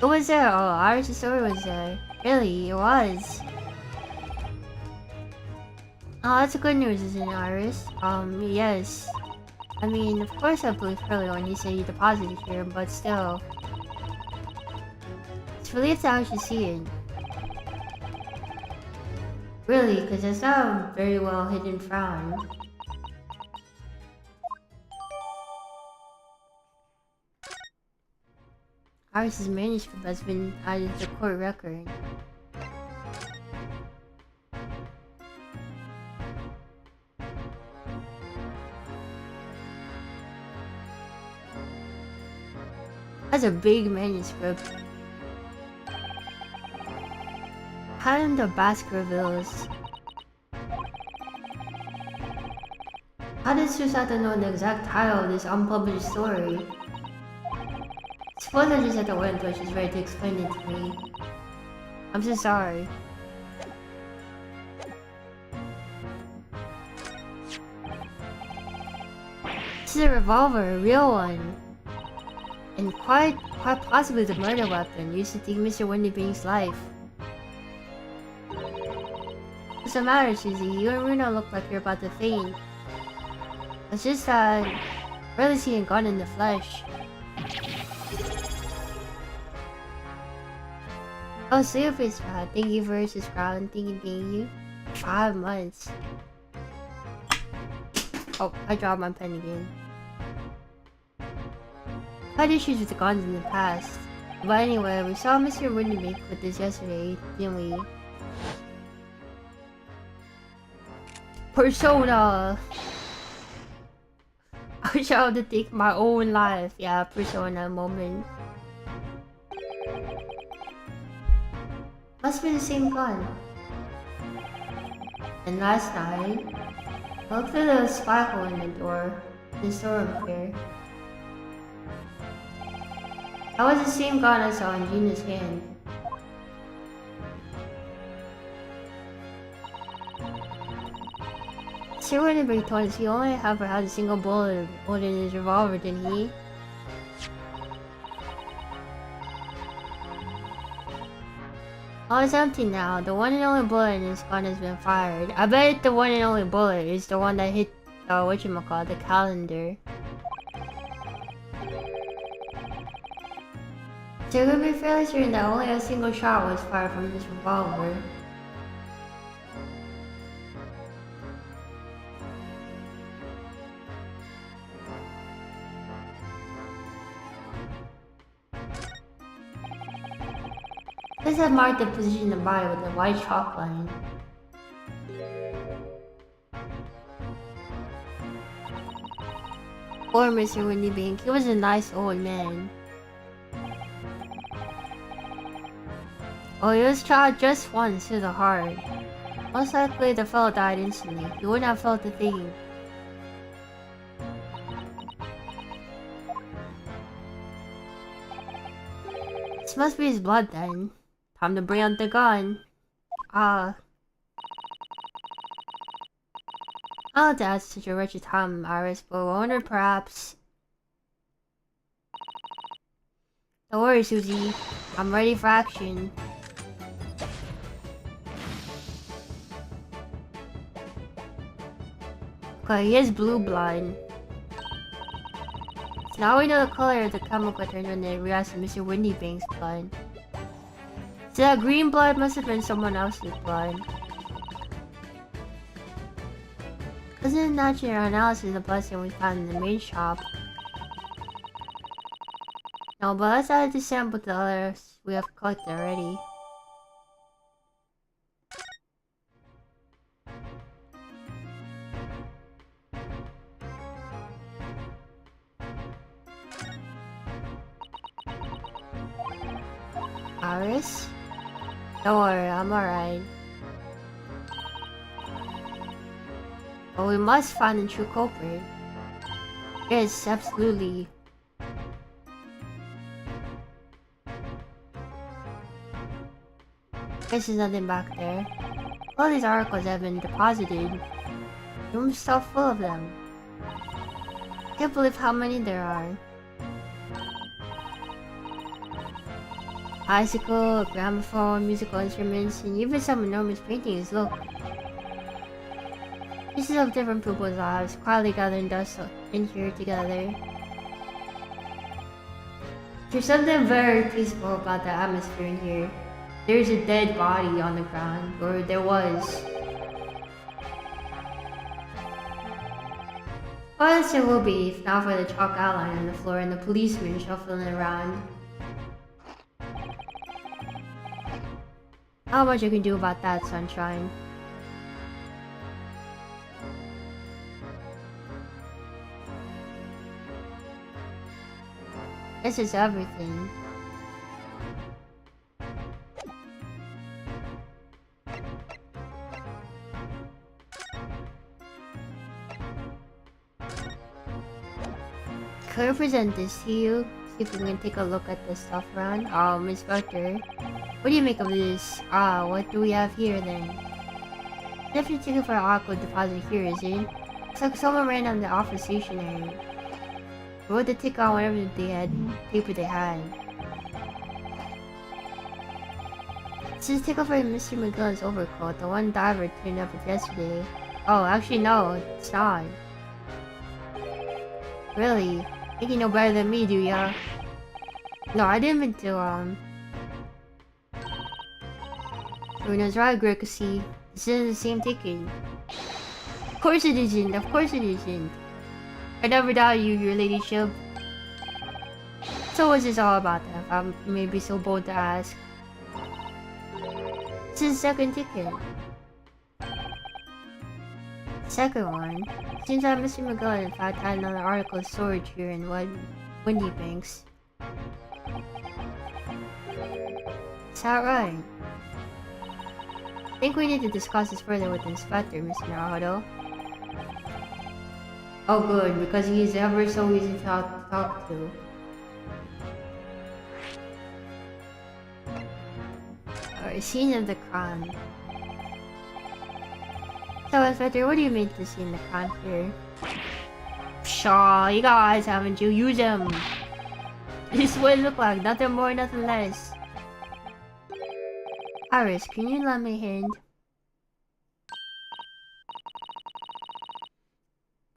S1: It was there. Oh, Iris' story was there. Really, it was. Oh, that's good news, isn't it, Iris? Yes. I mean, of course I believe Hurley when he said he deposited here, but still. It's relief to actually see it. Really, because that's not a very well hidden frown. Iris' manuscript has been added to court record. That's a big manuscript. Hound of Baskervilles. How did Susata know the exact title of this unpublished story? Suppose I just have to wait until she's ready to explain it to me. I'm so sorry. This is a revolver, a real one. And quite possibly the murder weapon used to take Mr. Winterbank's life. What's the matter, Susie? You and Runa look like you're about to faint. It's just that I rarely see a gun in the flesh. Oh, so your face, Thank you for subscribing. Thank you. 5 months. Oh, I dropped my pen again. I had issues with the guns in the past. But anyway, we saw Mr. Windybank with this yesterday, didn't we? Persona! I wish I would take my own life. Yeah, Persona moment. Must be the same gun. And last night, I looked through the spy hole in the door. The storeroom here. That was the same gun I saw in Gina's hand. Sir Winterberg told us he only ever had a single bullet in his revolver, didn't he? Oh, it's empty now. The one and only bullet in his gun has been fired. I bet the one and only bullet is the one that hit whatchamacallit, the calendar. So we could be fairly certain that only a single shot was fired from this revolver. This had marked the position of the body with a white chalk line. Poor Mr. Windybank, he was a nice old man. Oh, he was shot just once to the heart. Most likely the fellow died instantly. He wouldn't have felt a thing. This must be his blood then. Time to bring out the gun. I'll that's such a wretched time, Iris, but I wonder perhaps... Don't worry, Susie. I'm ready for action. Okay, he has blue blood. So now we know the color of the chemical turns when they react to Mr. Windybank's blood. So that green blood must have been someone else's blood. This is natural analysis of the blood stain we found in the main shop. No, but let's add the sample to the others we have collected already. Iris? Don't worry, I'm alright. But we must find the true culprit. Yes, absolutely. Guess there's nothing back there. All these articles have been deposited. The room's so full of them. Can't believe how many there are. Bicycle, gramophone, musical instruments, and even some enormous paintings. Look. Pieces of different people's lives quietly gathering dust in here together. There's something very peaceful about the atmosphere in here. There's a dead body on the ground, or there was. Or else there will be, if not for the chalk outline on the floor and the policeman shuffling around. How much you can do about that, sunshine? This is everything. Could I present this to you? See if we can take a look at the stuff around. Inspector. What do you make of this? What do we have here then? Definitely ticket for Harako deposit here, is it? Looks like someone ran on the office stationery. Wrote the ticket on whatever paper they had. This is a ticket for Mr. McGill's overcoat, the one diver turned up with yesterday. Oh, actually no, it's not. Really? Think you know better than me, do ya? No, I didn't mean to, Who knows, right, Yurika? This isn't the same ticket. Of course it isn't. Of course it isn't. I never doubted your ladyship. So what's this all about then, if I may be so bold to ask? This is the second ticket. Second one. Seems that Mr. McGill in fact had another article of storage here in Windy Banks. Is that right? I think we need to discuss this further with the Inspector, Mr. Naruto. Oh good, because he is ever so easy to talk to. Alright, scene of the crime. So, Inspector, what do you mean to scene the crime here? Pshaw, you got eyes, haven't you? Use them! This is what it look like, nothing more, nothing less. Iris, can you lend me a hand?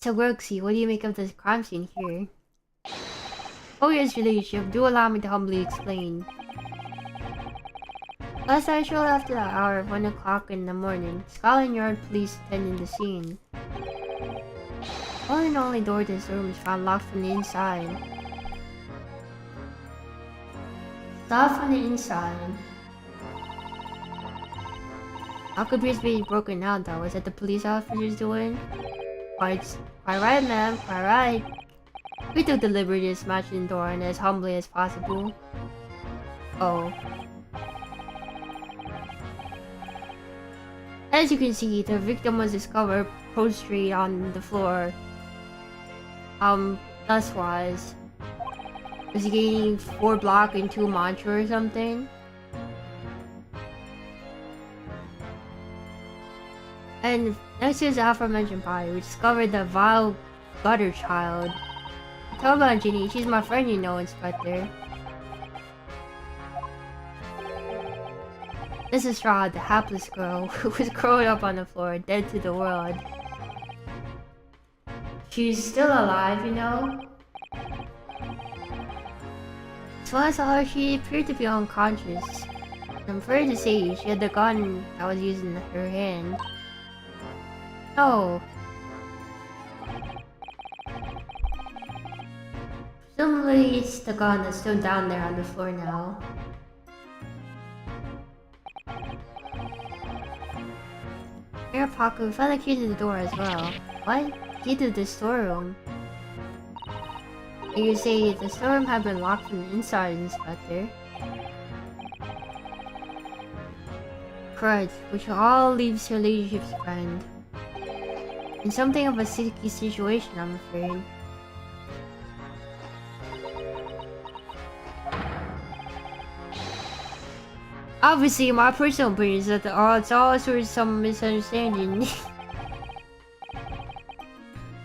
S1: So, Roxy, what do you make of this crime scene here? Oh yes, your ladyship, do allow me to humbly explain. Last night, shortly after the hour of 1 o'clock in the morning, Scotland Yard police attended the scene. One and only door to this room is found locked from the inside. Locked from the inside. How could this be broken out though? Is that the police officers doing? Quite right, ma'am. Quite right. We took the liberty of smashing the door in as humbly as possible. Oh. As you can see, the victim was discovered prostrate on the floor. Thus-wise. Was he gaining 4 block and 2 mantra or something? And next is the aforementioned body, we discovered the vile gutter child. Tell about Ginny, she's my friend, you know, Inspector. This is Straw, the hapless girl, who was curled up on the floor, dead to the world. She's still alive, you know? So when I saw her, she appeared to be unconscious. I'm afraid to say, she had the gun that was used in her hand. No. Presumably it's the gun that's still down there on the floor now. Here, Paco, we found the key to the door as well. What? Key to the storeroom? You say the storeroom had been locked from the inside, Inspector. Correct, which all leaves her ladyship's friend. In something of a sticky situation, I'm afraid. Obviously, my personal opinion is that it's all sort of some misunderstanding.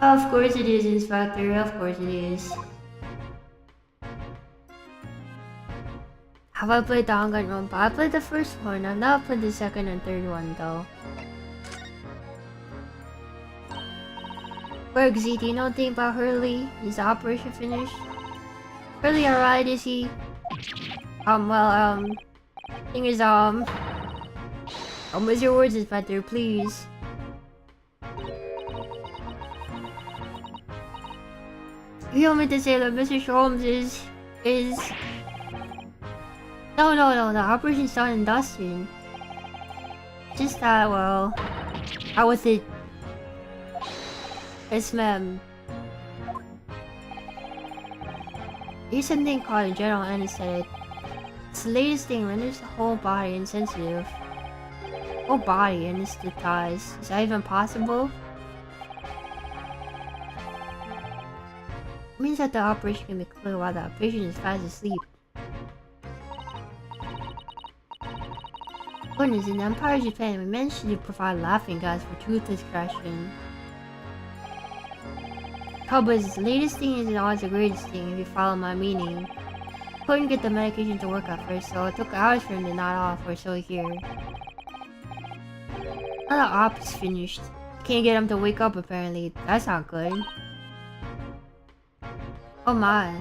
S1: Of course it is, Inspector. Of course it is. Have I played the Hangan one? I played the first one. I've not played the second and third one though. Bergsy, do you know anything about Hurley? Is the operation finished? Hurley alright, is he? Thing is, what's your words, Inspector, please? You want me to say that Mr. Holmes is... No, the operation's done and dusted. Just that, well... How was it? Yes, ma'am. Here's something called a general anesthetic. It's the latest thing renders the whole body insensitive. Whole body anesthetized. Is that even possible? It means that the operation can be clear while the patient is fast asleep. Goodness, in the Empire Japan, we managed to provide laughing gas for tooth extraction. Trouble is, the latest thing isn't always the greatest thing if you follow my meaning. Couldn't get the medication to work at first, so it took hours for him to nod off or so here. Now the op is finished. Can't get him to wake up apparently. That's not good. Oh my.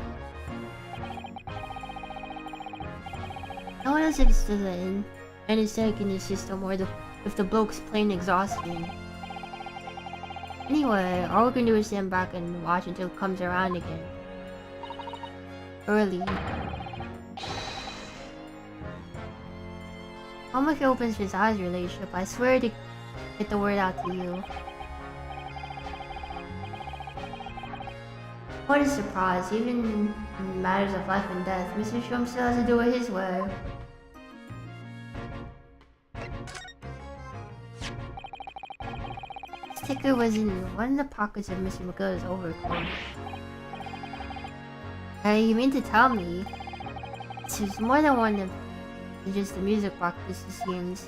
S1: No one else understood that anesthetic in the system or the if the bloke's plain exhausting. Anyway, all we can do is stand back and watch until it comes around again. Early. How much opens his eyes relationship? I swear to get the word out to you. What a surprise, even in matters of life and death, Mr. Shum still has to do it his way. The sticker was in one of the pockets of Mr. McGill's overcoat. You mean to tell me there's more than one than just the music box, this seems.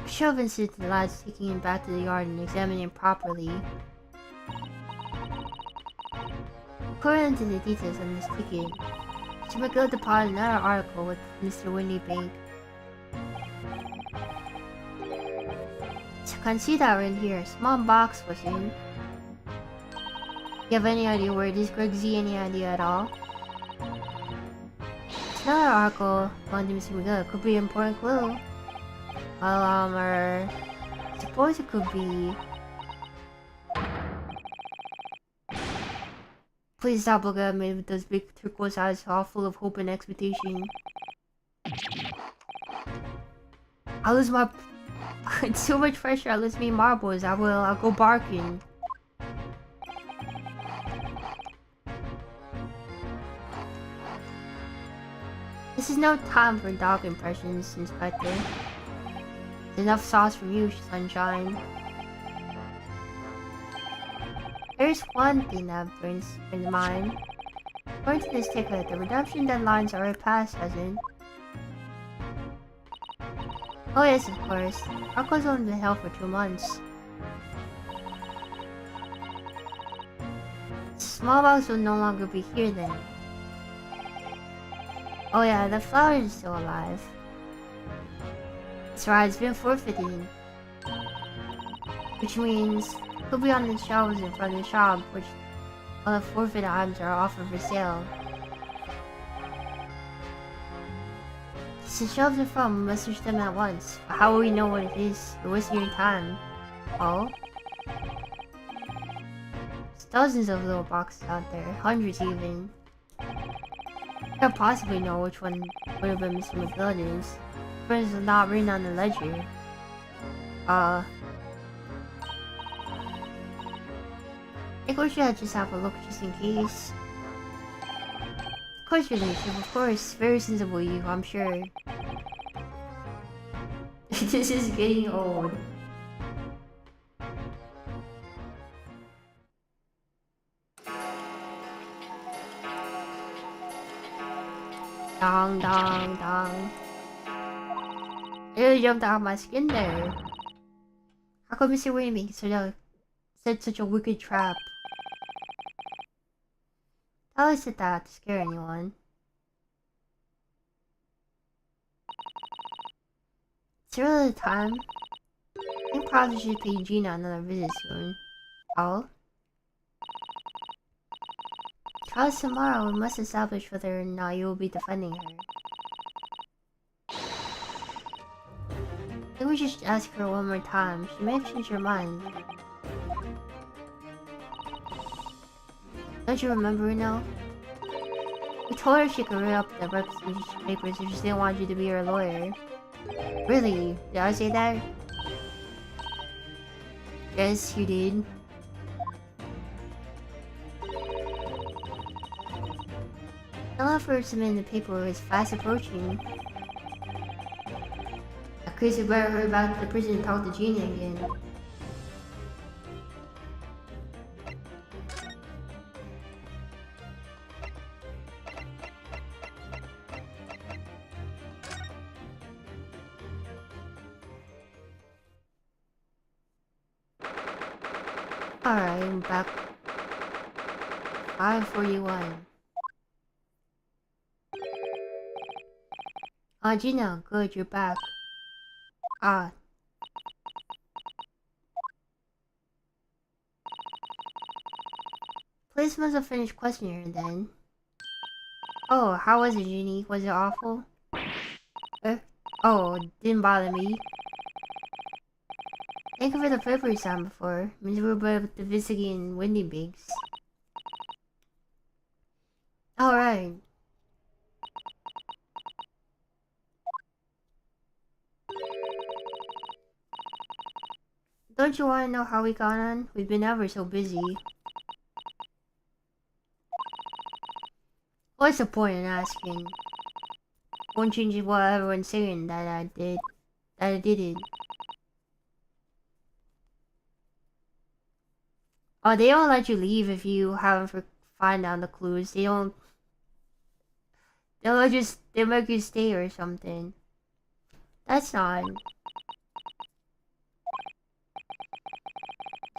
S1: Chauvin said to the lads, taking him back to the yard and examining him properly. According to the details on this ticket, Mr. McGill deposited another article with Mr. Windy Bank. So I can see that right here. A small box was in. You have any idea where it is, Greg Z? Any idea at all? It's another article on Mr. McGill. Could be an important clue. Well, or suppose it could be. Please stop looking at me with those big turquoise eyes, all full of hope and expectation. I lose my. It's too much pressure. I lose me marbles. I'll go barking. This is no time for dog impressions, Inspector. Enough sauce from you, sunshine. There's one thing that brings in mind. According to this ticket, the redemption deadlines are past, hasn't? Oh yes, of course. Harako's only been held for 2 months. Small box will no longer be here then. Oh yeah, the flower is still alive. That's right, it's been forfeited. Which means it could be on the shelves in front of the shop, which all the forfeit items are offered for sale. The shelves are from, we must search them at once. But how will we know what it is? You're wasting your time. Oh? There's dozens of little boxes out there, hundreds even. I can't possibly know which one would have been Mr. McGilden's. Friends is not written on the ledger. I think we should just have a look just in case. Of course, relationship, of course. Very sensible of you, I'm sure. This is getting old. Dong, dong, dong. I really jumped out of my skin there. How come Mr. Wayne set such a wicked trap? I always said that to scare anyone. It's really the time. I think probably should pay Gina another visit soon. Oh? Trials tomorrow, we must establish whether or not you will be defending her. I think we should ask her one more time. She may have changed her mind. Don't you remember now? We told her she could read up the representation papers if she didn't want you to be her lawyer. Really? Did I say that? Yes, you did. I'll have her submit the paperwork is fast approaching. Chris, you better hurry back to the prison and talk to Gina again. Alright, I'm back. 5:41. Ah, Gina, good, you're back. Ah. Police must have finished questioning her then. Oh, how was it, Genie? Was it awful? Oh, didn't bother me. Thank you for the paper sound before. Means we were both visiting Windy Bigs. Alright. Don't you want to know how we got on? We've been ever so busy. What's the point in asking? Won't change what everyone's saying that I did. That I didn't. Oh, they don't let you leave if you haven't find out the clues. They don't. They'll make you stay or something. That's not.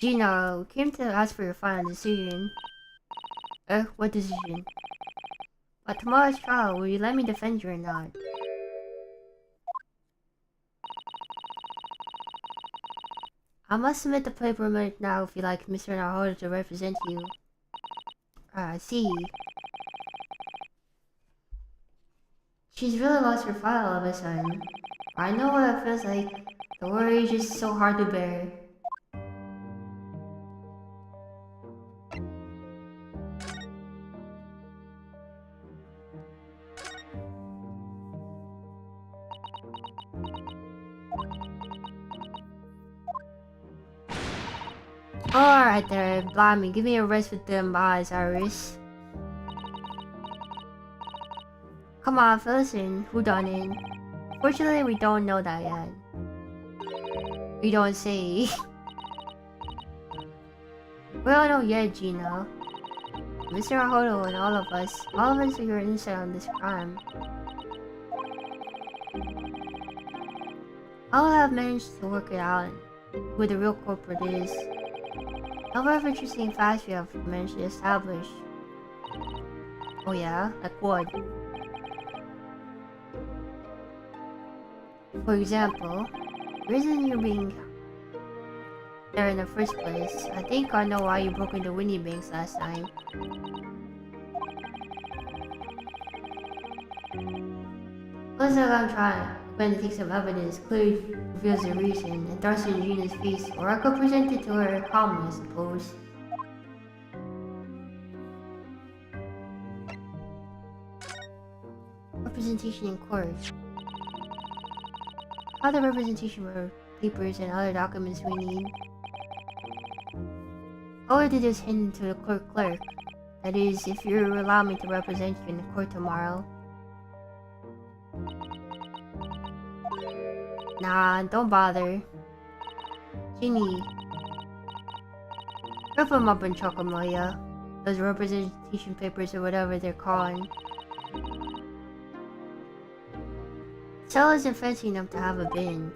S1: Gino, came to ask for your final decision. What decision? At tomorrow's trial, will you let me defend you or not? I must submit the paper right now if you like Mr. Naruto to represent you. I see. She's really lost her file all of a sudden. I know what it feels like. The worry is just so hard to bear. Alright there, blimey, give me a rest with them eyes, Iris. Come on, listen, who done it? Fortunately, we don't know that yet. We don't say. We don't know yet, Gina. Mr. Ahoto and all of us are your insight on this crime. I'll have managed to work it out who the real culprit is. However interesting facts we have managed to establish. Oh yeah? Like what? For example, the reason you're being there in the first place, I think I know why you broke into Winnie Banks last night. Looks like I'm going to take some evidence, clearly reveals the reason, and thrusts it in Gina's face, or I could present it to her calmly, I suppose. Representation in court. Other representation for papers and other documents we need. All I did is hand it to the clerk. That is, if you allow me to represent you in court tomorrow. Nah, don't bother. Ginny. Wrap them up in Chocomoya. Those representation papers or whatever they're called. Cell isn't fancy enough to have a bin.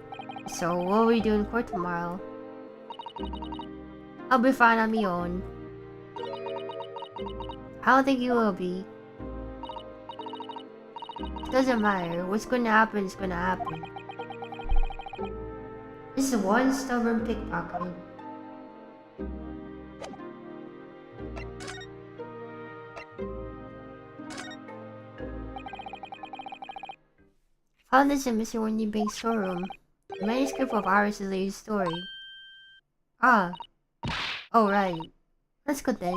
S1: So what will we do in court tomorrow? I'll be fine on my own. I don't think you will be. It doesn't matter. What's gonna happen is gonna happen. This is one stubborn pickpocket. Found this in Mr. Wendy Bank's storeroom. The manuscript of Iris' latest story. Ah. Oh, right. That's good then.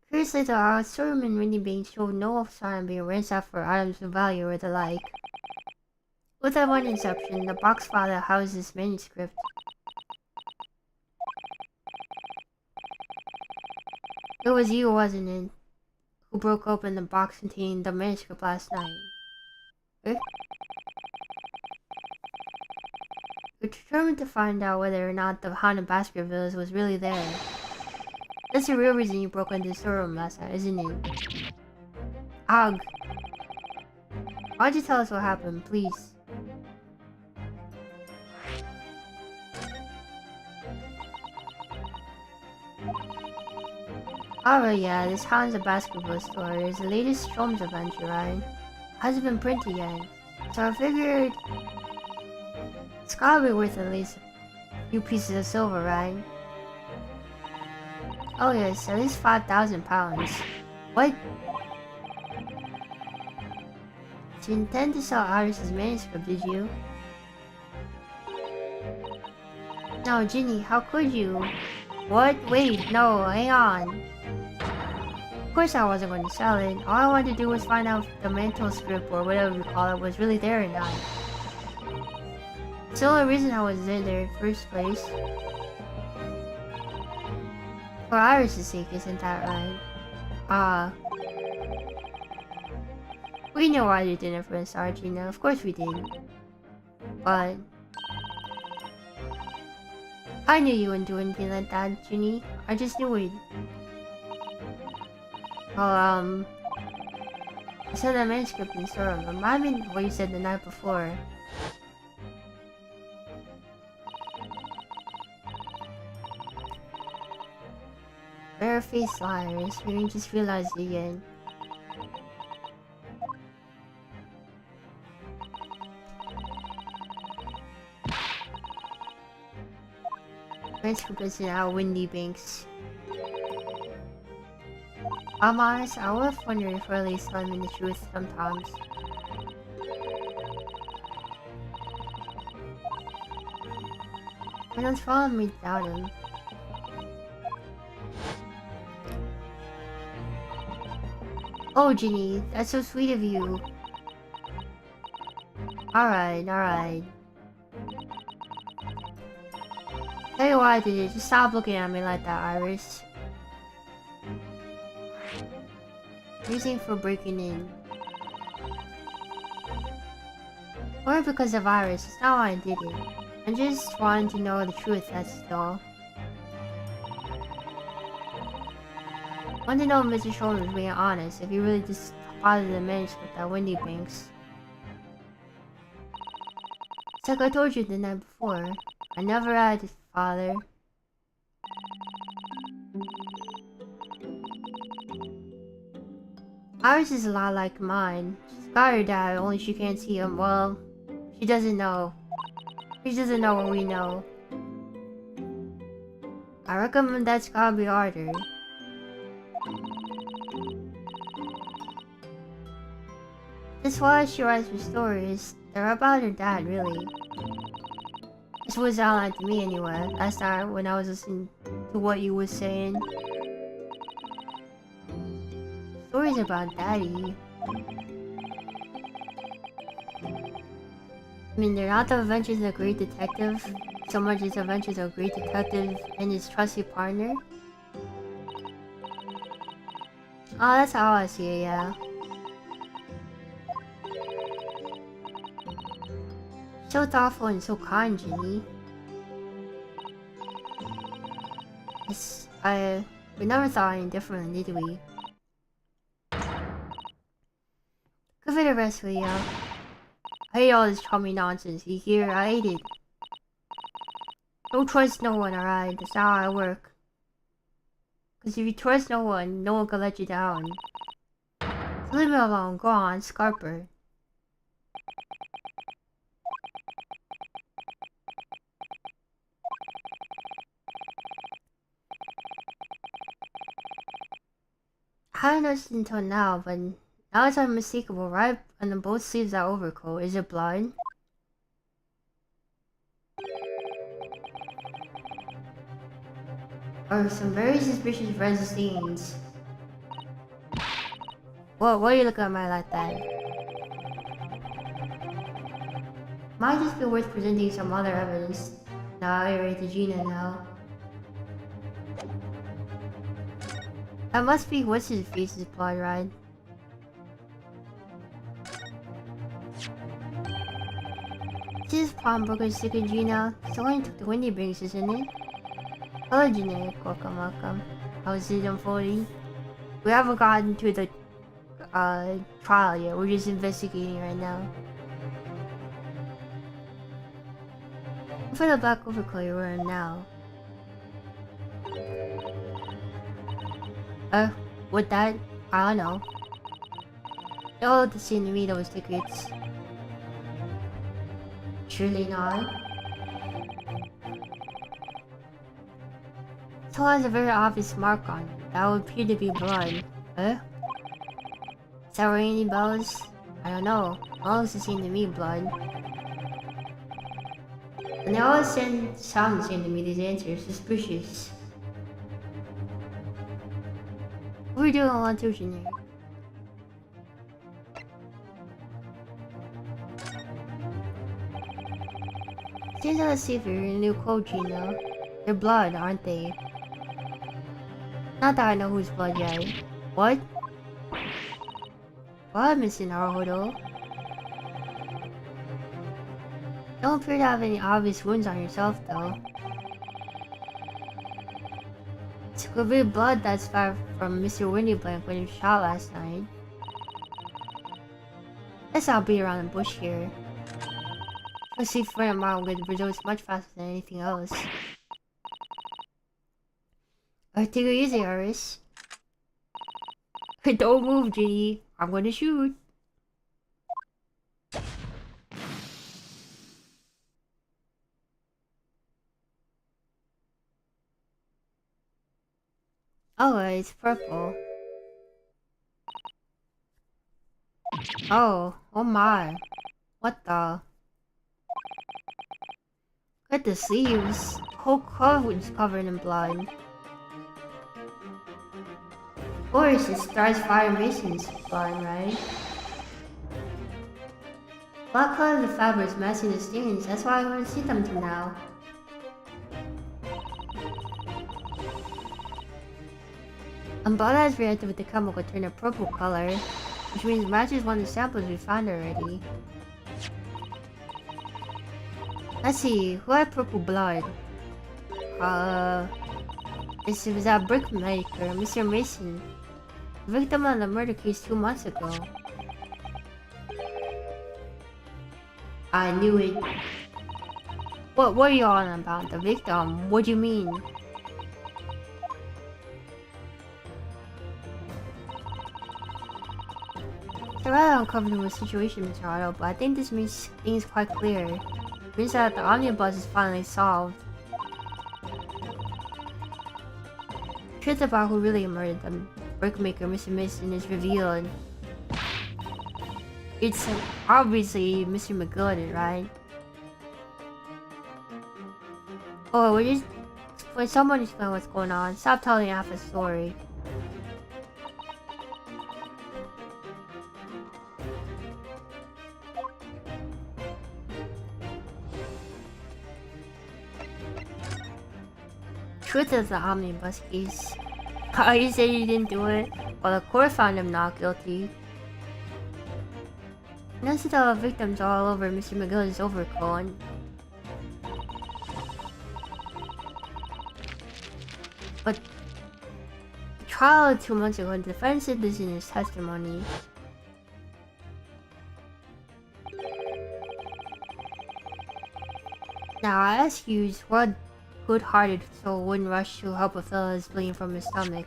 S1: Curiously though, our storeroom in Wendy Bank showed no sign of being ransacked for items of value or the like. With that one exception, the box file that houses this manuscript. It was you, wasn't it, who broke open the box containing the manuscript last night? We're determined to find out whether or not the haunted Baskervilles was really there. That's the real reason you broke into the storeroom last night, isn't it? Ugh. Why'd you tell us what happened, please? Alright, yeah, this Hans Basketball story is the latest Sholmes adventure, right? Hasn't been printed yet, so I figured it's gotta be worth at least a few pieces of silver, right? Oh yes, at least 5,000 pounds. What? You intend to sell Iris's manuscript, did you? No, Ginny, how could you? What? Wait, no, hang on. Of course I wasn't going to sell it. All I wanted to do was find out if the mantle script, or whatever you call it, was really there or not. It's the only reason I was in there in the first place. For Iris' sake, isn't that right? We know why you did it for us, Argina. Of course we did. But I knew you wouldn't do anything like that, Ginny. I just knew it. Well, I said that manuscript in the store. Remind me what you said the night before. Barefaced liars. We just realized it again. Manuscript is in our windy banks. I'm honest, I would have wondered if Riley's telling me the truth sometimes. When it's following me without him. Oh, Ginny, that's so sweet of you. Alright, alright. Tell you why I did it, just stop looking at me like that, Iris. Reason for breaking in. Or because of Iris, it's not why I did it. I just wanted to know the truth, that's all. I wanted to know if Mr. Shoulder was being honest, if he really just deposited the manuscript at Windy Banks. It's like I told you the night before. I never had a father. Iris is a lot like mine. She's got her dad, only she can't see him. Well, she doesn't know. She doesn't know what we know. I reckon that's gotta be harder. That's why she writes her stories. They're about her dad, really. This was outlined to me anyway, last time when I was listening to what you were saying. Stories about Daddy. I mean, they're not the adventures of a great detective, so much as adventures of a great detective and his trusty partner. Oh, that's how I see it, yeah. So thoughtful and so kind, Ginny. We never thought any differently, did we? Give it a rest, will ya? I hate all this chummy nonsense, you hear? I hate it. Don't trust no one, alright? That's how I work. Cause if you trust no one can let you down. So leave me alone, go on, Scarper. I hadn't noticed until now, but now it's unmistakable, right? On both sleeves of that overcoat. Is it blood? Or some very suspicious red stains. What are you looking at me like that? Might just be worth presenting some other evidence. Now I read to Gina now. That must be what's his face's blood, right? This is Pawnbroker's secret, Gina. It's only took the Windy Banks, isn't it? Hello, Gina. Welcome. How's it unfolding? We haven't gotten to the trial yet. We're just investigating right now. For the black overcoat you're wearing now. With that, I don't know. They all look the same to me, those tickets. Surely not. toe has a very obvious mark on it. That would appear to be blood. Huh? Is that ringing any bells? I don't know. All it seemed to me blood. And they all sound the same to me, these answers. Suspicious. What are we doing on tuition here? Seems out of safer in a new coach, you know. They're blood, aren't they? Not that I know who's blood yet. What? What, Mr. Naruhodo? Don't appear to have any obvious wounds on yourself, though. It's a bit of blood that's far from Mr. Windyblank when he was shot last night. Let's not beat around the bush here. Let's see if tomorrow will get results much faster than anything else. Take it easy, Iris. Don't move, Ginny. I'm gonna shoot. Oh, it's purple. Oh my. What the? Look at the sleeves. The whole cover is covered in blood. Of course, it starts Fire Mason's blood, right? Black color of the fabric is matching the stains. That's why I want to see them to now. Blood has reacted with the chemical to turn a purple color, which means it matches one of the samples we found already. Let's see, who had purple blood? This was that brickmaker, Mr. Mason, the victim of the murder case 2 months ago. I knew it. What are you on about? The victim? What do you mean? It's a rather uncomfortable situation, Mr. Otto, but I think this makes things quite clear. It means that the omnibus is finally solved. The truth about who really murdered the brickmaker, Mr. Mason, is revealed. It's obviously Mr. McGilden, right? Oh, when someone explain what's going on, stop telling half a story. Truth of the omnibus case. You said you didn't do it? Well, the court found him not guilty. Notice the victims all over Mr. McGill's overcoat. But the trial 2 months ago, the defense said this in his testimony. Now I ask you, what good-hearted soul wouldn't rush to help a fellow who's bleeding from his stomach?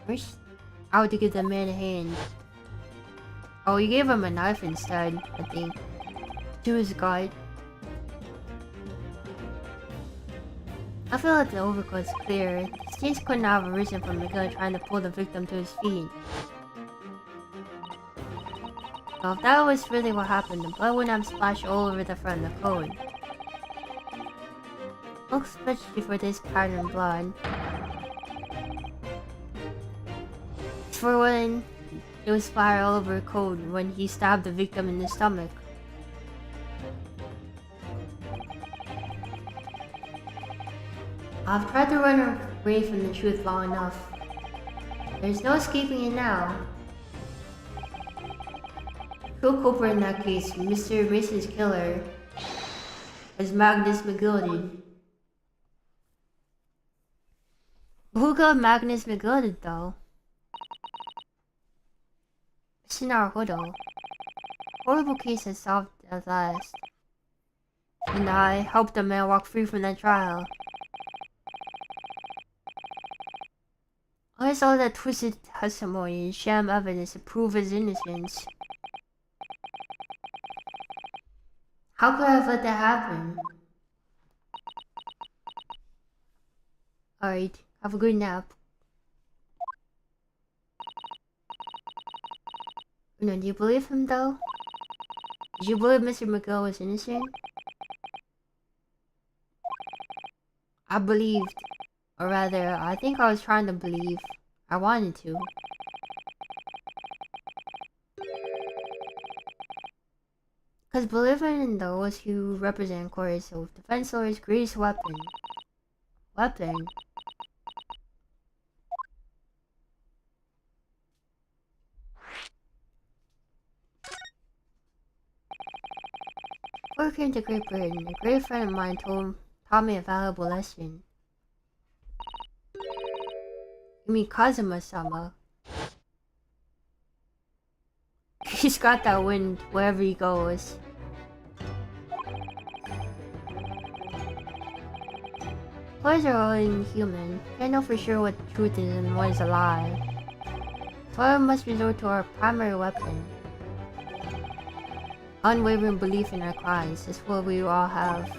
S1: First, I would give the man a hand. Oh, you gave him a knife instead, I think. To his gut. I feel like the overcoat's clear. The stains couldn't have arisen from McGill trying to pull the victim to his feet. So if that was really what happened, the blood wouldn't have splashed all over the front of the coat. Especially for this pattern blood. For when it was splattered all over the coat when he stabbed the victim in the stomach. I've tried to run away from the truth long enough. There's no escaping it now. The true culprit in that case, Mr. Mason's killer, was Magnus McGilden. Who killed Magnus McGilden, though? It's in our Naruhodo. Horrible case is solved at last. And I helped the man walk free from that trial. I saw that twisted testimony and sham evidence to prove his innocence. How could I have let that happen? Alright, have a good nap. No, do you believe him though? Did you believe Mr. McGill was innocent? I believed. Or rather, I think I was trying to believe. I wanted to. Because believing in those who represent court self-defense lawyers' greatest weapon. Weapon? Before I came to Great Britain, a great friend of mine taught me a valuable lesson. You mean Kazuma-sama? He's got that wind wherever he goes. Lawyers are all inhuman. Can't know for sure what truth is and what is a lie. So we must resort to our primary weapon. Unwavering belief in our clients is what we all have.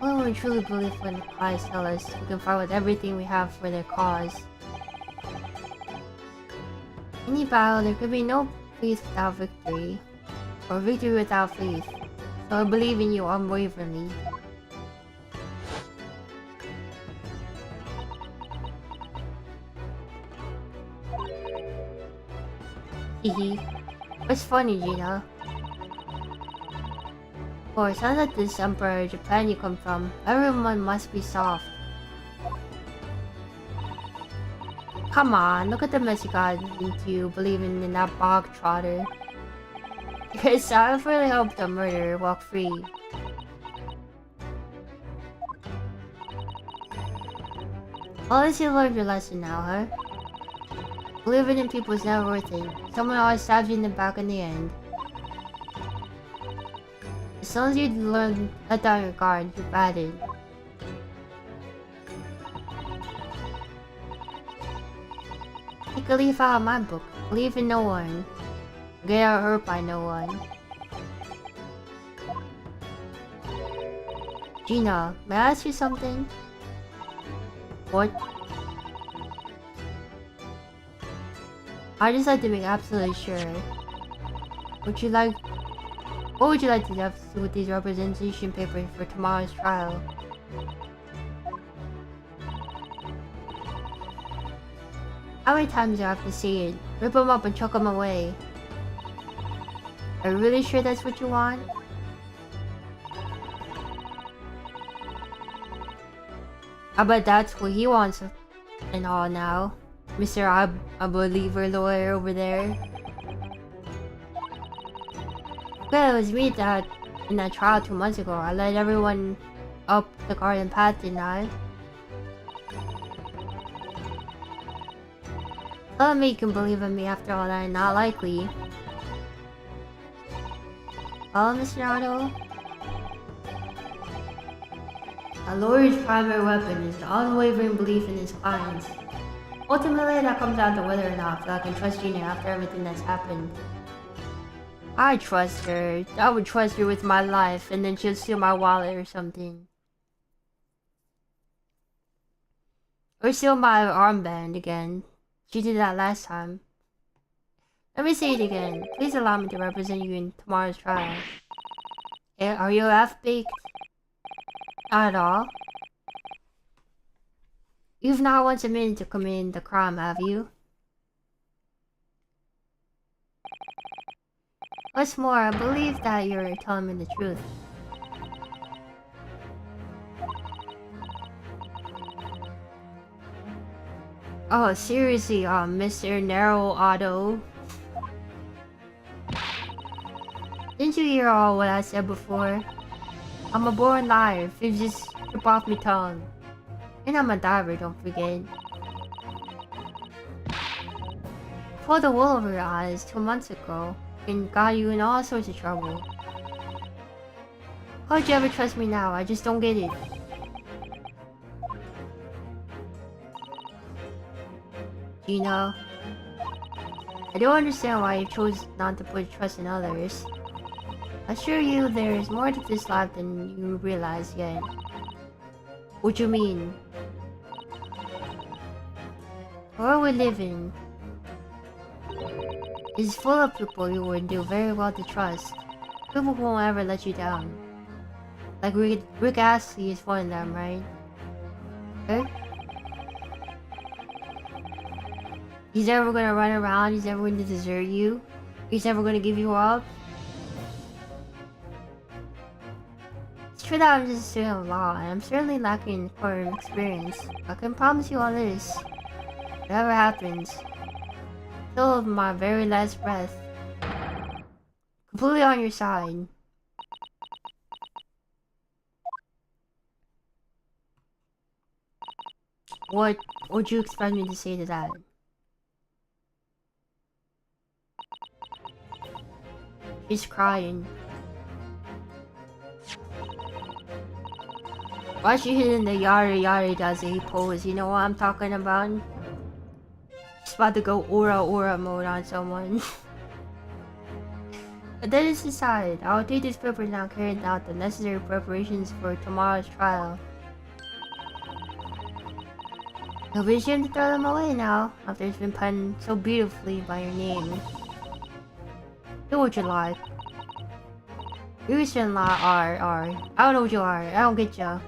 S1: Only when we truly believe when the clients tell us, we can fight with everything we have for their cause. In any battle, there could be no faith without victory, or victory without faith. So I believe in you unwaveringly. Hehe. What's funny, Gina? Oh, it sounds like this emperor Japan you come from. Everyone must be soft. Come on, look at the mess you got into believing in that bog trotter. Your self really helped the murderer walk free. Well, at least you learned your lesson now, huh? Believing in people is never worth it. Someone always stabs you in the back in the end. As long as you learn let down your guard, you're batted. Take a leaf out of my book. Believe in no one. Get hurt by no one. Gina, may I ask you something? What? I just like to make absolutely sure. What would you like to do with these representation papers for tomorrow's trial? How many times do I have to say it? Rip them up and chuck them away. Are you really sure that's what you want? I bet that's what he wants and all now. Mr. I believer lawyer over there. Well, it was me that in that trial 2 months ago. I led everyone up the garden path, didn't I? Tell me you can believe in me after all that, not likely. Oh, Mr. Naruto? A lawyer's primary weapon is the unwavering belief in his clients. Ultimately, that comes down to whether or not I can trust Gina after everything that's happened. I trust her. I would trust her with my life, and then she'll steal my wallet or something. Or steal my armband again. She did that last time. Let me say it again. Please allow me to represent you in tomorrow's trial. Are you half-baked? Not at all. You've not once admitted to committing the crime, have you? What's more, I believe that you're telling me the truth. Oh, seriously, Mr. Narrow Auto. Didn't you hear all what I said before? I'm a born liar, if you just strip off my tongue. And I'm a diver, don't forget. Pulled the wool over your eyes 2 months ago and got you in all sorts of trouble. How'd you ever trust me now? I just don't get it. You know, I don't understand why you chose not to put trust in others. I assure you there is more to this life than you realize yet. What you mean? The world we live in is full of people you would do very well to trust. People who won't ever let you down. Like Rick Astley is one of them, right? Okay? He's never gonna run around, he's never gonna desert you. He's never gonna give you up. It's true that I'm just a student of law, and I'm certainly lacking in court experience. I can promise you all this. Whatever happens, till my very last breath, completely on your side. What would you expect me to say to that? She's crying. Why she hitting the yari yari daze pose? You know what I'm talking about? She's about to go aura mode on someone. But that is decided. I will take this paper now, carrying out the necessary preparations for tomorrow's trial. You'll be ashamed to throw them away now, after it's been penned so beautifully by your name. Do what you like. You shouldn't lie, are. I don't know what you are. I don't get ya.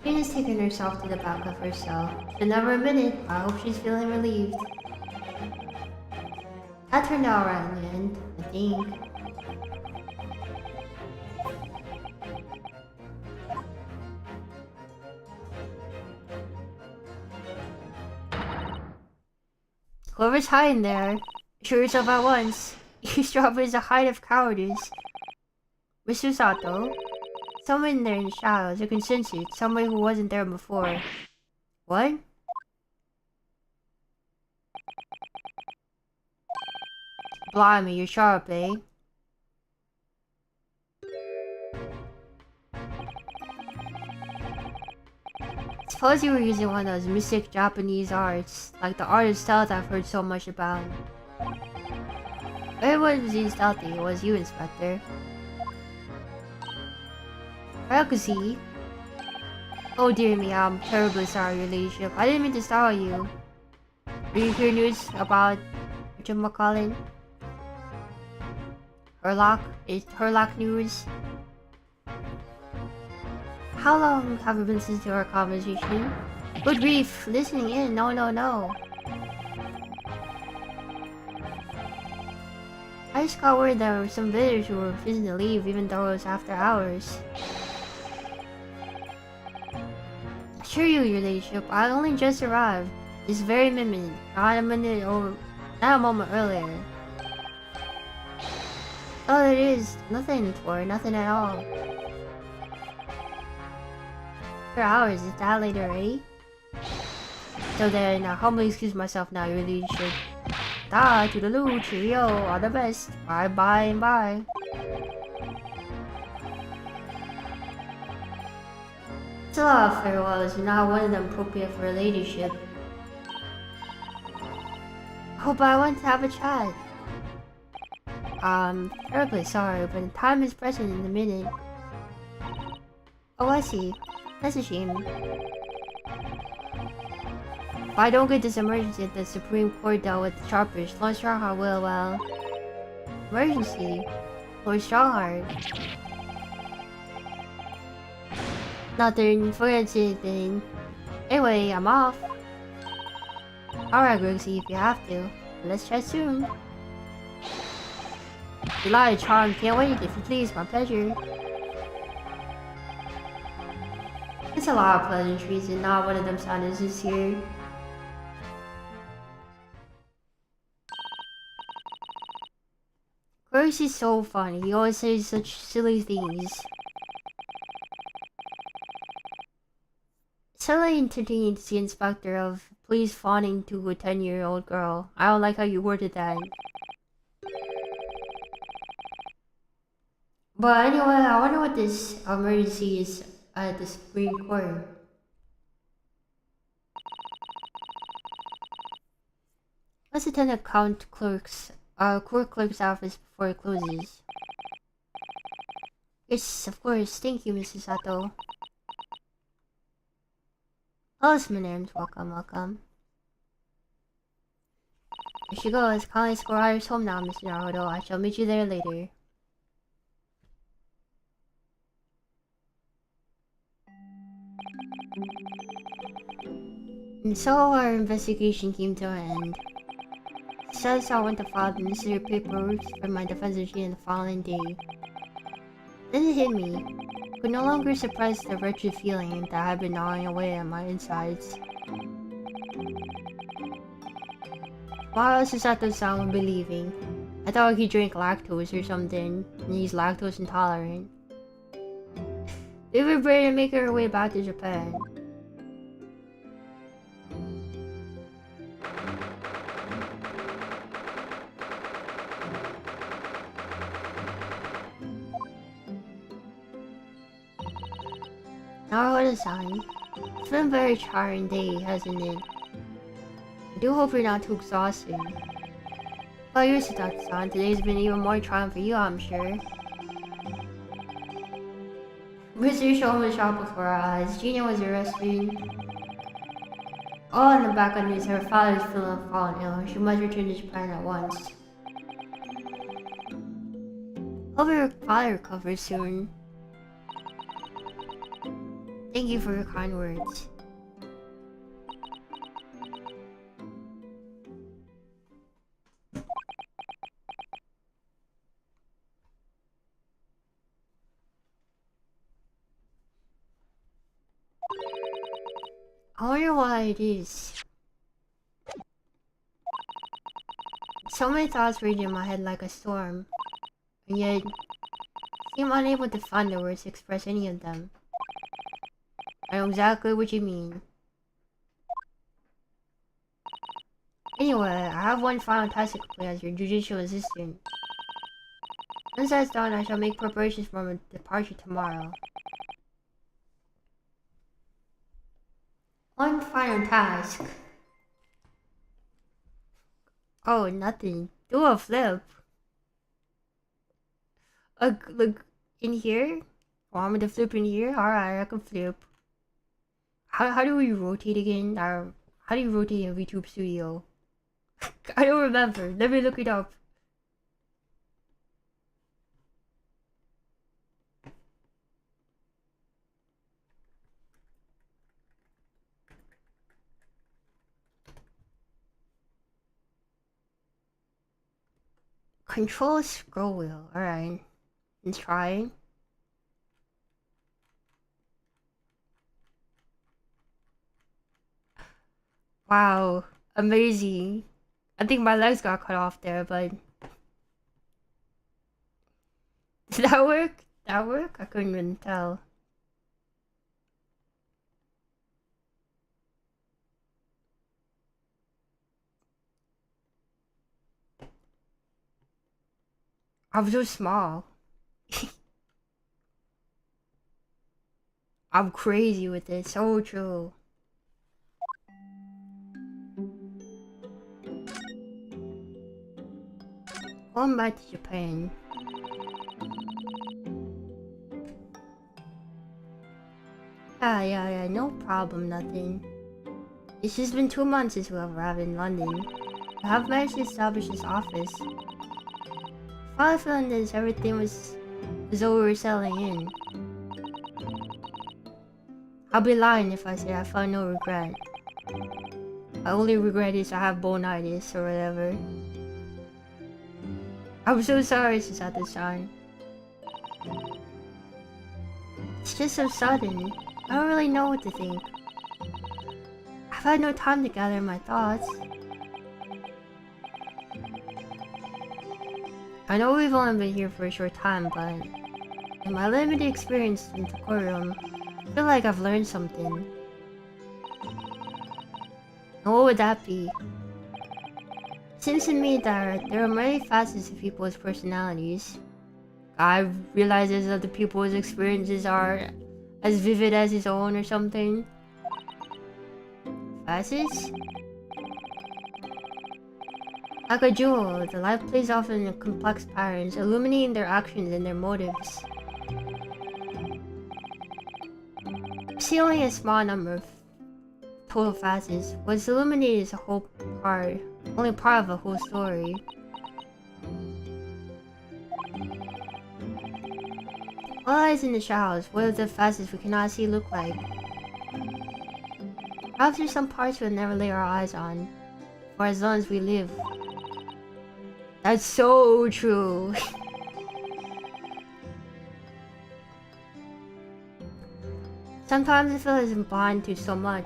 S1: Tina's taken herself to the back of her cell. She'll never admit it. I hope she's feeling relieved. That turned out right in the end, I think. Whoever's hiding there, show yourself at once. Eavesdropping is a height of cowardice. Mr. Sato, someone in there in the shadows, you can sense it. Somebody who wasn't there before. What? Blimey, you're sharp, eh? Suppose you were using one of those mystic Japanese arts, like the art of stealth I've heard so much about. Everyone was being stealthy, it was you, Inspector. Harako. Oh dear me, I'm terribly sorry, your ladyship. I didn't mean to startle you. Did you hear news about whatchamacallit? Herlock? It's Herlock news? How long have you been listening to our conversation? Good grief, listening in, no. I just got word there were some visitors who were refusing to leave even though it was after hours. Assure you, your ladyship, I only just arrived. This very minute, not a minute or not a moment earlier. Oh, there is nothing for nothing at all. For hours, is that late already? So then, I humbly excuse myself now, your ladyship. Ta, toodaloo, cheerio, all the best. Bye and bye. It's a lot of farewells, and not one of them appropriate for a ladyship. Oh, but I want to have a chat. Terribly sorry, but time is pressing in a minute. Oh, I see. That's a shame. If I don't get this emergency at the Supreme Court dealt with the Sharpers, Lord Strongheart will, well... Emergency? Lord Strongheart? Nothing, forget anything. Anyway, I'm off. Alright, Grixie, if you have to. Let's chat soon. July, charm, can't wait, if you please, my pleasure. It's a lot of pleasantries and not one of them sounded sincere. Grix is so funny, he always says such silly things. It's really entertaining to see Inspector of Police fawning to a 10-year-old girl. I don't like how you worded that. But anyway, I wonder what this emergency is at the Supreme Court. Let's attend the court clerk's office before it closes. Yes, of course. Thank you, Mrs. Sato. Hello, Sminerms. Welcome, welcome. Here she goes. Calling Squirrel's home now, Mr. Naruto. I shall meet you there later. And so our investigation came to an end. Says I went to file the necessary paperwork for my defense machine the following day. Then it hit me. Could no longer suppress the wretched feeling that had been gnawing away at my insides. Tomorrow Susato-san will be leaving. I thought he drank lactose or something, and he's lactose intolerant. They were ready to make her way back to Japan. Naruto-san, it's been a very tiring day, hasn't it? I do hope you're not too exhausted. Well, you're Susato-san, today's been even more trying for you, I'm sure. Mr. Show was shot before our eyes. Gina was arrested. All in the back of news, her father is fallen ill. She must return to Japan at once. Hope your father recovers soon. Thank you for your kind words. I wonder why it is. So many thoughts raging in my head like a storm, and yet I seem unable to find the words to express any of them. I know exactly what you mean. Anyway, I have one final task to complete as your judicial assistant. Once that's done, I shall make preparations for my departure tomorrow. One final task. Oh, nothing. Do a flip. Look, in here? Want me to flip in here? Alright, I can flip. How do we rotate again? How do you rotate in VTube Studio? I don't remember. Let me look it up. Control scroll wheel. Alright. Let's try. Wow. Amazing. I think my legs got cut off there, but... Did that work? That work? I couldn't even tell. I'm so small. I'm crazy with it. So true. Going back to Japan. Yeah, no problem, nothing. It's just been 2 months since we arrived in London. I have managed to establish this office. Finally feeling this, everything was as though we were settling in. I'll be lying if I say I felt no regret. My only regret is I have bonitis or whatever. I'm so sorry, Susato-san. It's just so sudden. I don't really know what to think. I've had no time to gather my thoughts. I know we've only been here for a short time, but in my limited experience in the courtroom, I feel like I've learned something. And what would that be? It seems to me that there are many facets to people's personalities. I realize that other people's experiences are as vivid as his own or something. Facets? Like a jewel, the light plays off in complex patterns, illuminating their actions and their motives. See only a small number of total facets. What's illuminated is a whole part, only part of a whole story. All lies in the shadows. What do the facets we cannot see look like? Perhaps there's some parts we'll never lay our eyes on, for as long as we live. That's so true. Sometimes I feel like I'm blind to so much.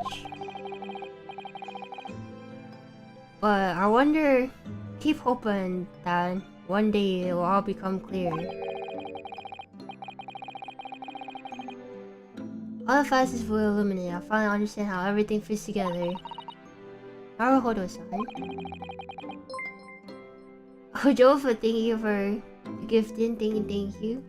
S1: But I wonder, keep hoping that one day it will all become clear. All the facets will illuminate. I finally understand how everything fits together. Naruhodo-san. Oh, Jofa, thank you for the gifting. Thank you.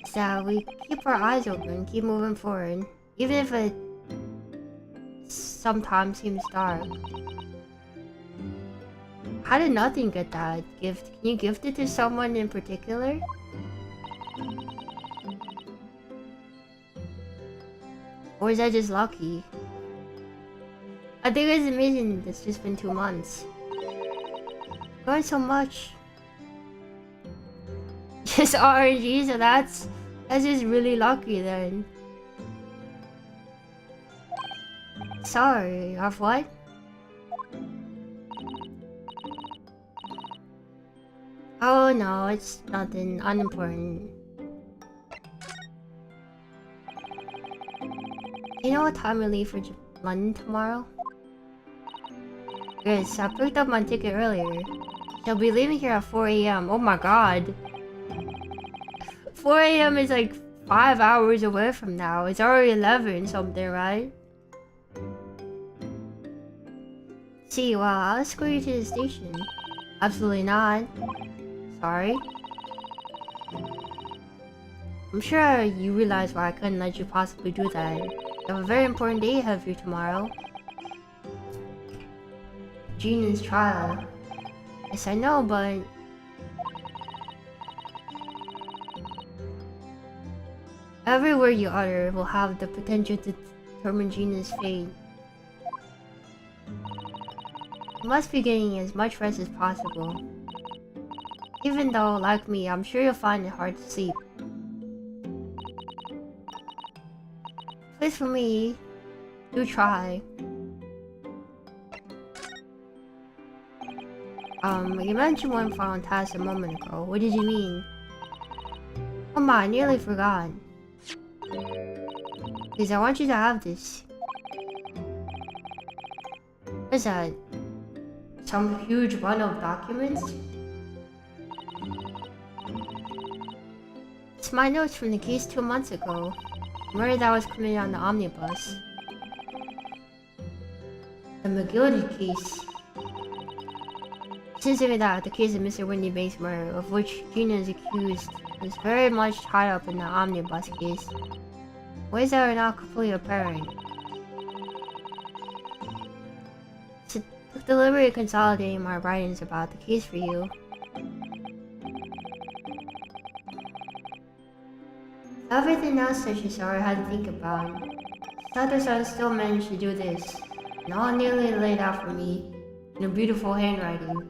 S1: So we keep our eyes open, keep moving forward, even if it sometimes seems dark. How did nothing get that gift? Can you gift it to someone in particular? Or is that just lucky? I think it's amazing it's just been 2 months. Going so much. Just RNG, so that's just really lucky then. Sorry, of what? Oh no, it's nothing unimportant. You know what time we leave for London tomorrow? Yes, I picked up my ticket earlier. She'll be leaving here at 4 AM. Oh my god. 4 AM is like 5 hours away from now. It's already 11 something, right? See, well, I'll escort you to the station. Absolutely not. Sorry. I'm sure you realize why I couldn't let you possibly do that. You have a very important day ahead of you tomorrow. Gina's trial. Yes, I know, but... every word you utter will have the potential to determine Gina's fate. You must be getting as much rest as possible. Even though, like me, I'm sure you'll find it hard to sleep. Please, for me, do try. You mentioned one final task a moment ago. What did you mean? Come on, I nearly forgot. Because I want you to have this. What is that? Some huge bundle of documents? It's my notes from the case 2 months ago. The murder that was committed on the omnibus. The McGildy case. Since that, the case of Mr. Windy Bank's murder, of which Gina is accused, is very much tied up in the omnibus case. Ways that are not completely apparent. So, took the liberty of consolidating my writings about the case for you. Everything else that you saw I had to think about. Sato-san still managed to do this, and all nearly laid out for me in a beautiful handwriting.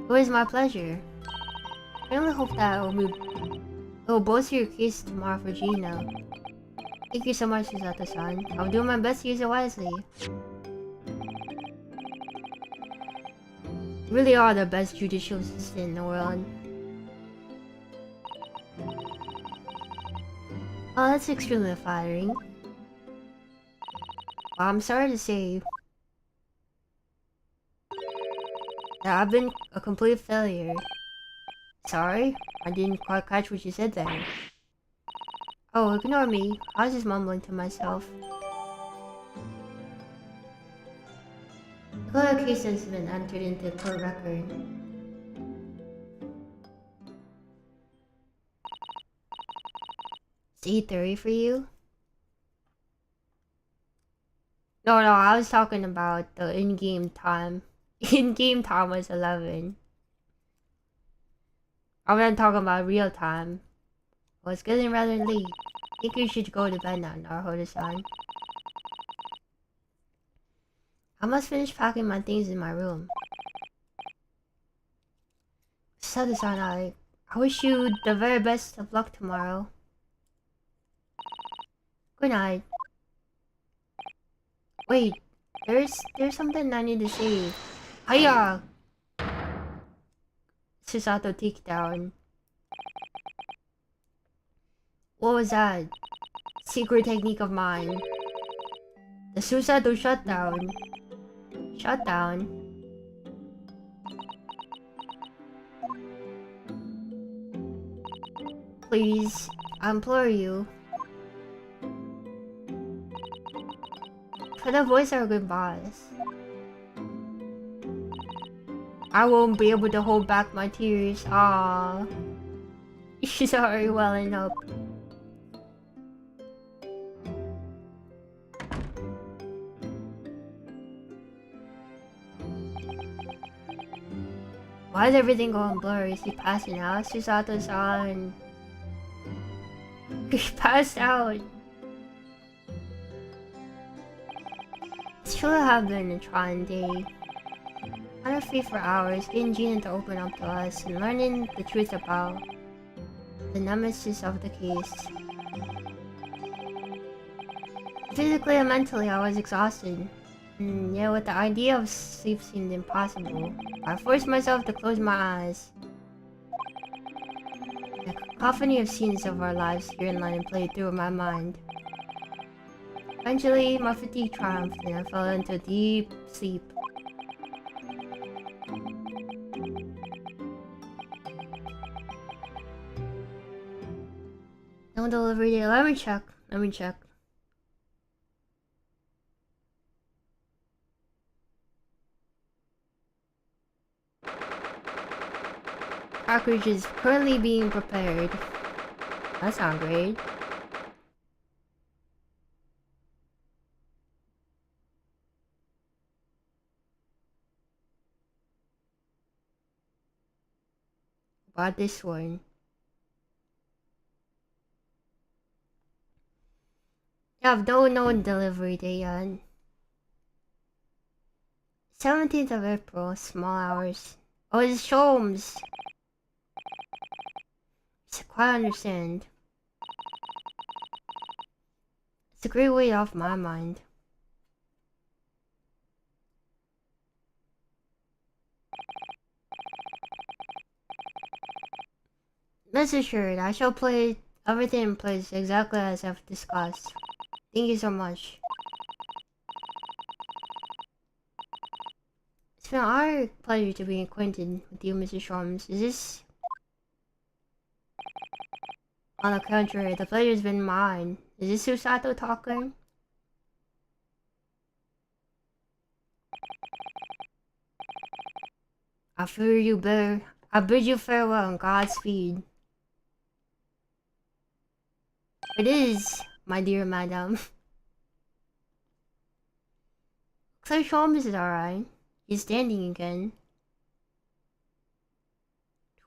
S1: It was my pleasure. I only hope that it will bolster your case tomorrow for Gina. Thank you so much, Sato-san. I'll do my best to use it wisely. You really are the best judicial assistant in the world. Oh, that's extremely flattering. Well, I'm sorry to say that I've been a complete failure. Sorry, I didn't quite catch what you said there. Oh, ignore me. I was just mumbling to myself. The court case has been entered into the court record. It's 8:30 for you? No, I was talking about the in-game time. In-game time was 11. I'm not talking about real time. Well, it's getting rather late. I think you should go to bed now, Naruto-san. I must finish packing my things in my room. Sada-san, I wish you the very best of luck tomorrow. Good night. Wait, there's something I need to say. Hiya! Susato takedown. What was that? Secret technique of mine. The Susato shutdown. Shutdown? Please, I implore you. For the voice of our good boss. I won't be able to hold back my tears. Aww. She's already welling up. Why is everything going blurry? Is he passing out? Susato-san. He passed out. It's sure have been a trying day. On our feet for hours, getting Gina to open up to us and learning the truth about the nemesis of the case. Physically and mentally, I was exhausted. And yet, with the idea of sleep seemed impossible, I forced myself to close my eyes. A cacophony of scenes of our lives here in London played through my mind. Eventually, my fatigue triumphed and I fell into deep sleep. No delivery day. Let me check. Package is currently being prepared. That sounds great. About this one. Yeah, no delivery day yet. 17th of April, small hours. Oh, it's Sholmes. It's quite understand. It's a great weight off my mind. Rest assured, I shall play everything in place exactly as I've discussed. Thank you so much. It's been our pleasure to be acquainted with you, Mr. Sholmes. Is this... On the contrary, the pleasure's been mine. Is this Susato talking? I fear you better. I bid you farewell and Godspeed. It is, my dear madam. Claire Sholmes is alright. He's standing again.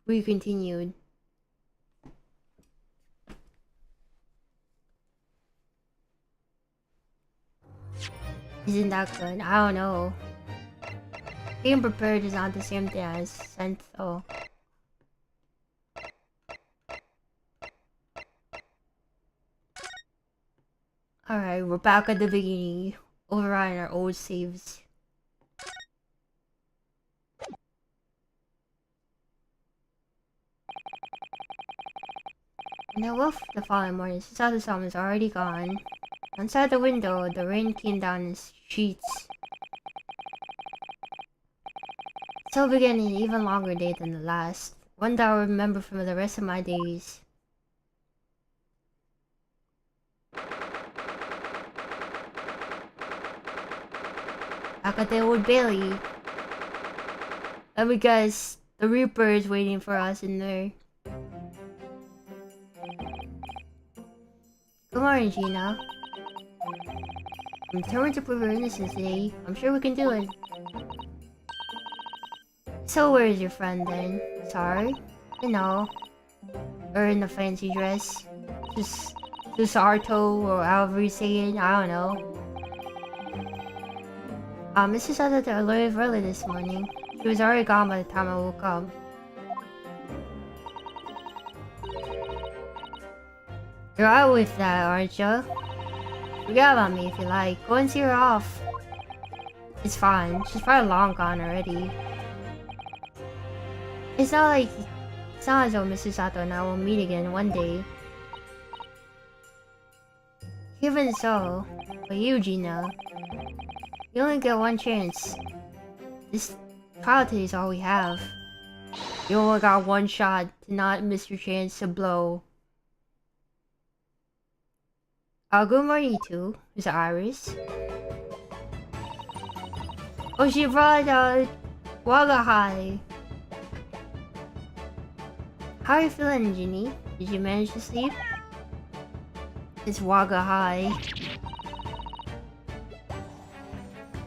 S1: We continued. Isn't that good? I don't know. Being prepared is not the same thing as sent though. Alright, we're back at the beginning. Overriding our old saves. And I woke the following morning. Susato-san was already gone. Outside the window, the rain came down in sheets. So began an even longer day than the last. One that I'll remember for the rest of my days. Back at the Old Bailey. Let me guess, the Reaper is waiting for us in there. Good morning, Gina. I'm determined to prove your innocence today. I'm sure we can do it. So where is your friend then? Sorry? You know. Or in a fancy dress. Just Sarto or however you say it, I don't know. Mrs. Sato to leave early this morning. She was already gone by the time I woke up. You're out with that, aren't you? Forget about me if you like. Go and see her off. It's fine. She's probably long gone already. It's not as though Mrs. Sato and I will meet again one day. Even so, for you, Gina, you only get one chance. This trial today is all we have. You only got one shot to not miss your chance to blow. Good morning, you two. Is it Iris? Oh, she brought Wagahai. How are you feeling, Ginny? Did you manage to sleep? It's Wagahai.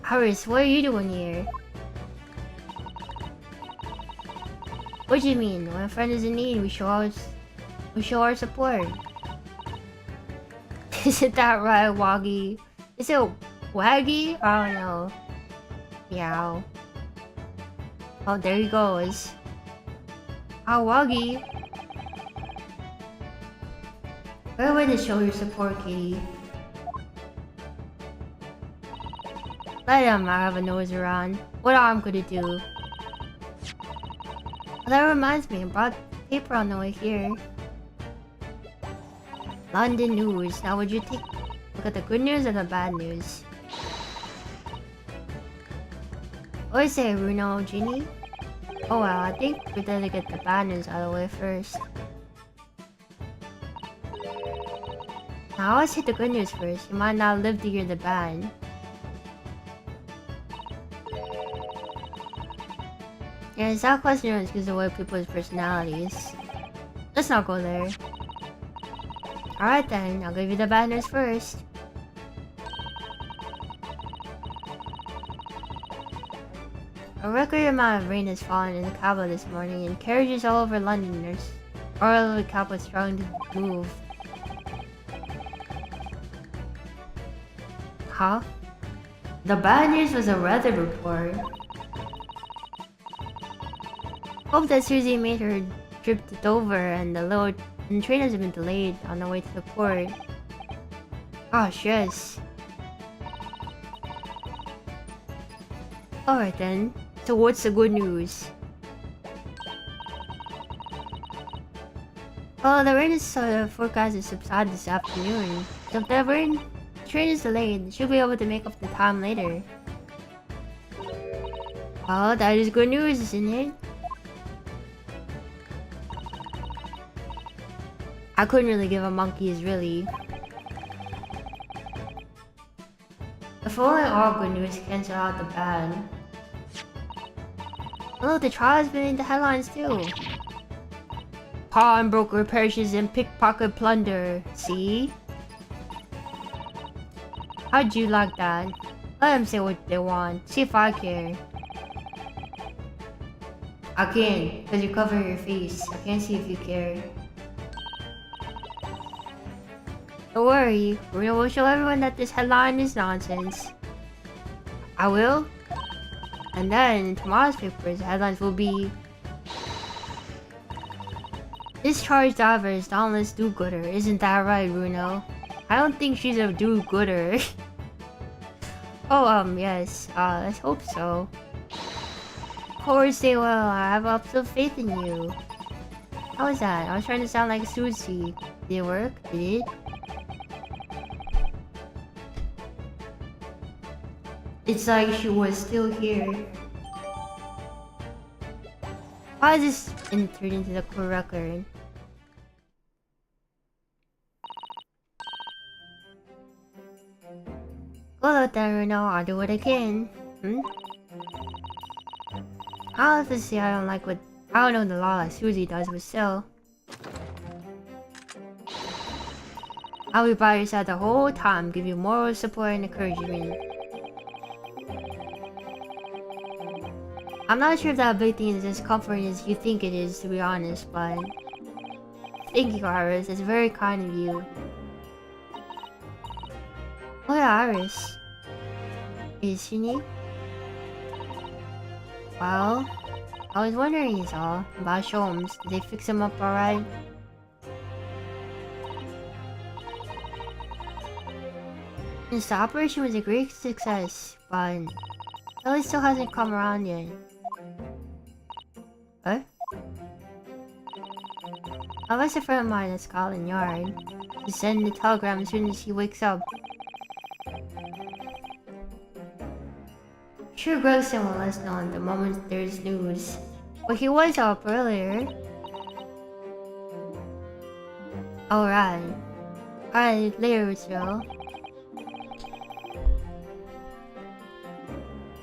S1: Iris, what are you doing here? What do you mean? When a friend is in need, we show our support. Isn't that right, Waggy? Is it Waggy? I don't know. Meow. Oh, there he goes. Oh, Waggy. Great way to show your support, kitty. Let him have a nose around. What I'm gonna do? Well, that reminds me, I brought paper on the way here. London news. Now would you take a look at the good news and the bad news? What do you say, Bruno, Ginny? Oh well, I think we better get the bad news out of the way first. Now let's hit the good news first. You might not live to hear the bad. Yeah, it's not question is because of the way people's personalities. Let's not go there. Alright then, I'll give you the bad news first. A record amount of rain has fallen in the capital this morning, and carriages all over London are the capital struggling to move. Huh? The bad news was a weather report. Hope that Susie made her trip to Dover and the train has been delayed on the way to the port. Gosh, yes. Alright then, so what's the good news? Well, the rain is forecast to subside this afternoon. So if the train is delayed, she'll be able to make up the time later. Well, that is good news, isn't it? I couldn't really give a monkey's really. If only all good news cancel out the bad. Oh, the trial has been in the headlines too. Pawnbroker perishes in pickpocket plunder. See? How'd you like that? Let them say what they want. See if I care. I can't, because you cover your face. I can't see if you care. Don't worry, we will show everyone that this headline is nonsense. I will? And then in tomorrow's papers, the headlines will be discharged driver is dauntless do-gooder. Isn't that right, Bruno? I don't think she's a do-gooder. Oh, yes. Let's hope so. Of course they will. I have absolute faith in you. How was that? I was trying to sound like Susie. Did it work? Did it? It's like she was still here. Why is this entered into the court record? Well, out there, Bruno, I'll do what I can. I'll have to say I don't know the law like Susie does, but still. I'll be by your side the whole time, give you moral support and encouragement. I'm not sure if that big thing is as comforting as you think it is, to be honest, but... Thank you, Iris. It's very kind of you. Oh yeah, Iris. Is she new? Well... I was wondering is all about Sholmes. Did they fix him up alright? Yes, the operation was a great success, but Ellie still hasn't come around yet. What? I was a friend of mine at Scotland Yard. To send the telegram as soon as he wakes up. Sure, Grosston will let us know the moment there's news. But he was up earlier. Alright. Alright, later, Joe.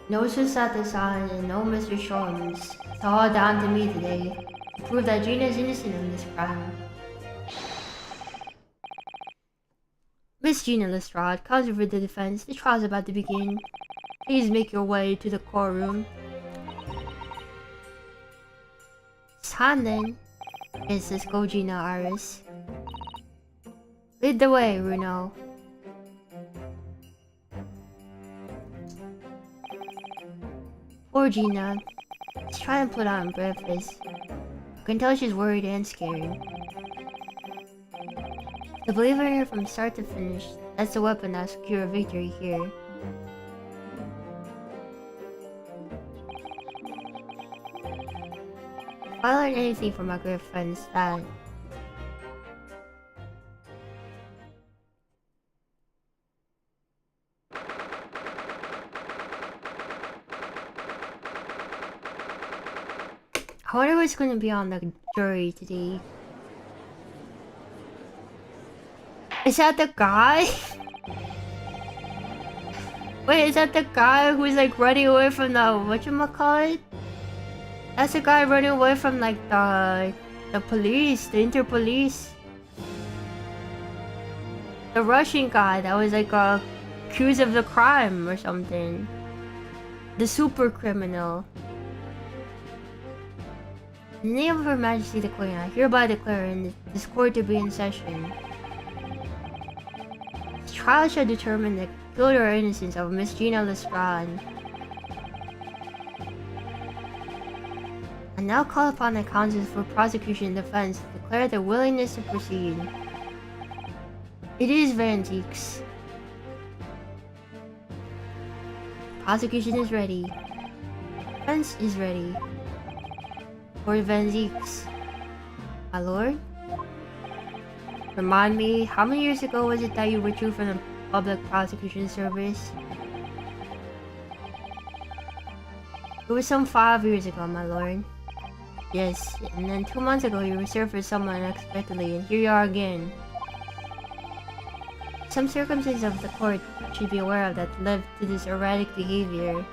S1: No Suicide Design and no Mr. Sholmes. It's all down to me today. To prove that Gina is innocent of this crime. Miss Gina Lestrade, counsel for the defense. The trial's about to begin. Please make your way to the courtroom. It's time then. Yes, let's go, Gina, Iris. Lead the way, Runo. Poor Gina. She's trying to put on breakfast. I can tell she's worried and scared. To believe in her from start to finish, that's the weapon that'll secure a victory here. If I learn anything from my good friends, that... I wonder what's going to be on the jury today. Is that the guy? Wait, is that the guy who's like running away from the whatchamacallit? That's the guy running away from like the police, the interpolice. The Russian guy that was like accused of the crime or something. The super criminal. In the name of Her Majesty the Queen, I hereby declare this court to be in session. This trial shall determine the guilt or innocence of Miss Gina Lestrade. I now call upon the counsels for prosecution and defense to declare their willingness to proceed. It is Van Zeeks. Prosecution is ready. Defense is ready. Lord Van Zeeks. My lord? Remind me, how many years ago was it that you withdrew from the public prosecution service? It was some 5 years ago, my lord. Yes, and then 2 months ago you resurfaced someone unexpectedly, and here you are again. Some circumstances of the court should be aware of that led to this erratic behavior.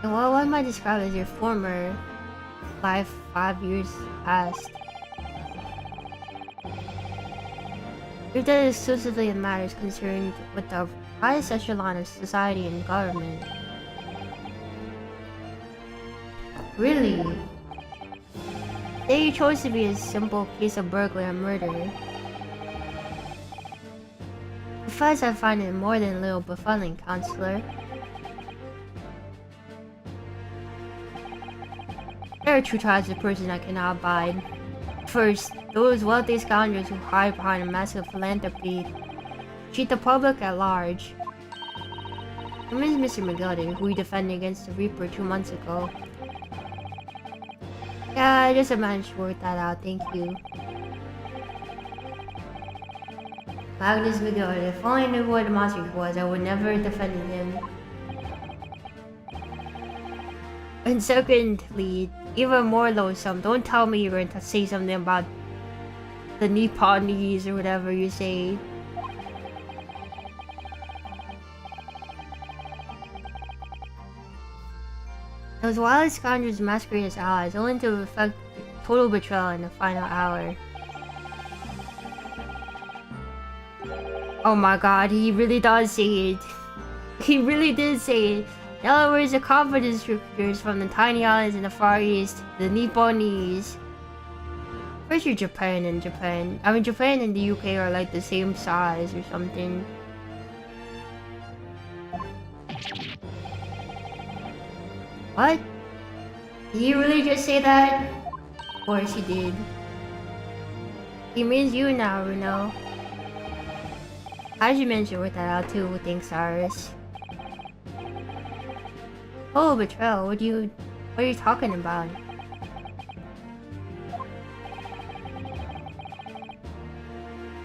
S1: And what might describe as your former life 5 years past. You've done exclusively in matters concerned with the highest echelon of society and government. Really? Today you chose to be a simple case of burglary and murder. Besides, I find it more than a little befuddling, counselor. There are two types of person I cannot abide. First, those wealthy scoundrels who hide behind a massive philanthropy, cheat the public at large. I miss Mr. McGilden, who we defended against the Reaper 2 months ago. Yeah, I just managed to work that out, thank you. Magnus McGilden, if only I knew what a monster he was, I would never have defended him. And secondly, even more loathsome, don't tell me you're going to say something about the Nipponese or whatever you say. Those wild scoundrels masquerade as allies, only to total betrayal in the final hour. Oh my god, he really does say it. He really did say it. In other words, the confidence recruiters from the tiny islands in the Far East, the Nipponese. Pretty sure Japan and the UK are like the same size or something. What? Did he really just say that? Of course he did. He means you now, Runo. How'd you mention work that out too? Thanks, Cyrus. Oh, betrayal. What are you talking about?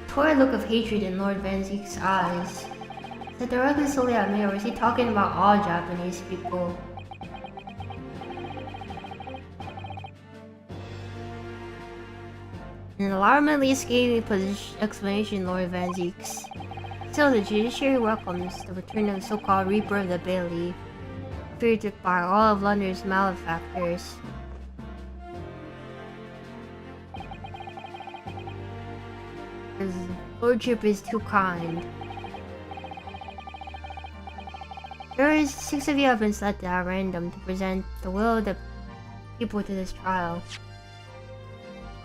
S1: Tore a look of hatred in Lord Van Zeke's eyes. Is that directly solely at me, or is he talking about all Japanese people? An alarmingly scathing explanation, Lord Van Zeke's. Still, the judiciary welcomes the return of the so-called Reaper of the Bailey, feared by all of London's malefactors. His lordship is too kind. Jurors, 6 of you have been selected at random to present the will of the people to this trial.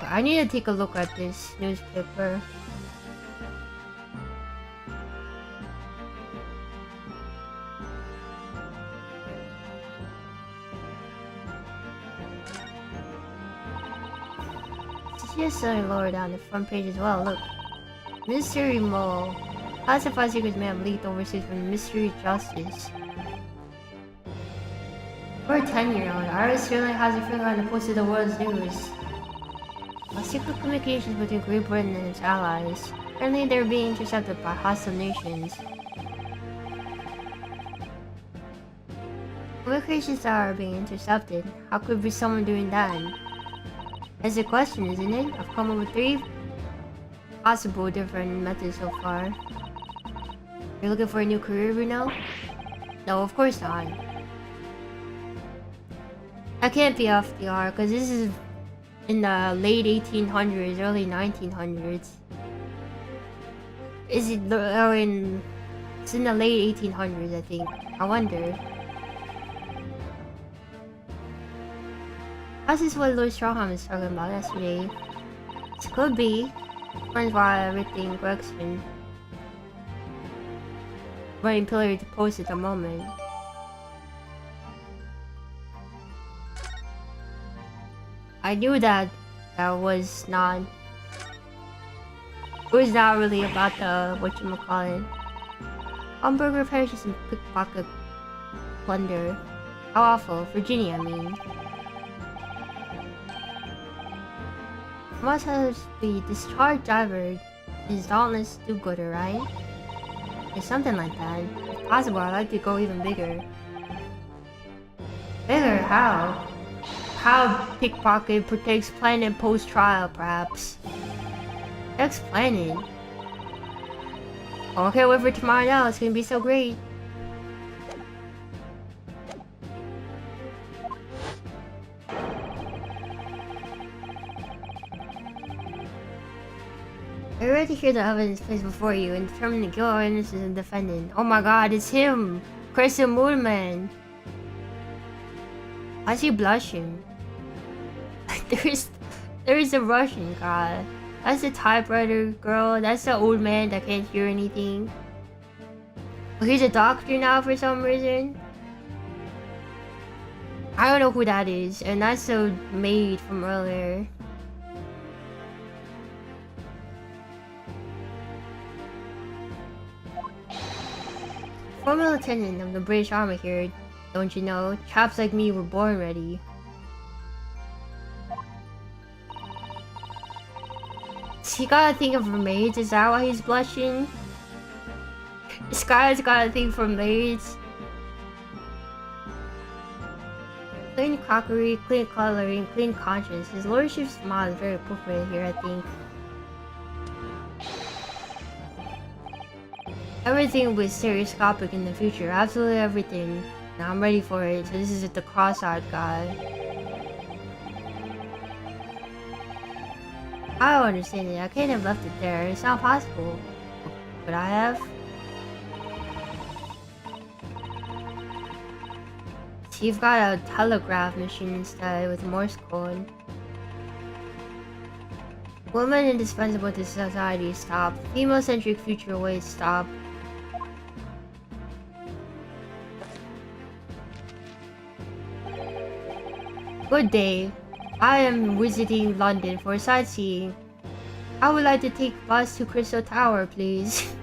S1: I need to take a look at this newspaper. Just lower down the front page as well. Look, Mystery Mole. Classified secrets may have leaked overseas from the Mystery Justice. For a 10-year-old, Iris certainly has a finger on the pulse of the world's news. Secret communications between Great Britain and its allies. Apparently, they're being intercepted by hostile nations. Communications that are being intercepted. How could be someone doing that? That's the question, isn't it? I've come up with 3 possible different methods so far. You're looking for a new career, Bruno? No, of course not. I can't be FDR, because this is in the late 1800s, early 1900s. It's in the late 1800s, I think. I wonder. This is what Lord Strongham was talking about yesterday. It could be. Depends why everything Gregson. Running pillar to post at the moment. I knew that was not. It was not really about the whatchamacallit. Hamburger perishes in pickpocket plunder. How awful. Virginia, I mean. Must have the discharged driver is dauntless do-gooder, right? It's something like that. If possible, I'd like to go even bigger. Bigger? How? How pickpocket protects planet post-trial, perhaps. Protects planet? Oh, I can't wait for tomorrow now, it's gonna be so great. Are you ready to hear the evidence placed before you and determine the guilt or innocence of the defendant? Oh my god, it's him! Christian Moonman! Why is he blushing? There's a Russian guy. That's the typewriter girl. That's the old man that can't hear anything. Oh, he's a doctor now for some reason. I don't know who that is. And that's the maid from earlier. Former lieutenant of the British Army here, don't you know? Chaps like me were born ready. He gotta think of maids, is that why he's blushing? This guy's gotta think for maids. Clean crockery, clean cutlery, and clean conscience. His lordship's smile is very appropriate here, I think. Everything will be stereoscopic in the future, absolutely everything. Now I'm ready for it, so this is the cross-eyed guy. I don't understand it. I can't have left it there. It's not possible. Could I have? So you've got a telegraph machine instead with Morse code. Women indispensable to society, stop. Female-centric future ways, stop. Good day. I am visiting London for sightseeing. I would like to take bus to Crystal Tower, please.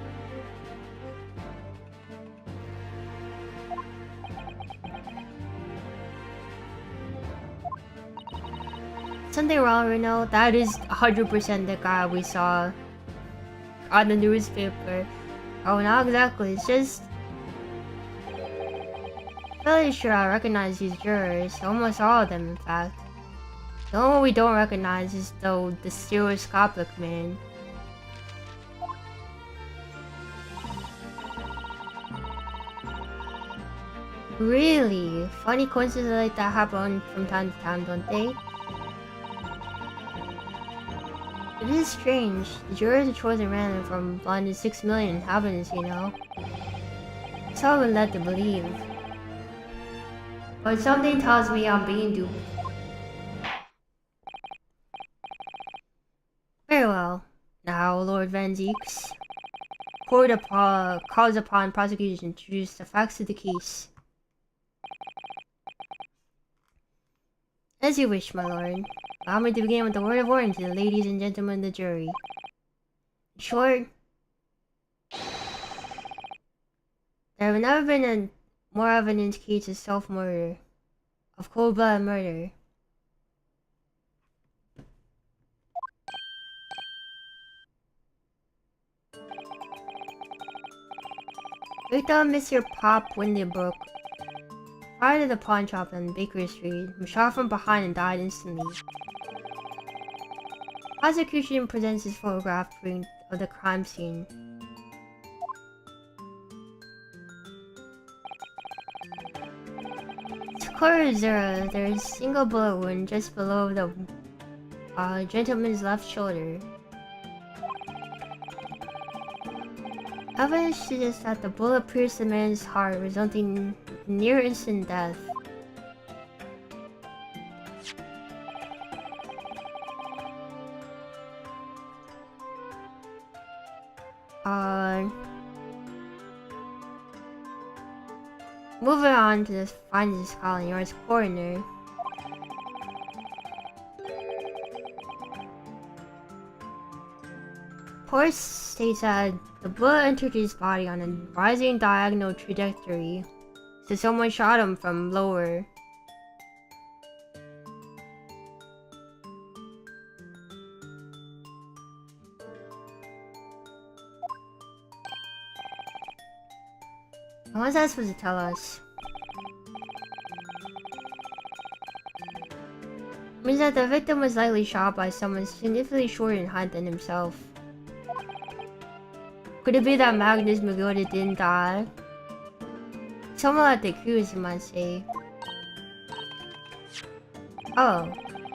S1: Something wrong right now? That is 100% the guy we saw on the newspaper. Oh, not exactly. It's just... fairly sure I recognize these jurors. Almost all of them, in fact. The only one we don't recognize is the stereoscopic man. Really? Funny coincidences like that happen from time to time, don't they? It is strange. The jurors are chosen random from London's 6 million inhabitants, you know. It's all I'm led to believe. But something tells me I'm being duped. Very well. Now, Lord Van Zeeks. Court calls upon prosecution to introduce the facts of the case. As you wish, my lord. Allow me to begin with the word of warning to the ladies and gentlemen of the jury. In short, there have never been a more evident case of self-murder. Of cold-blooded murder. Victim Mr. Pop Windenbrook, prior to the pawn shop on Baker Street, was shot from behind and died instantly. Prosecution presents his photograph of the crime scene. To clear there is a single bullet wound just below the gentleman's left shoulder. Evidence suggests that the bullet pierced the man's heart, resulting in near instant death. Moving on to the findings of Scotland Yard's coroner. Report states that the bullet entered his body on a rising diagonal trajectory, so someone shot him from lower. What's that supposed to tell us? It means that the victim was likely shot by someone significantly shorter in height than himself. Could it be that Magnus Magilda didn't die? Someone like the accused, you might say. Oh.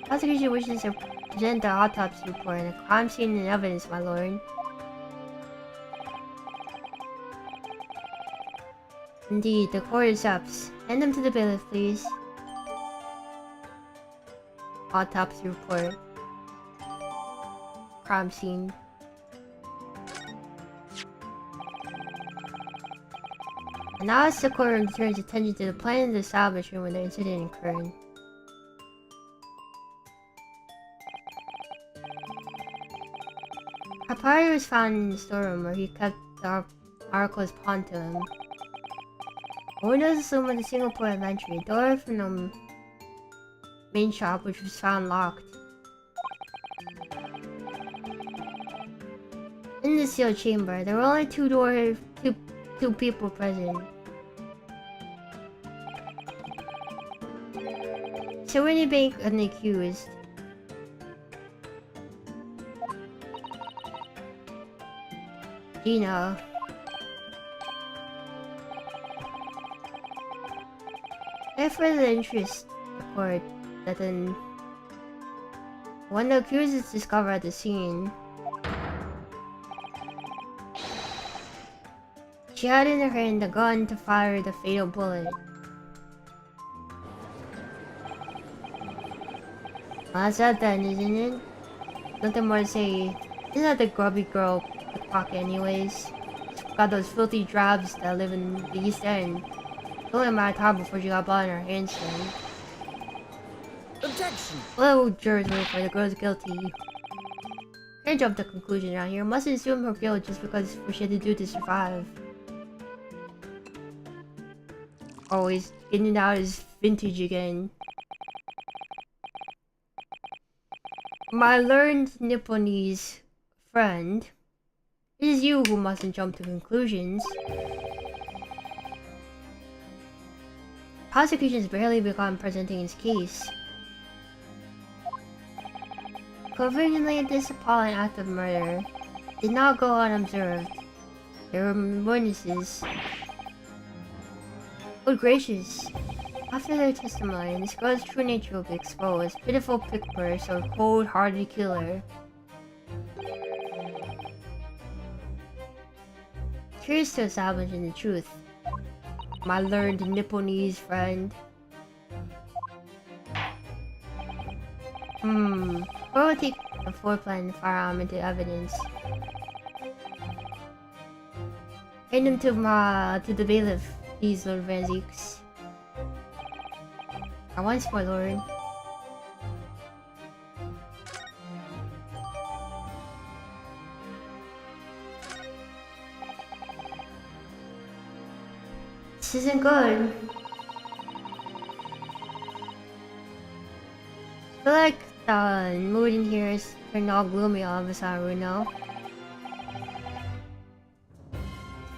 S1: Prosecution wishes to present the autopsy report and the crime scene and evidence, my lord. Indeed, the court accepts. Hand them to the bailiff, please. Autopsy report. Crime scene. And now as the court turns attention to the plan of the establishment when the incident occurred. A party was found in the storeroom where he kept Harako's pawn to him. The windows assumed with a single point of entry, a door from the main shop which was found locked. In the sealed chamber, there were only two people present. Serenity Bank and the accused. Gina. If further interest, the court that then When the accused is discovered at the scene, she had in her hand the gun to fire the fatal bullet. Well, that's that then, isn't it? Nothing more to say. Isn't that the grubby girl pickpocket anyways? She's got those filthy drabs that live in the East End. It's only a matter of time before she got blood on her hands then.
S2: Objection!
S1: Well, jurors wait for the girl's guilty. Can't jump to conclusion around here. Mustn't assume her guilt just because she had to do to survive. Always getting out his vintage again. My learned Nipponese friend, it is you who mustn't jump to conclusions. Prosecution has barely begun presenting its case. Conveniently, this appalling act of murder did not go unobserved. There were witnesses. Oh gracious! After their testimony, this girl's true nature will be exposed. Pitiful pickpurse or cold-hearted killer. Curious to establishing the truth. My learned Nipponese friend. Who will take the floor plan firearm into evidence? Hand him to the bailiff, please, Lord Van Zeeks. Once more, Lord. This isn't good. I feel like the mood in here is turned all gloomy all of a sudden, you know?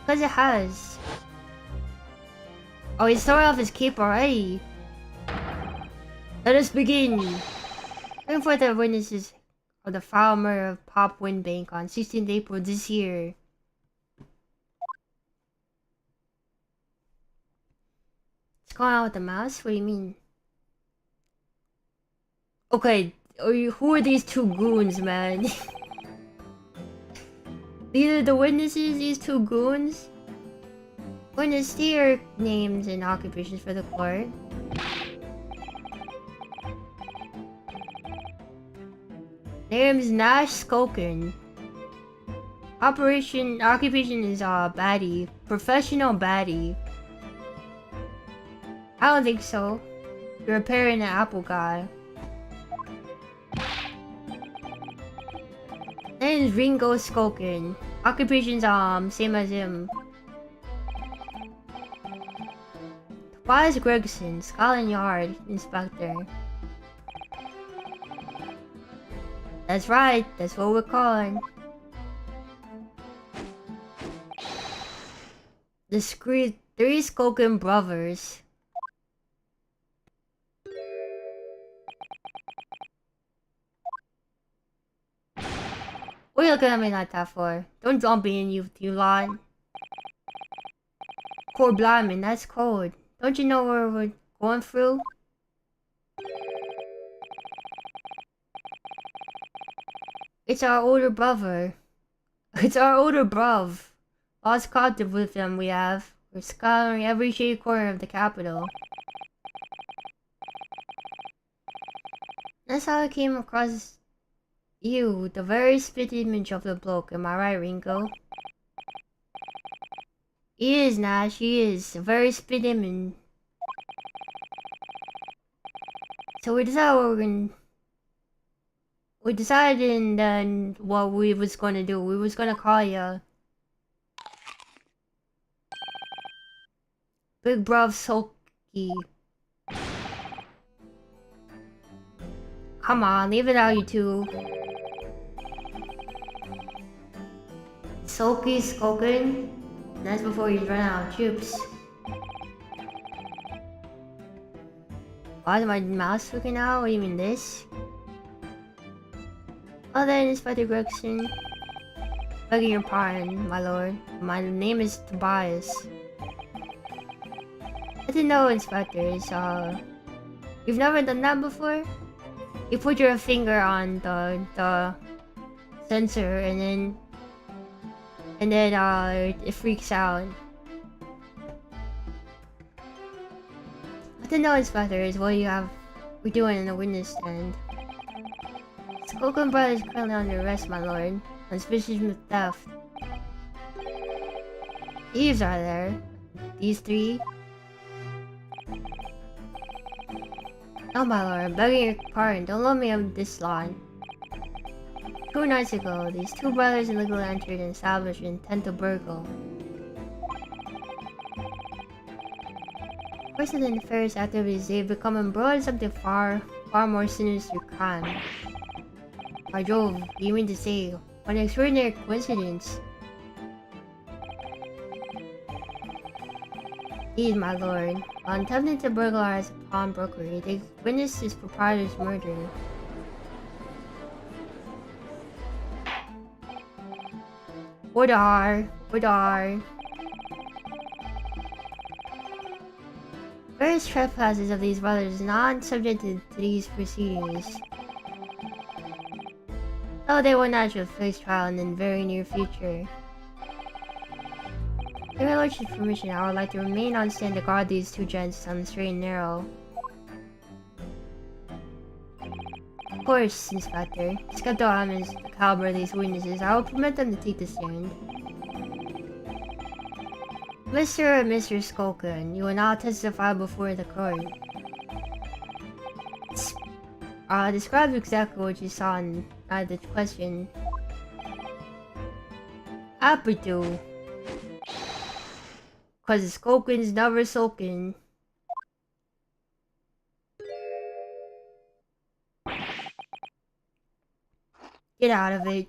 S1: Because it has. Oh, he's throwing off his cape already. Let us begin. Looking for the witnesses of the foul murder of Pop Windbank on 16th April this year. What's going on with the mouse? What do you mean? Okay, who are these two goons, man? These are the witnesses, these two goons? Witness, state your names and occupations for the court. Name is Nash Skoken. Occupation is baddie. Professional baddie. I don't think so. You're repairing an apple guy. Name is Ringo Skoken. Occupation's same as him. Tobias Gregson, Scotland Yard Inspector. That's right, that's what we're calling. The three Skoken brothers. What are you looking at me like that for? Don't jump in, you lot. Poor Blyman, that's cold. Don't you know what we're going through? It's our older brother. It's our older bruv. Lost contact with them we have. We're scouring every shady corner of the capital. That's how I came across you, the very spit image of the bloke. Am I right, Ringo? He is, Nash, he is. A very spit image. So we decided and then what we was gonna do. We was gonna call ya Big Bruv Sulky. Come on, leave it out, you two. Sulky Skoken? That's before you run out of chips. Why is my mouse looking out? What do you mean this? Oh, then Inspector Gregson. Begging your pardon, my lord. My name is Tobias. I didn't know, inspectors. You've never done that before? You put your finger on the sensor and then it freaks out. What to know, Inspector, is what we're doing in the witness stand. Skokan Brothers is currently under arrest, my lord, on suspicion of theft. Thieves are there. These three. Oh my lord, begging your pardon, don't load me up this lot. 2 nights ago, these two brothers illegally entered an establishment intent to burgle. Worse than nefarious activities, they've become embroiled in something far more sinister crime. By Jove, you mean to say, what an extraordinary coincidence. Indeed, my lord, on attempting to burglarize a pawnbroker, they witnessed his proprietor's murder. Order! Various trespasses of these brothers are not subjected to these proceedings. Though they will not face trial in the very near future. With your lordship's permission, I would like to remain on stand to guard these two gents on the straight and narrow. Of course, Inspector. Skeptical I am as the caliber of these witnesses, I will permit them to take the stand. Mr. and Mr. Skulken, you will now testify before the court. Describe exactly what you saw in the question. Happy to. Cause the Skulken's never sulking. Get out of it.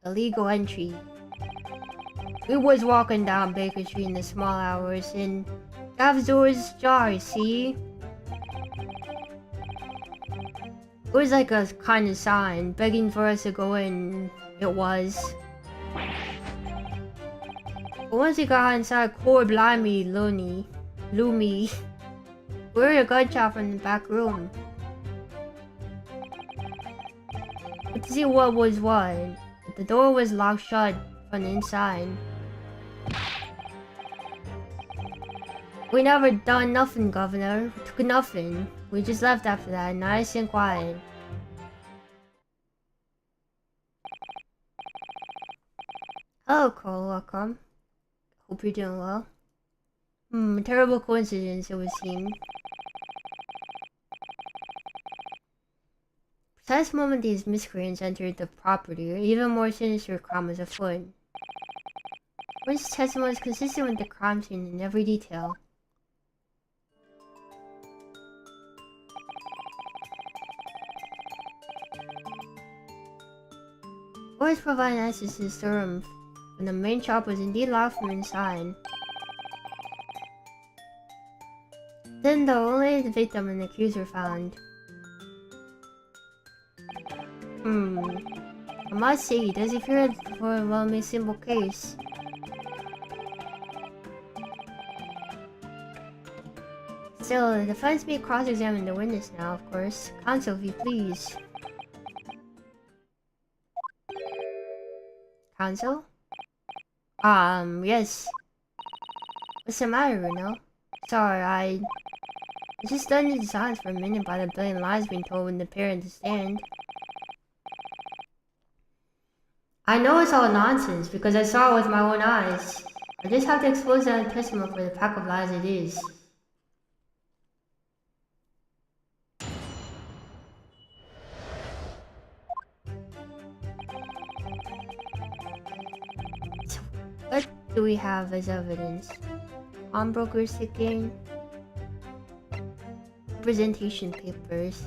S1: Illegal entry. We was walking down Baker Street in the small hours and Gav's door was ajar, see? It was like a kind of sign, begging for us to go in. It was. But once we got inside, core blimey, Loomy. We heard a gunshot from the back room. But to see what was what, the door was locked shut from the inside. We never done nothing, Governor. We took nothing. We just left after that, nice and quiet. Hello, Cole. Welcome. Hope you're doing well. A terrible coincidence, it would seem. Precise moment these miscreants entered the property, even more sinister crime was afoot. Witness testimony was consistent with the crime scene in every detail. Boys provided access to the storeroom when the main shop was indeed locked from inside. Then though only the victim and the accused were found. I must say, it does appear for a well-made simple case. Still, the defense may cross-examine the witness now, of course. Counsel, if you please. Counsel? Yes. What's the matter, Bruno? Sorry, I just stunned in silence for a minute by the billion lies being told when the parent to stand. I know it's all nonsense because I saw it with my own eyes. I just have to expose that testimony for the pack of lies it is. So, what do we have as evidence? Pawnbroker's ticket, presentation papers.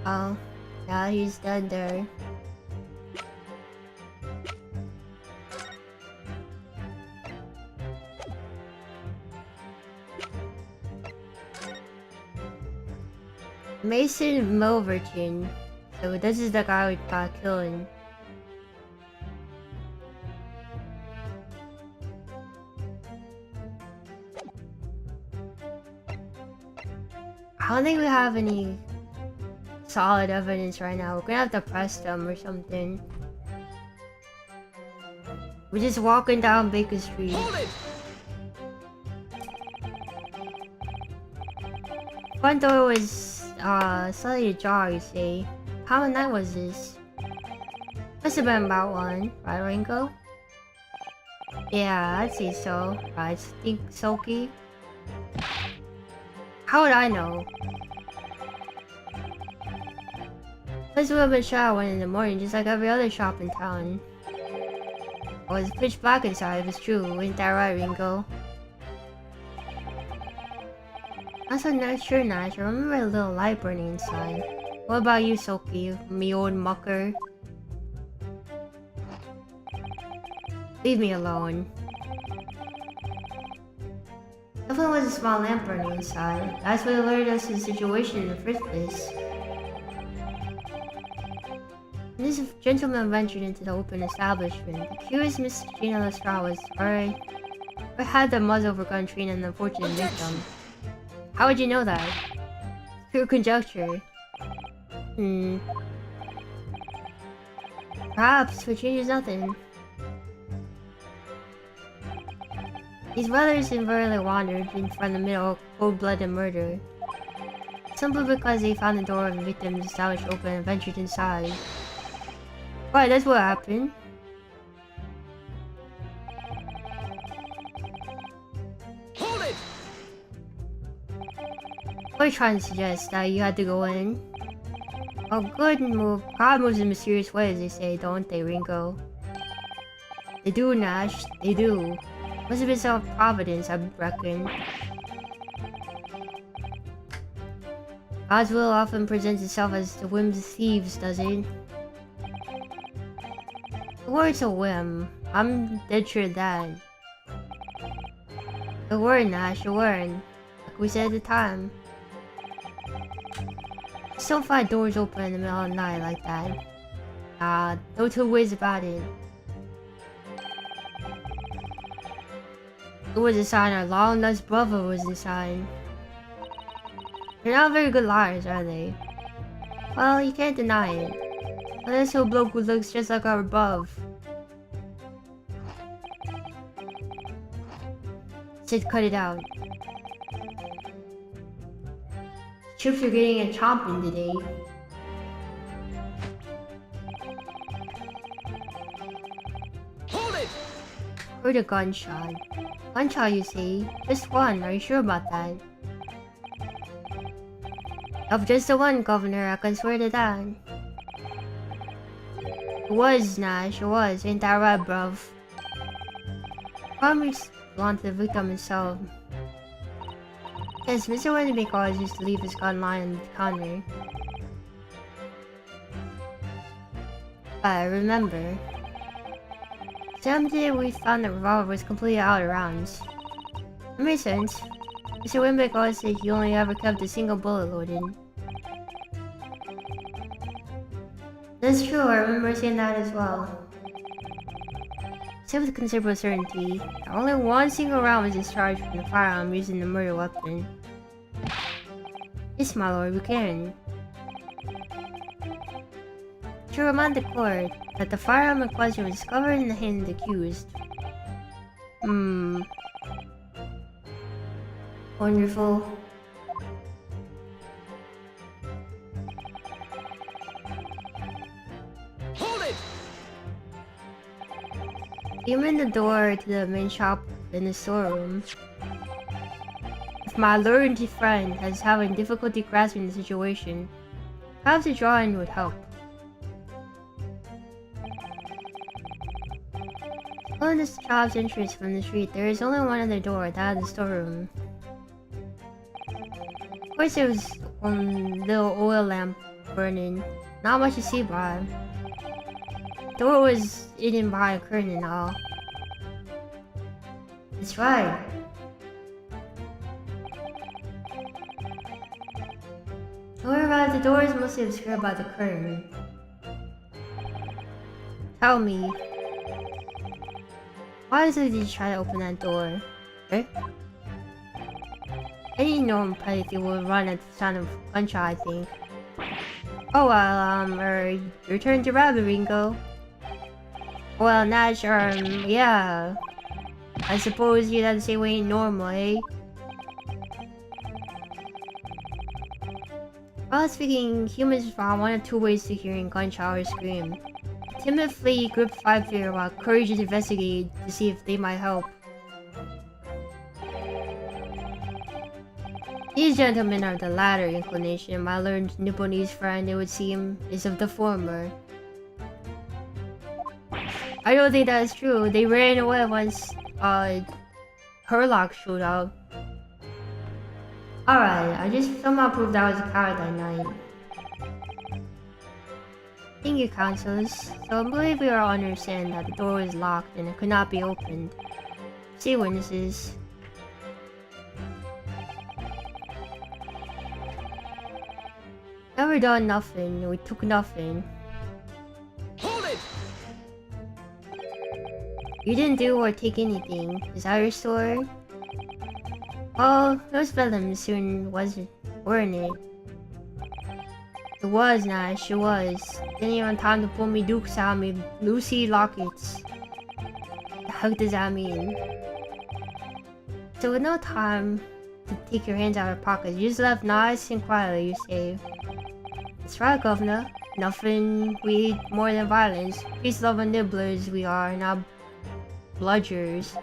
S1: Oh, yeah, he's dead there. Mason Milverton. So this is the guy we got killing. I don't think we have any solid evidence right now. We're gonna have to press them or something. We're just walking down Baker Street. Front door was slightly ajar, you see. How many night was this? Must have been about one, right, Ringo? Yeah, I'd say so. Right, think Soki. How would I know? Place would have been shut at 1 in the morning, just like every other shop in town. It was pitch black inside, if it's true. Ain't that right, Ringo? I'm not sure, Nash. I remember a little light burning inside. What about you, Soki? Me old mucker? Leave me alone. Definitely was a small lamp burning inside. That's what alerted us to the situation in the first place. When this gentleman ventured into the open establishment, the curious Miss Gina Lestrade was or had the muzzle for gun trained an unfortunate victim. How would you know that? Pure conjecture. Perhaps, but changes nothing. These brothers invariably wandered in front of the middle of cold-blooded murder. Simply because they found the door of the victim's establishment open and ventured inside. Right, that's what happened.
S2: Hold it!
S1: What are you trying to suggest? That you had to go in? Oh, good move. God moves in mysterious ways, they say, don't they, Ringo? They do, Nash. They do. Must have been some providence, I reckon. God's will often presents itself as the whims of thieves, does it? The word's a whim. I'm dead sure of that. The word, Nash, the word. Like we said at the time. Just don't find doors open in the middle of the night like that. No two ways about it. It was a sign our long-lost brother was inside. They're not very good liars, are they? Well, you can't deny it. Unless a bloke who looks just like our above. Sid, cut it out. Chips are getting a chomping today.
S2: Hold it!
S1: Heard a gunshot. Gunshot, you see? Just one, are you sure about that? Of just the one, Governor, I can swear to that. It was, Nash, it was. Ain't that right, bruv? Probably belonged to the victim himself. Yes, Mr. Wendenbeek always used to leave his gun lying on the counter. I remember. Same day we found the revolver was completely out of rounds. That makes sense. Mr. Wendenbeek always said he only ever kept a single bullet loaded. That's true, I remember saying that as well. Said with considerable certainty that only one single round was discharged from the firearm using the murder weapon. Yes, my lord, we can. To remind the court that the firearm in question was discovered in the hand of the accused. Wonderful.
S2: Hold it!
S1: Even in the door to the main shop in the storeroom. If my learned friend is having difficulty grasping the situation, perhaps a drawing would help. Following this shop's entrance from the street, there is only one other door, that of the storeroom. Of course, there was one little oil lamp burning. Not much to see by. The door was hidden by a curtain and all. That's right. However, the door is mostly obscured by the curtain. Tell me, why did you try to open that door? Eh? Any normal playthrough will run at the sound of gunshot, I think. Oh well, your turn to rabbit, Ringo. Well, Nash, yeah. I suppose you'd have to say we ain't normal, eh? Well, speaking, humans found one of two ways to hearing gunshot or scream. Timidly, group 5 figure while courageous investigate to see if they might help. These gentlemen are the latter inclination. My learned Nipponese friend, it would seem, is of the former. I don't think that is true. They ran away once, Herlock showed up. Alright, I just somehow proved I was a coward that night. Thank you, counsels. So I believe we all understand that the door was locked and it could not be opened. See witnesses. Never done nothing, we took nothing.
S2: Hold it!
S1: You didn't do or take anything. Is that your story? Oh, those villains soon weren't it? It was, Nash, it was. Didn't even have time to pull me dukes out me Lucy lockets. The heck does that mean? So with no time to take your hands out of your pockets, you just left nice and quietly, you say. That's right, Governor. Nothing we hate more than violence. Peace-loving nibblers we are, not bludgers.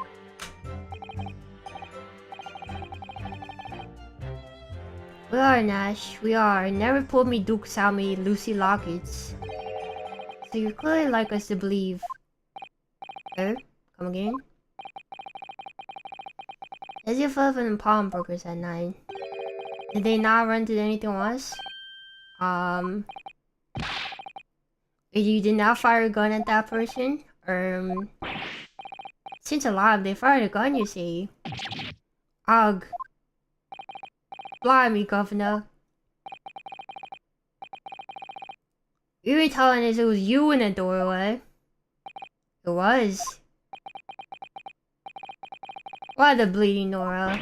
S1: We are, Nash. We are. Never pulled me dukes out me Lucy lockets. So you're clearly like us to believe. Come again? As you fell from the pawnbrokers at night. Did they not run to anything else? You did not fire a gun at that person? Since alive, they fired a gun, you see. Ugh. Blimey, Governor. You were telling us it was you in the doorway. It was. Why the bleeding, Nora?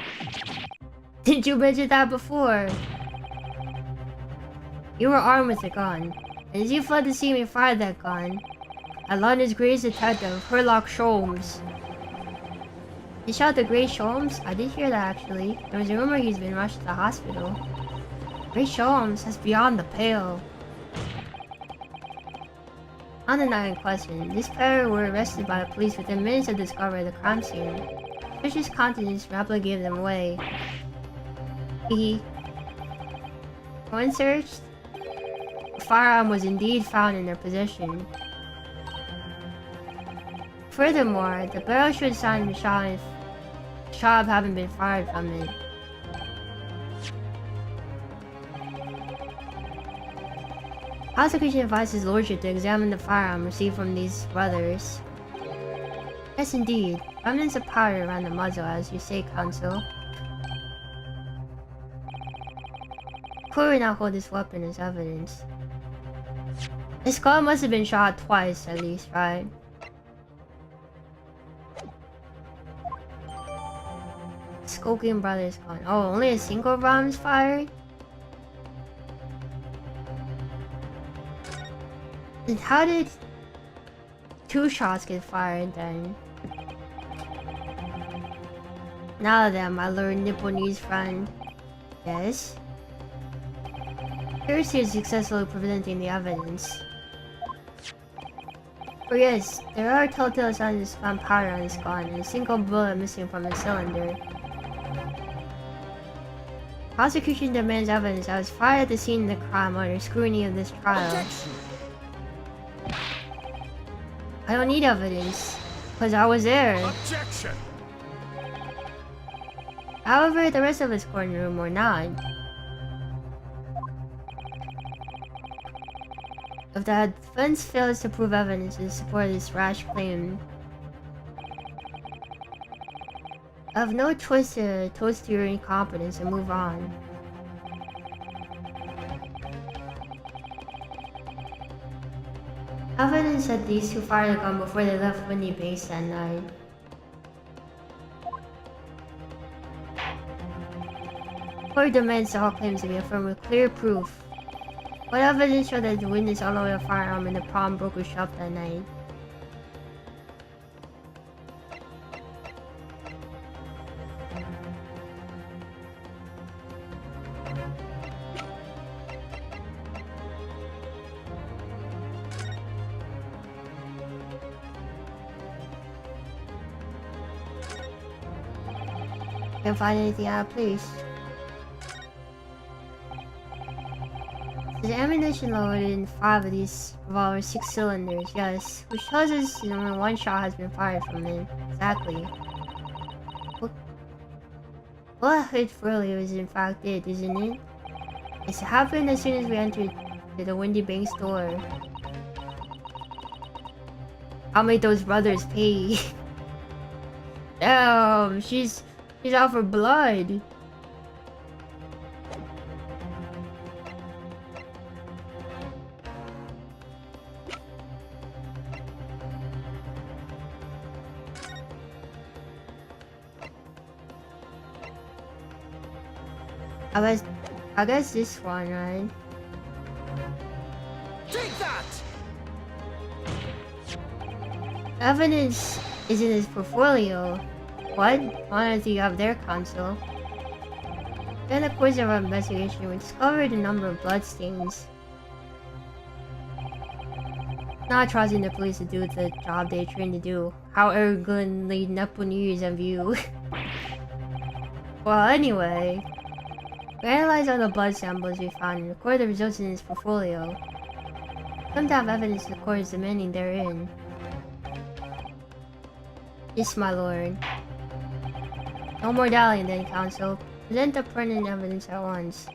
S1: Didn't you mention that before? You were armed with a gun, and as you fled to see me fire that gun, I London's greatest detective, Herlock Sholmes. He shot the great Sholmes? I did hear that actually. There was a rumor he's been rushed to the hospital. Great Sholmes, that's beyond the pale. On the night in question, this pair were arrested by the police within minutes of discovery of the crime scene. Suspicious contents rapidly gave them away. When searched, a firearm was indeed found in their possession. Furthermore, the barrel showed signs of the shot having been fired from it. Prosecution advises Lordship to examine the firearm received from these brothers. Yes, indeed. Remnants of powder around the muzzle, as you say, Counsel. Court will not hold this weapon as evidence. His skull must have been shot twice, at least, right? Skokin Brothers gone. Oh, only a single round is fired? And how did 2 shots get fired then? Now then, my Lord Nipponese friend. Yes? Here's is successfully presenting the evidence. For yes, there are telltale signs of found powder on his gun and a single bullet missing from the cylinder. Prosecution demands evidence that was fired at the scene of the crime under scrutiny of this trial.
S2: Objection.
S1: I don't need evidence, because I was there.
S2: Objection.
S1: However, the rest of us courtroom were not. If the defense fails to prove evidence in support of this rash claim, I have no choice to toast to your incompetence and move on. Evidence said these two fired the gun before they left Windy Base that night. Court demands all claims to be affirmed with clear proof. What evidence showed that the witness unloaded a firearm in the pawnbroker shop that night? Can't find anything out of place. There's ammunition loaded in 5 of these revolvers, 6 cylinders, yes. Which tells us only 1 shot has been fired from it. Exactly. What hit Furley was in fact it, isn't it? It happened as soon as we entered the Windy Bank store. I'll make those brothers pay. Damn, she's out for blood. I guess this one, right?
S2: Take that!
S1: Evidence is in his portfolio. What? Why don't you have their console? In the course of our investigation, we discovered a number of bloodstains. Not trusting the police to do the job they trained to do. How arrogantly Nepalese of you. Well, anyway. We analyzed all the blood samples we found and recorded the results in his portfolio. Some have evidence the court is demanding therein. Yes, my lord. No more dallying then, counsel. Present the pertinent evidence at once.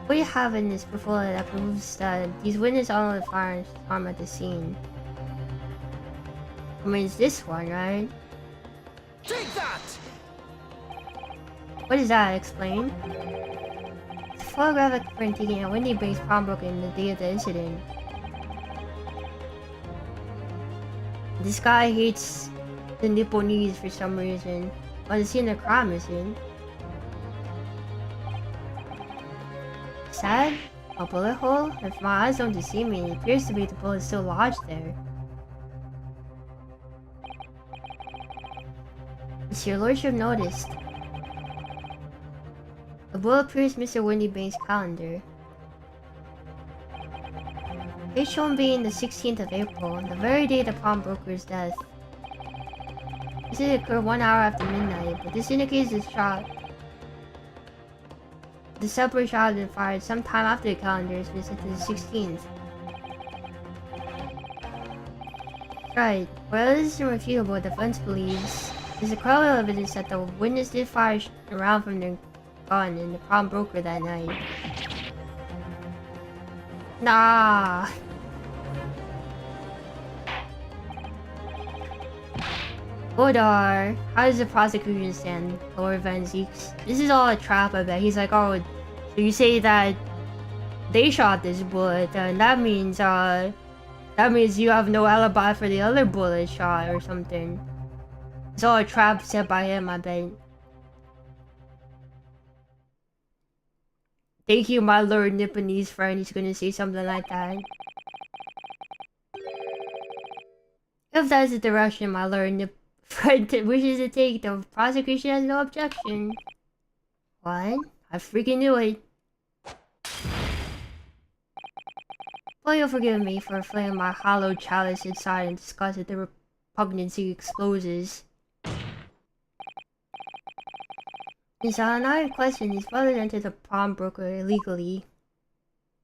S1: What do you have in this portfolio that proves that these witnesses unloaded the firearm at the scene? I mean, it's this one, right?
S2: Take that!
S1: What is that? Explain. It's a photographic print taken at Windy Bank's pawnbroker in the day of the incident. This guy hates the Nipponese for some reason. But the scene of the crime is in. Sad? A bullet hole? If my eyes don't deceive me, it appears to be the bullet still lodged there. As your lordship noticed, the bullet pierced Mr. Windy Bank's calendar. Date shown being the 16th of April, the very day of the pawnbroker's death. This did occur 1 hour after midnight, but this indicates the separate shot had been fired sometime after the calendar's visit to the 16th. Right, well, this is irrefutable. The defense believes there's credible evidence that the witness did fire a round from their gun in the pawnbroker that night. Nah. Odar, how does the prosecution stand, Lord Van Zeeks? This is all a trap, I bet. He's like, oh, so you say that they shot this bullet, and that means you have no alibi for the other bullet shot or something. It's all a trap set by him, I bet. Thank you, my Lord Nipponese friend. He's gonna say something like that. If that is the direction my Lord friend wishes to take, the prosecution has no objection. What? I freaking knew it. Well, you'll forgive me for flinging my hollow chalice inside in disgust at the repugnancy exposes. It's an iron question. These brothers entered the pawnbroker illegally.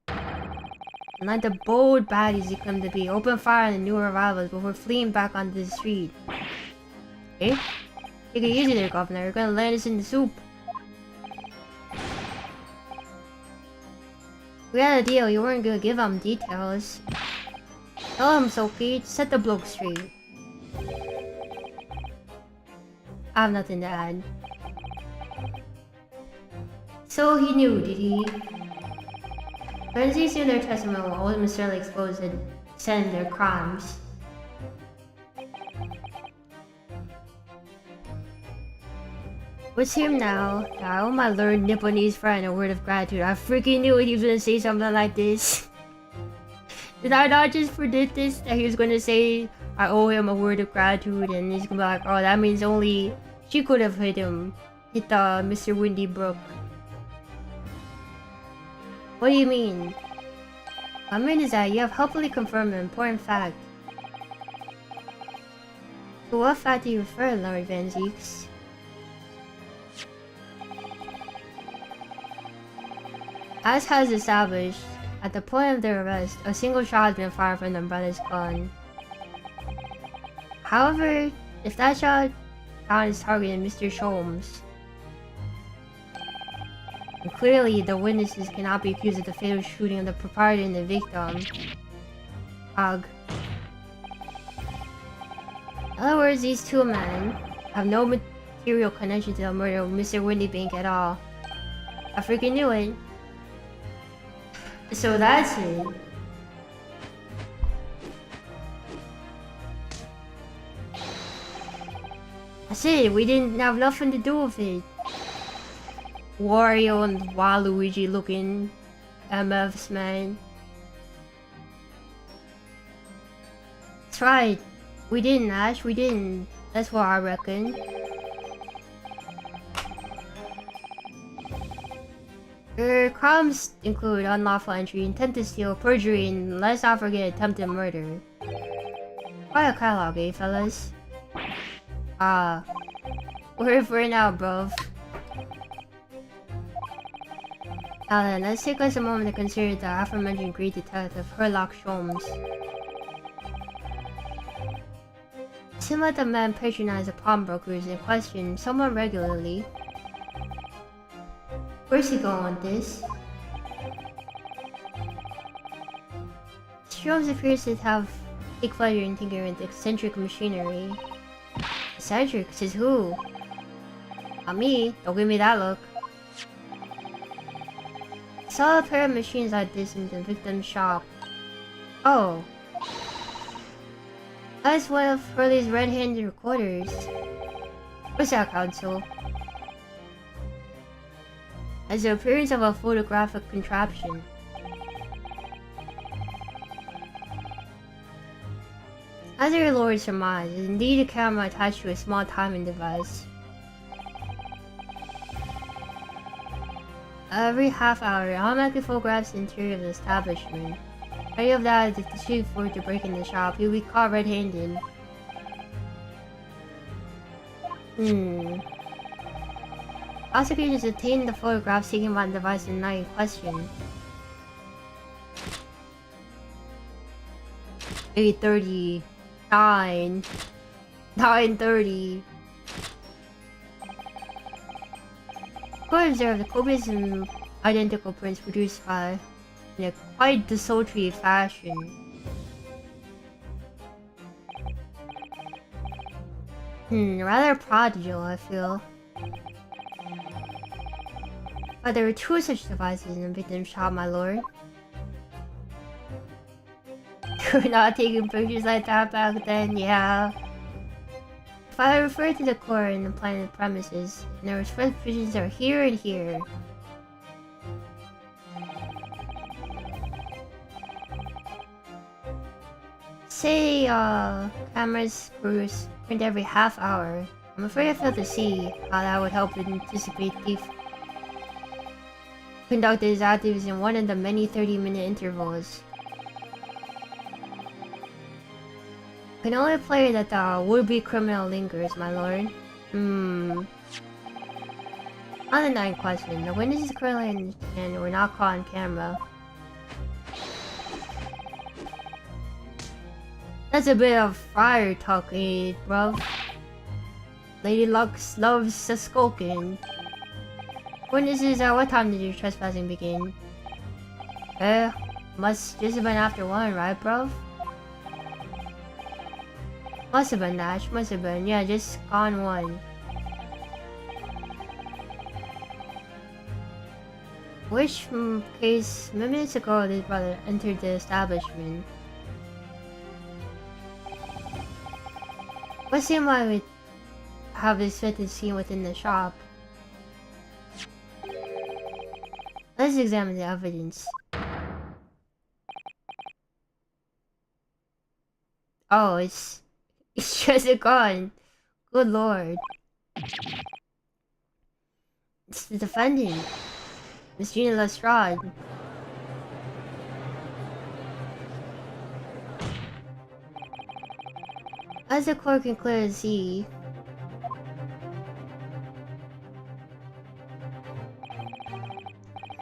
S1: And like the bold baddies they claim to be, opened fire on the new arrivals before fleeing back onto the street. Okay? Take it easy there, Governor. You're gonna land us in the soup. We had a deal. You weren't gonna give them details. Tell him, Sophie. Set the bloke straight. I have nothing to add. So he knew, did he? Forensics in their testimony will ultimately expose and send their crimes. What's him now? I owe my learned Nipponese friend a word of gratitude. I freaking knew he was gonna say something like this. Did I not just predict this? That he was gonna say, I owe him a word of gratitude, and he's gonna be like, oh, that means only she could have hit him. Hit Mr. Windy Brook. What do you mean? What I mean is that you have helpfully confirmed an important fact. To what fact do you refer, Lord Van Zeeks? As has established, at the point of their arrest, a single shot has been fired from the brother's gun. However, if that shot found its target in Mr. Sholmes, and clearly the witnesses cannot be accused of the fatal shooting of the proprietor and the victim. Ugh. In other words, these two men have no material connection to the murder of Mr. Windy Bank at all. I freaking knew it. So that's it. That's it, we didn't have nothing to do with it. Wario and Waluigi looking MFs, man. That's right. We didn't, Ash, we didn't. That's what I reckon. Your crimes include unlawful entry, intent to steal, perjury, and let's not forget attempted murder. Quite a catalog, eh, fellas? We're for it now, bruv. Now then, let's take us a moment to consider the aforementioned great detective, Herlock Sholmes. It seemed like the man patronized the pawnbrokers in question somewhat regularly. Where's he going with this? Sholmes appears to take pleasure in tinkering with eccentric machinery. Eccentric? Says who? Not me. Don't give me that look. Saw a pair of machines like this in the victim's shop. Oh. That's one of Hurley's red-handed recorders. What's that, Council? Has the appearance of a photographic contraption. As your lord surmised, it is indeed a camera attached to a small timing device. Every half hour, it automatically photographs the interior of the establishment. Any of that is too forward to break in the shop, you'll be caught red-handed. Prosecutors obtained the photographs taken by the device in the night in question. 8:39. 9:30. Court observed the copious and identical prints produced by in a quite desultory fashion. Rather prodigal, I feel. But there were two such devices in the victim's shop, my lord. You were not taking pictures like that back then, yeah. If I refer to the court and the planted premises, and their respective visions are here and here. Say, cameras print every half hour. I'm afraid I failed to see how that would help anticipate thief. Conduct his activities in one of the many 30-minute intervals. Can only play that the would-be criminal lingers, my lord. On the ninth question, the witness is currently and were not caught on camera. That's a bit of fire talk, eh, bruv? Lady Lux loves skulking. Witnesses, at what time did your trespassing begin? Must just have been after 1, right, bruv? Must have been, Nash. Must have been. Yeah, just gone 1. Which case minutes ago this brother entered the establishment. What seemed like we have this fitted scene within the shop. Let's examine the evidence. Oh, it's just a gun. Good lord. It's the defendant, Miss Gina Lestrade. As the court can clearly see,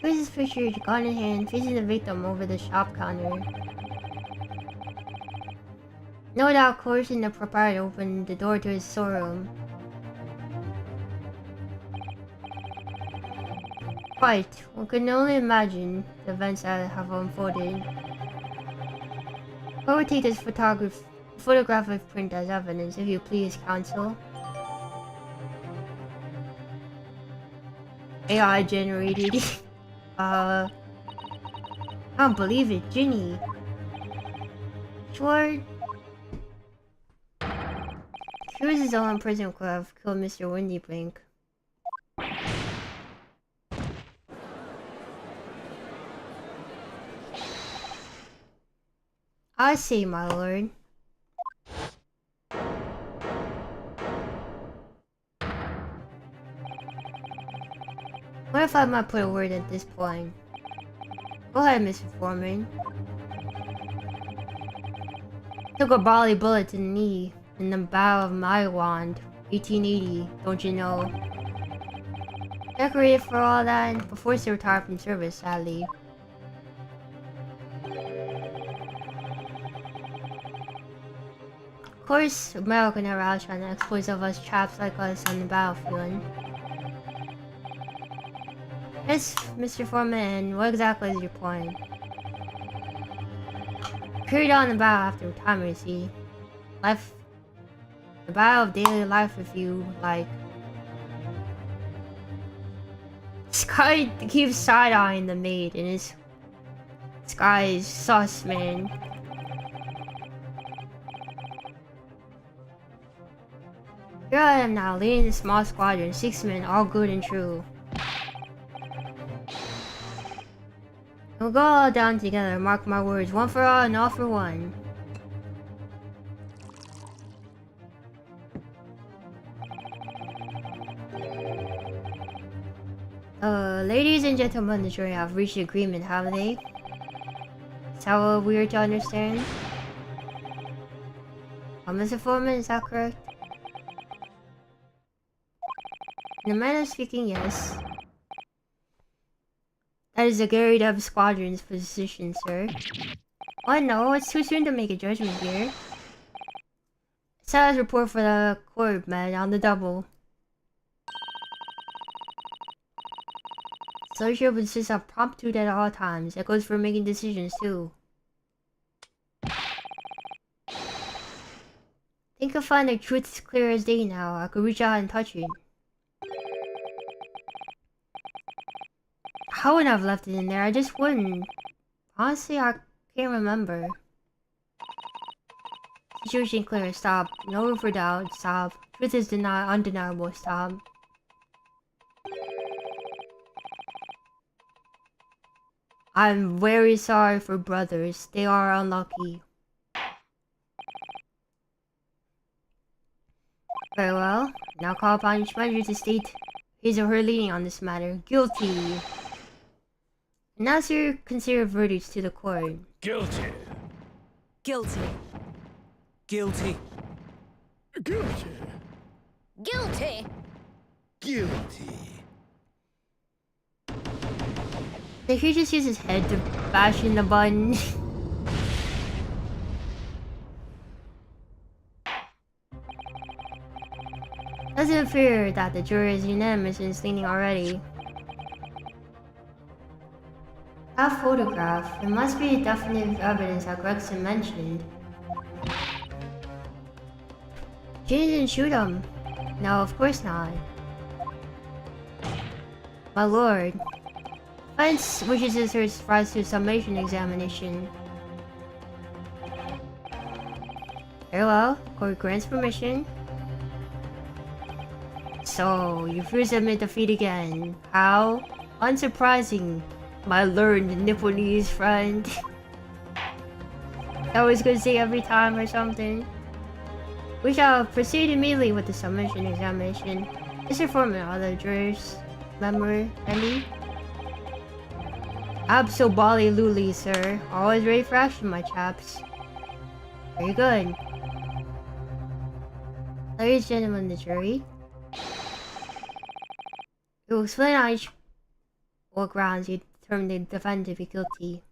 S1: here's this picture, gun in hand, facing the victim over the shop counter. No doubt, coercing the proprietor opened the door to his storeroom. Right, one can only imagine the events that have unfolded. I would take this photographic print as evidence, if you please, counsel. AI generated. I don't believe it, Ginny. Sure. Here's his own prison could have killed Mr. Windybrink. I say, my lord. What if I might put a word at this point? Go ahead, Mr. Foreman. Took a volley bullet to the knee in the Battle of Maiwand, 1880, don't you know? Decorated for all that, but forced to retire from service, sadly. Of course, America never outshine the exploits of us chaps like us on the battlefield. Yes, Mr. Foreman, what exactly is your point? Carried on the battle after retirement, see? Life... The battle of daily life, if you like. Sky keeps side-eyeing the maid, and his... Sky is sus, man. Here I am now, leading the small squadron, 6 men, all good and true. We'll go all down together, mark my words, one for all and all for one. Ladies and gentlemen, the jury have reached agreement, have they? Is that what we are to understand? Mr. Foreman, is that correct? In a manner of speaking, yes. That is the Gary Dub Squadron's position, sir. Oh no, it's too soon to make a judgment here. Status report for the court, man, on the double. Soldiership insists on promptitude at all times. That goes for making decisions, too. Think I'll find the truth clear as day now. I could reach out and touch it. I wouldn't have left it in there, I just wouldn't. Honestly, I can't remember. Situation clear, stop. No room for doubt, stop. Truth is undeniable, stop. I'm very sorry for brothers, they are unlucky. Very well, now call upon each measure to state his or her leaning on this matter. Guilty. Now, sir, consider verdicts to the court.
S2: Guilty.
S3: Guilty. Guilty.
S2: Guilty.
S4: Guilty!
S2: Guilty.
S1: Did he just use his head to bash in the button? Doesn't appear that the jury is unanimous in its leaning already. That photograph, it must be definitive evidence that Gregson mentioned. Jenny didn't shoot him. No, of course not. My lord, Hence, wishes sisters rise to summation examination. Very well, court grants permission. So, you first admit defeat again. How? Unsurprising, my learned Nipponese friend. I was gonna say every time or something. We shall proceed immediately with the submission examination. Mr. Foreman, all the jurors, member, Andy? Absolutely, sir. Always ready for action, my chaps. Very good. Ladies and gentlemen, the jury. We will explain on each what grounds you determine the defendant to be guilty.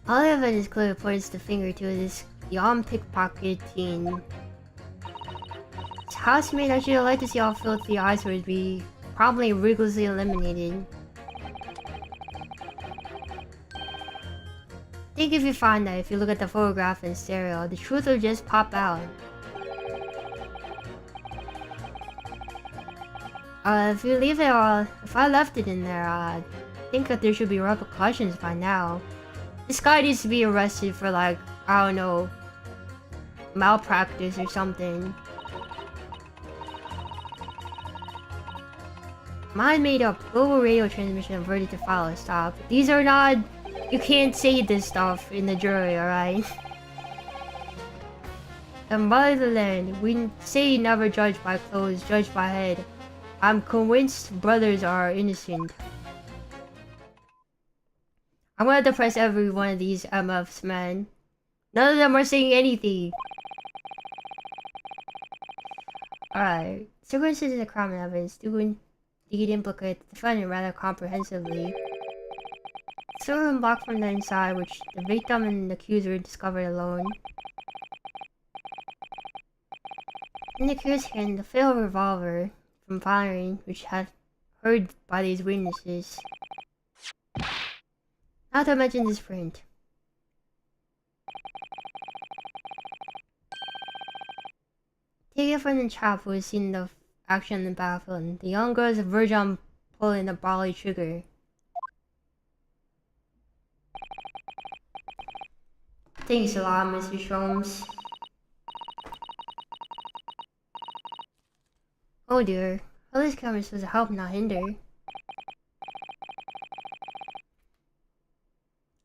S1: All the evidence clearly points the finger to this young pickpocketing. His housemate actually would like to see how filthy eyes would be probably rigorously eliminated. I think if you find that if you look at the photograph in stereo, the truth will just pop out. If you leave it all, if I left it in there, I think that there should be repercussions by now. This guy needs to be arrested for like, I don't know, malpractice or something. Mine made up. Global radio transmission averted to follow. Stop. These are not... You can't say this stuff in the jury, alright? And motherland, we say never judge by clothes, judge by head. I'm convinced brothers are innocent. I'm gonna depress every one of these MFs, man. None of them are saying anything. Alright. Circumstances of crime and evidence do indeed implicate the defendant rather comprehensively. Silver and blocked from the inside, which the victim and the accuser discovered alone. In the accuser's hand, the failed revolver from firing, which had heard by these witnesses. Not to mention this print. Take it from the chap who has seen the action in the battlefield. The young girl is a virgin on pulling the barley trigger. Thanks a lot, Mr. Sholmes. Oh dear. All this camera is supposed to help, not hinder.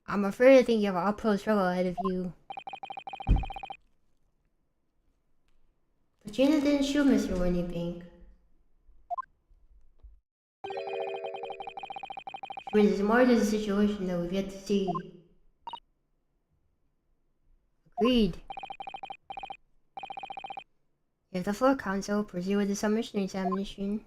S1: I'm afraid I think you have an uphill struggle ahead of you. But Jaina didn't shoot Mr. Winniepink. Which means there's more to the situation that we've yet to see. Agreed. You have the floor, counsel. Proceed with the submission examination.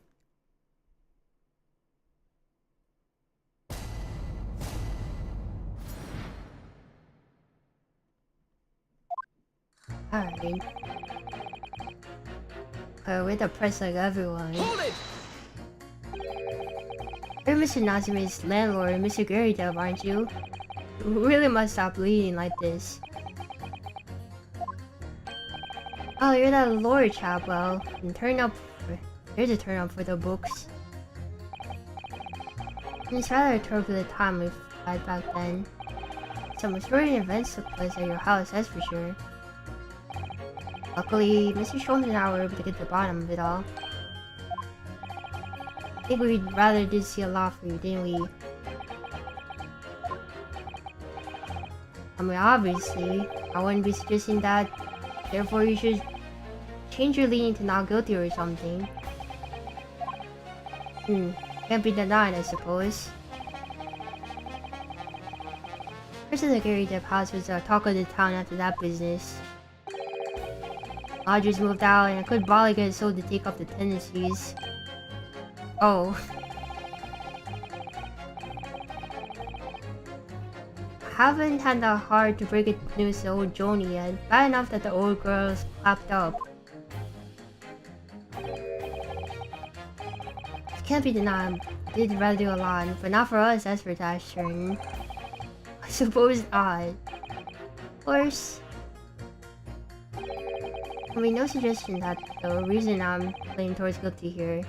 S1: Alright. We're the press like everyone.
S2: Hold it!
S1: You're Mr. Natsume's landlord, Mr. Garydub, aren't you? You really must stop bleeding like this. Oh, you're that lawyer chap. Well, there's a turn up for the books. It's rather a turbulent time we've had back then. Some extraordinary events took place at your house, that's for sure. Luckily, Mr. Sholmes and I were able to get to the bottom of it all. I think we'd rather did see a lot for you, didn't we? I mean, obviously, I wouldn't be suggesting that. Therefore, you should change your leaning to not guilty or something. Can't be denied, I suppose. First of the Garydub house was the talk of the town after that business. Lodgers moved out and I could probably get sold to take up the tendencies. Oh. I haven't had the heart to break it news to old Joni yet. Bad enough that the old girls clapped up. It can't be denied. I did rather do a lot, but not for us, that's for Dash's turn. I suppose not. Of course. I mean, no suggestion that the reason I'm playing towards guilty here.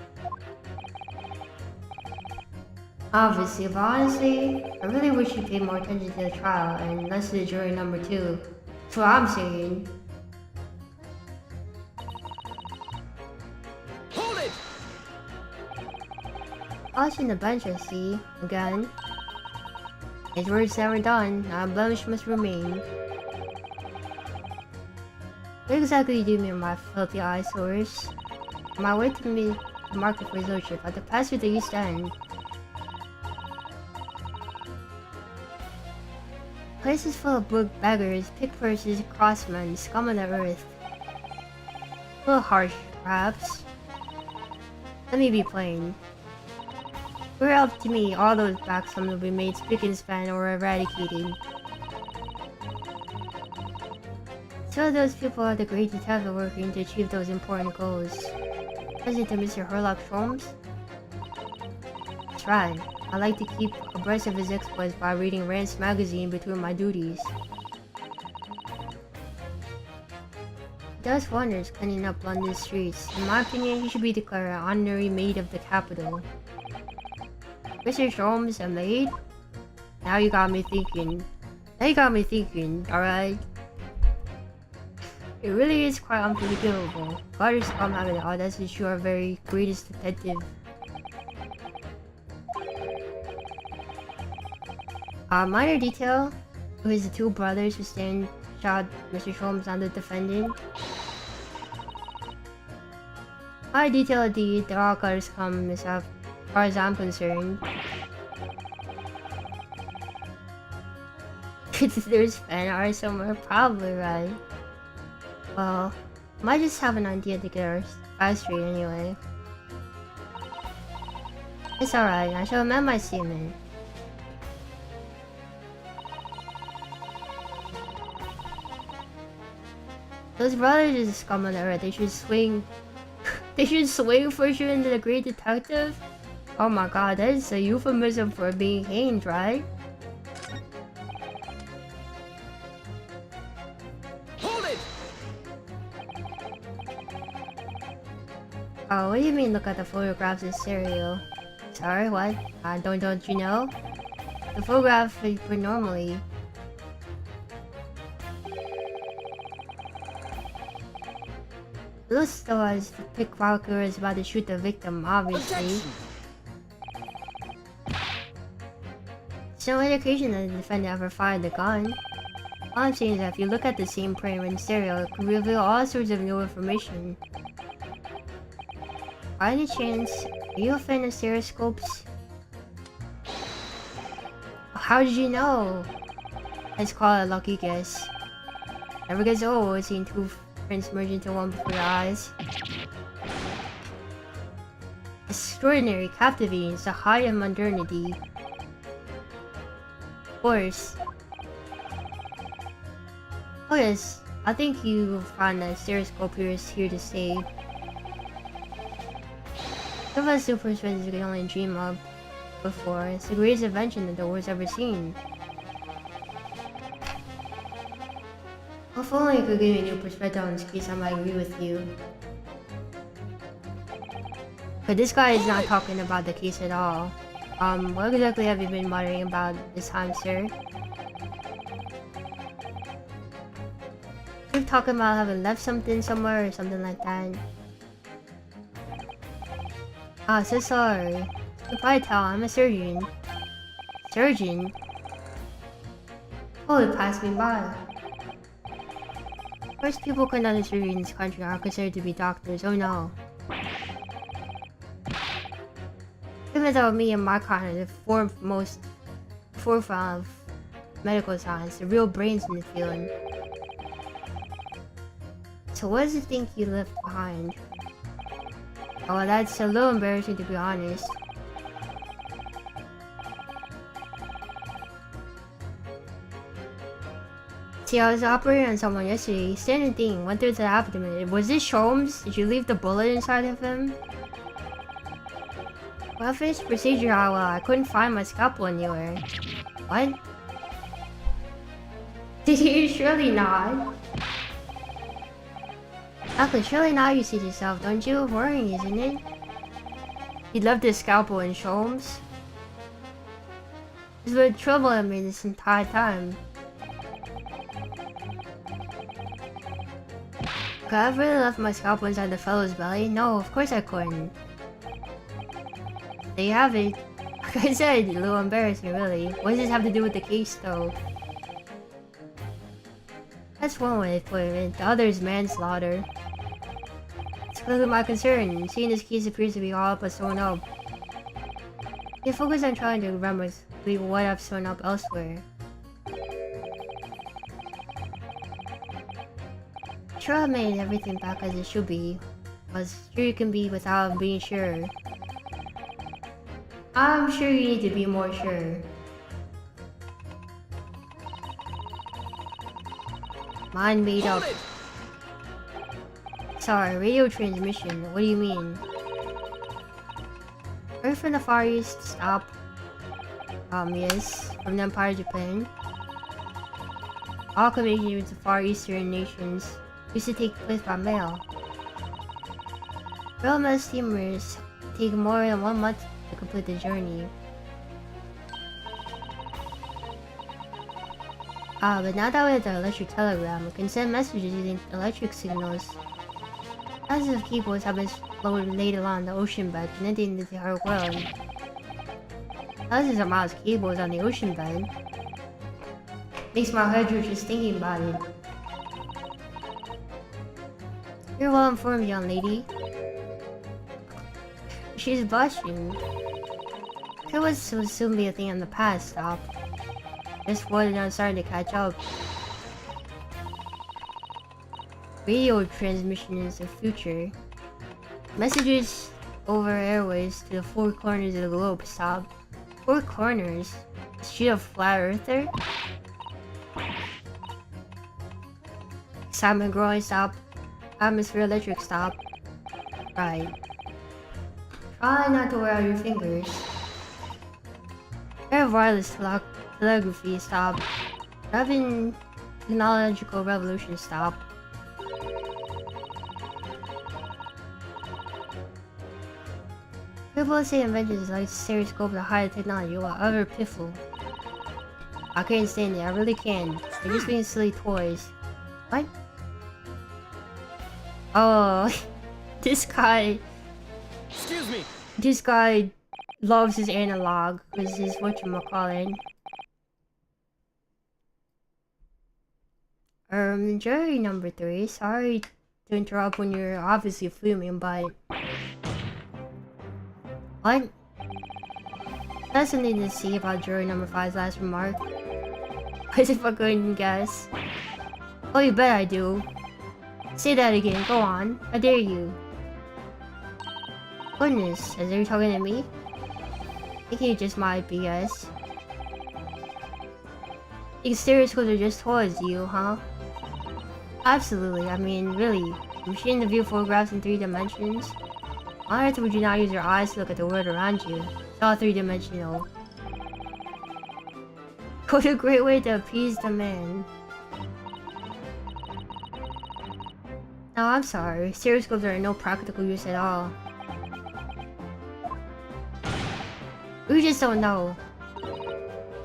S1: Obviously, but honestly, I really wish you paid more attention to the trial and less to the jury number 2. That's what I'm saying.
S2: Hold it!
S1: Polishing the bench, I see. Again. His work's never done. Not a blemish must remain. What exactly do you mean by filthy eyesores? On my way to meet the market for his lordship, I had to pass through the East End. Place is full of broke beggars, pickpocketers, crossmen, scum of the earth. A little harsh, perhaps. Let me be plain. We're up to me, all those backsums will be made spick and span or eradicated. Some of those people are the great detective working to achieve those important goals. President Mr. Herlock Sholmes? That's right. I like to keep abreast of his exploits by reading Rand's magazine between my duties. He does wonders cleaning up London streets. In my opinion, he should be declared an honorary maid of the capital. Mr. Sholmes, a maid? Now you got me thinking. Alright? It really is quite unforgivable. God is come having the audacity to show our very greatest detective. Minor detail, it was the 2 brothers who shot Mr. Sholmes on the defendant. Minor detail indeed, the all colors come as far as I'm concerned. There's fan art somewhere, probably right. Well, might just have an idea to get our fight straight anyway. It's alright, I shall amend my statement. Those brothers is the scum of the earth. They should swing. They should swing for shooting the great detective. Oh my god, that is a euphemism for being hanged, right?
S2: Hold it!
S1: Oh, what do you mean look at the photographs in stereo? Sorry, what? Don't you know? The photograph were normally. Looks though as the pickpocket is about to shoot the victim, obviously. There's no indication that the defendant ever fired the gun. All I'm saying is that if you look at the same frame in stereo, it could reveal all sorts of new information. By any chance, are you a fan of stereoscopes? How did you know? Let's call it a lucky guess. Never gets old seeing 2 prints merge into one before your eyes. Extraordinary, captivating, it's the height of modernity. Of course. Oh yes, I think you found that stereoscope here is here to stay. Some of us super friends you can only dream of before. It's the greatest invention that the world's ever seen. If only I could give you a new perspective on this case, I might agree with you. But this guy is not talking about the case at all. What exactly have you been muttering about this time, sir? You're talking about having left something somewhere or something like that. Ah, so sorry. You can probably tell I'm a surgeon. Surgeon? Oh, it passed me by. Of course, people conducting surgery in this country are considered to be doctors. Oh no. Even though me and my kind are the forefront of medical science, the real brains in the field. So what does it think you left behind? Oh, that's a little embarrassing to be honest. See, I was operating on someone yesterday. Standing thing went through the abdomen. Was this Sholmes? Did you leave the bullet inside of him? Well, I finished the procedure, I couldn't find my scalpel anywhere. What? Surely not. Exactly, surely not you see yourself, don't you? Worrying, isn't it? You'd love this scalpel and Sholmes. It's been troubling me this entire time. Could I have really left my scalpel inside the fellow's belly? No, of course I couldn't. There you have it. Like I said, a little embarrassing really. What does this have to do with the case though? That's one way to put it. The other is manslaughter. It's clearly my concern. Seeing this case appears to be all but sewn up. You focus on trying to remember what I've sewn up elsewhere. Sure I made everything back as it should be. As sure you can be without being sure. I'm sure you need to be more sure. Mine made up. Sorry, radio transmission. What do you mean? Are you from the Far East? Stop. Yes. From the Empire of Japan. All communications with the Far Eastern nations used to take place by mail. Rail mail steamers take more than 1 month to complete the journey. But now that we have the electric telegram, we can send messages using electric signals. Thousands of cables have been laid along the ocean bed, connecting the entire world. Thousands of miles of cables on the ocean bed. Makes my head hurt just thinking about it. You're well informed, young lady. She's blushing. It will soon be a thing in the past, stop. This world is starting to catch up. Radio transmission is the future. Messages over airways to the 4 corners of the globe, stop. 4 corners? Is she a flat earther? Excitement growing, stop. Atmosphere electric, stop. Right. Try not to wear out your fingers. Air wireless telegraphy, stop. Having technological revolution, stop. People say inventions like stereoscope are higher technology, whatever piffle. I can't stand it, I really can't. They're just being silly toys. What? Oh, this guy.
S2: Excuse me.
S1: This guy loves his analog, because he's whatchamacallit. Jury number 3. Sorry to interrupt when you're obviously fuming, but... What? That's something to see about jury number 5's last remark. As if I couldn't guess. Oh, you bet I do. Say that again, go on. I dare you. Goodness, is you talking to me? I think you just might BS. These stereoscopes are just toys, you, huh? Absolutely, I mean, really. A machine to view photographs in 3 dimensions? Why on earth would you not use your eyes to look at the world around you? It's all 3-dimensional. What a great way to appease the man. No, I'm sorry. Stereoscopes are no practical use at all. We just don't know.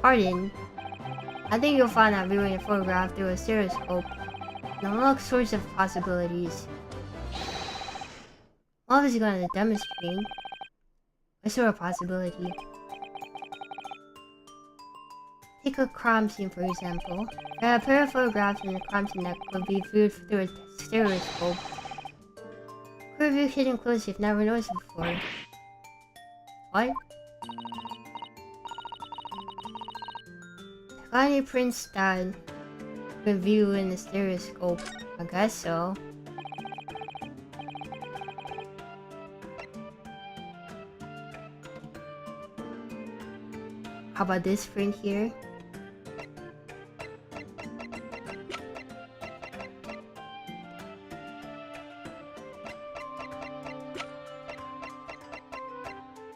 S1: Pardon. I think you'll find that viewing a photograph through a stereoscope unlocks sorts of possibilities. Obviously gonna demonstrate a sort of possibility. Take a crime scene for example. There are a pair of photographs in a crime scene that could be viewed through a stereoscope. Could view hidden closely if never noticed before. What? Got any prints that could view in the stereoscope? I guess so. How about this print here?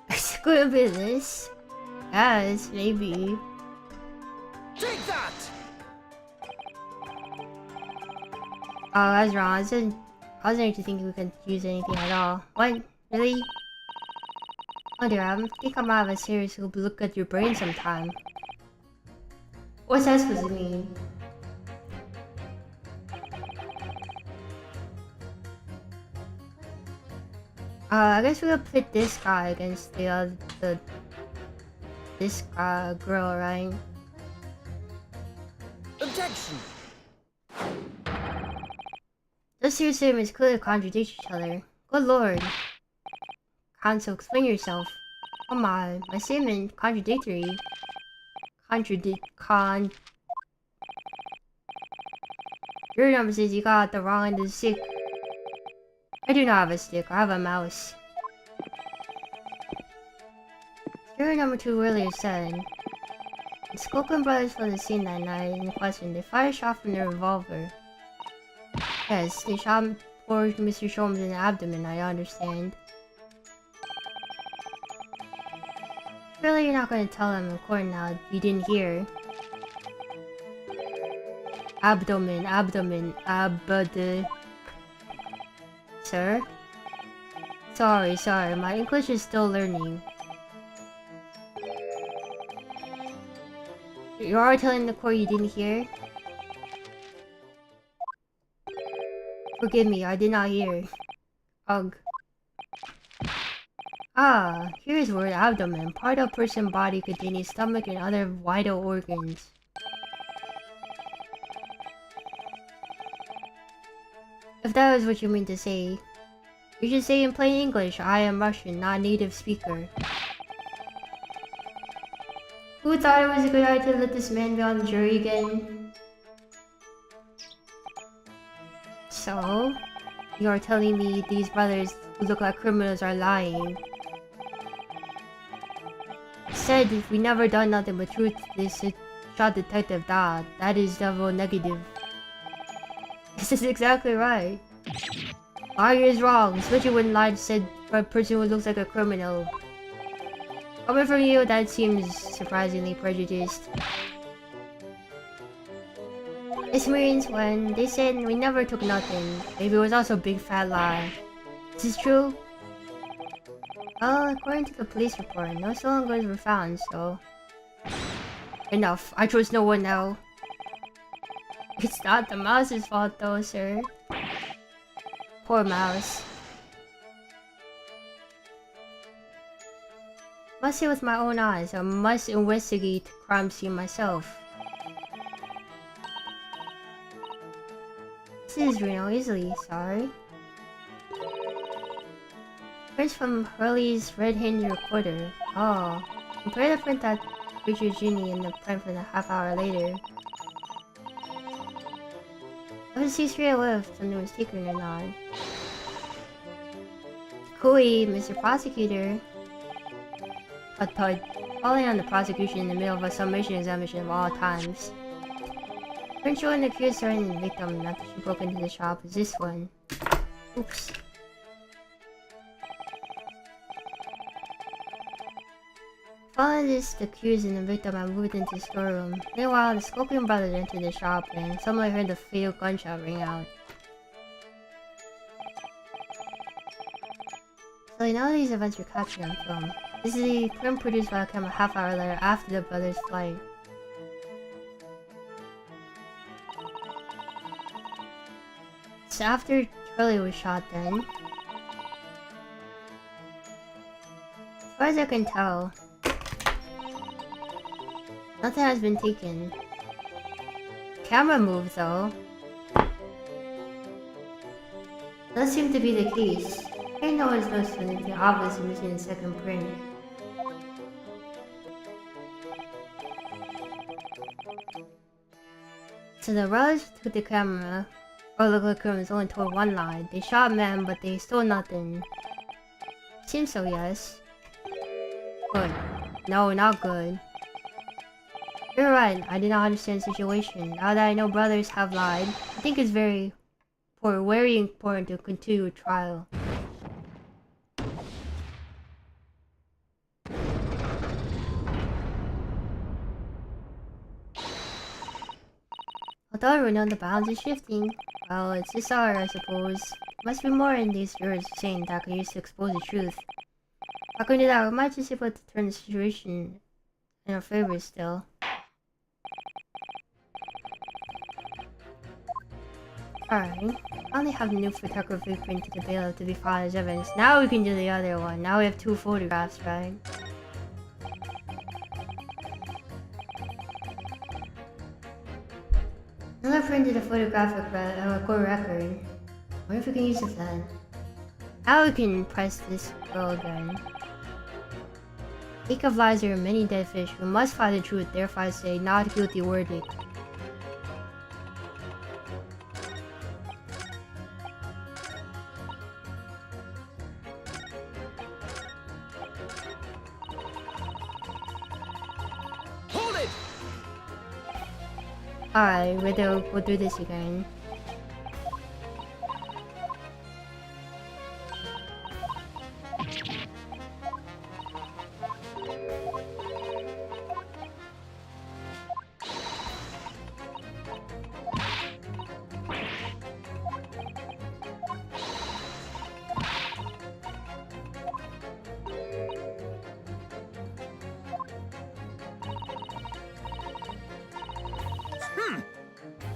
S1: It's gonna be this. Yes, maybe.
S2: Take that!
S1: Oh, I was wrong. I wasn't to think we could use anything at all. What? Really? Oh dear, I think I might have a serious look at your brain sometime. What's that supposed to mean? I guess we'll pit this guy against this girl, right?
S3: Objection!
S1: Those two statements clearly contradict each other. Good lord. Counsel, explain yourself. Come on, my statement contradictory. Your number says you got the wrong end of the stick. I do not have a stick, I have a mouse. Your number 2 earlier said, the Sculpin brothers fled the scene that night in question. They fired a shot from their revolver. Yes, they shot poor Mr. Sholmes in the abdomen, I understand. Surely you're not going to tell them in court now you didn't hear. Abdomen. Sir? Sorry, my English is still learning. You are telling the court you didn't hear? Forgive me, I did not hear. Ugh. Ah, here's word abdomen. Part of person's body containing stomach and other vital organs. If that is what you mean to say, you should say in plain English, I am Russian, not a native speaker. Who thought it was a good idea to let this man be on the jury again? So, you are telling me these brothers who look like criminals are lying? Said we never done nothing but truth this shot detective dad. That is double negative. This is exactly right. Lawyer is wrong, especially when lied said for a person who looks like a criminal. Coming from you, that seems surprisingly prejudiced. This means when they said we never took nothing, maybe it was also a big fat lie. Is this true? Well, according to the police report, no stolen goods were found, so... Enough, I trust no one now. It's not the mouse's fault though, sir. Poor mouse. Must see with my own eyes, I must investigate the crime scene myself. This is Reno easily, sorry. Prints from Hurley's Red Hinge recorder. Oh. Compare the print that features Genie and the print from a half hour later. Let's see straight away if something was taken or not. Cooey, Mr. Prosecutor. Calling on the prosecution in the middle of a summation examination of all times. Print showing the accused surrounding the victim after she broke into the shop is this one. Oops. Following this, the accused and the victim have moved into the storeroom. Meanwhile, the Scorpion brothers entered the shop and someone heard the fatal gunshot ring out. So now these events were captured on film. This is the print produced by a camera half hour later after the brothers' flight. So after Charlie was shot then, as far as I can tell, nothing has been taken. Camera moved though. Does seem to be the case. Here no one's noticed anything obviously missing in the second print. So the brothers took the camera. Oh, look like criminals only told one lie. They shot men, but they stole nothing. Seems so, yes. Good. No, not good. You're right, I did not understand the situation. Now that I know brothers have lied, I think it's very important to continue a trial. Although we know the balance is shifting. Well, it's just art, I suppose. Must be more in these words saying that can use to expose the truth. According to that, we might just be able to turn the situation in our favor still. Alright. I only have the new photography printed to bailiff to be filed as evidence. Now we can do the other one. Now we have 2 photographs, right? Another printed a photographic court record. I wonder if we can use it then. Now we can press this girl again. Lake of lies, there are many dead fish. We must find the truth, therefore I say not guilty verdict.
S2: Hold it!
S1: Alright, we'll do this again.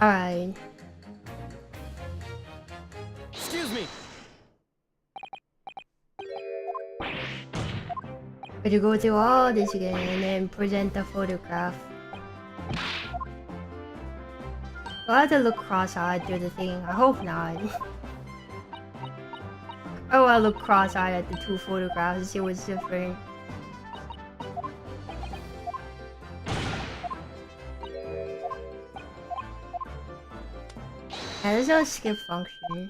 S1: Alright.
S2: Excuse me.
S1: We to go through all this again and then present the photograph. We'll have to look cross-eyed through the thing. I hope not. Oh, I'll look cross-eyed at the 2 photographs and see what's different. Yeah, there's no skip function.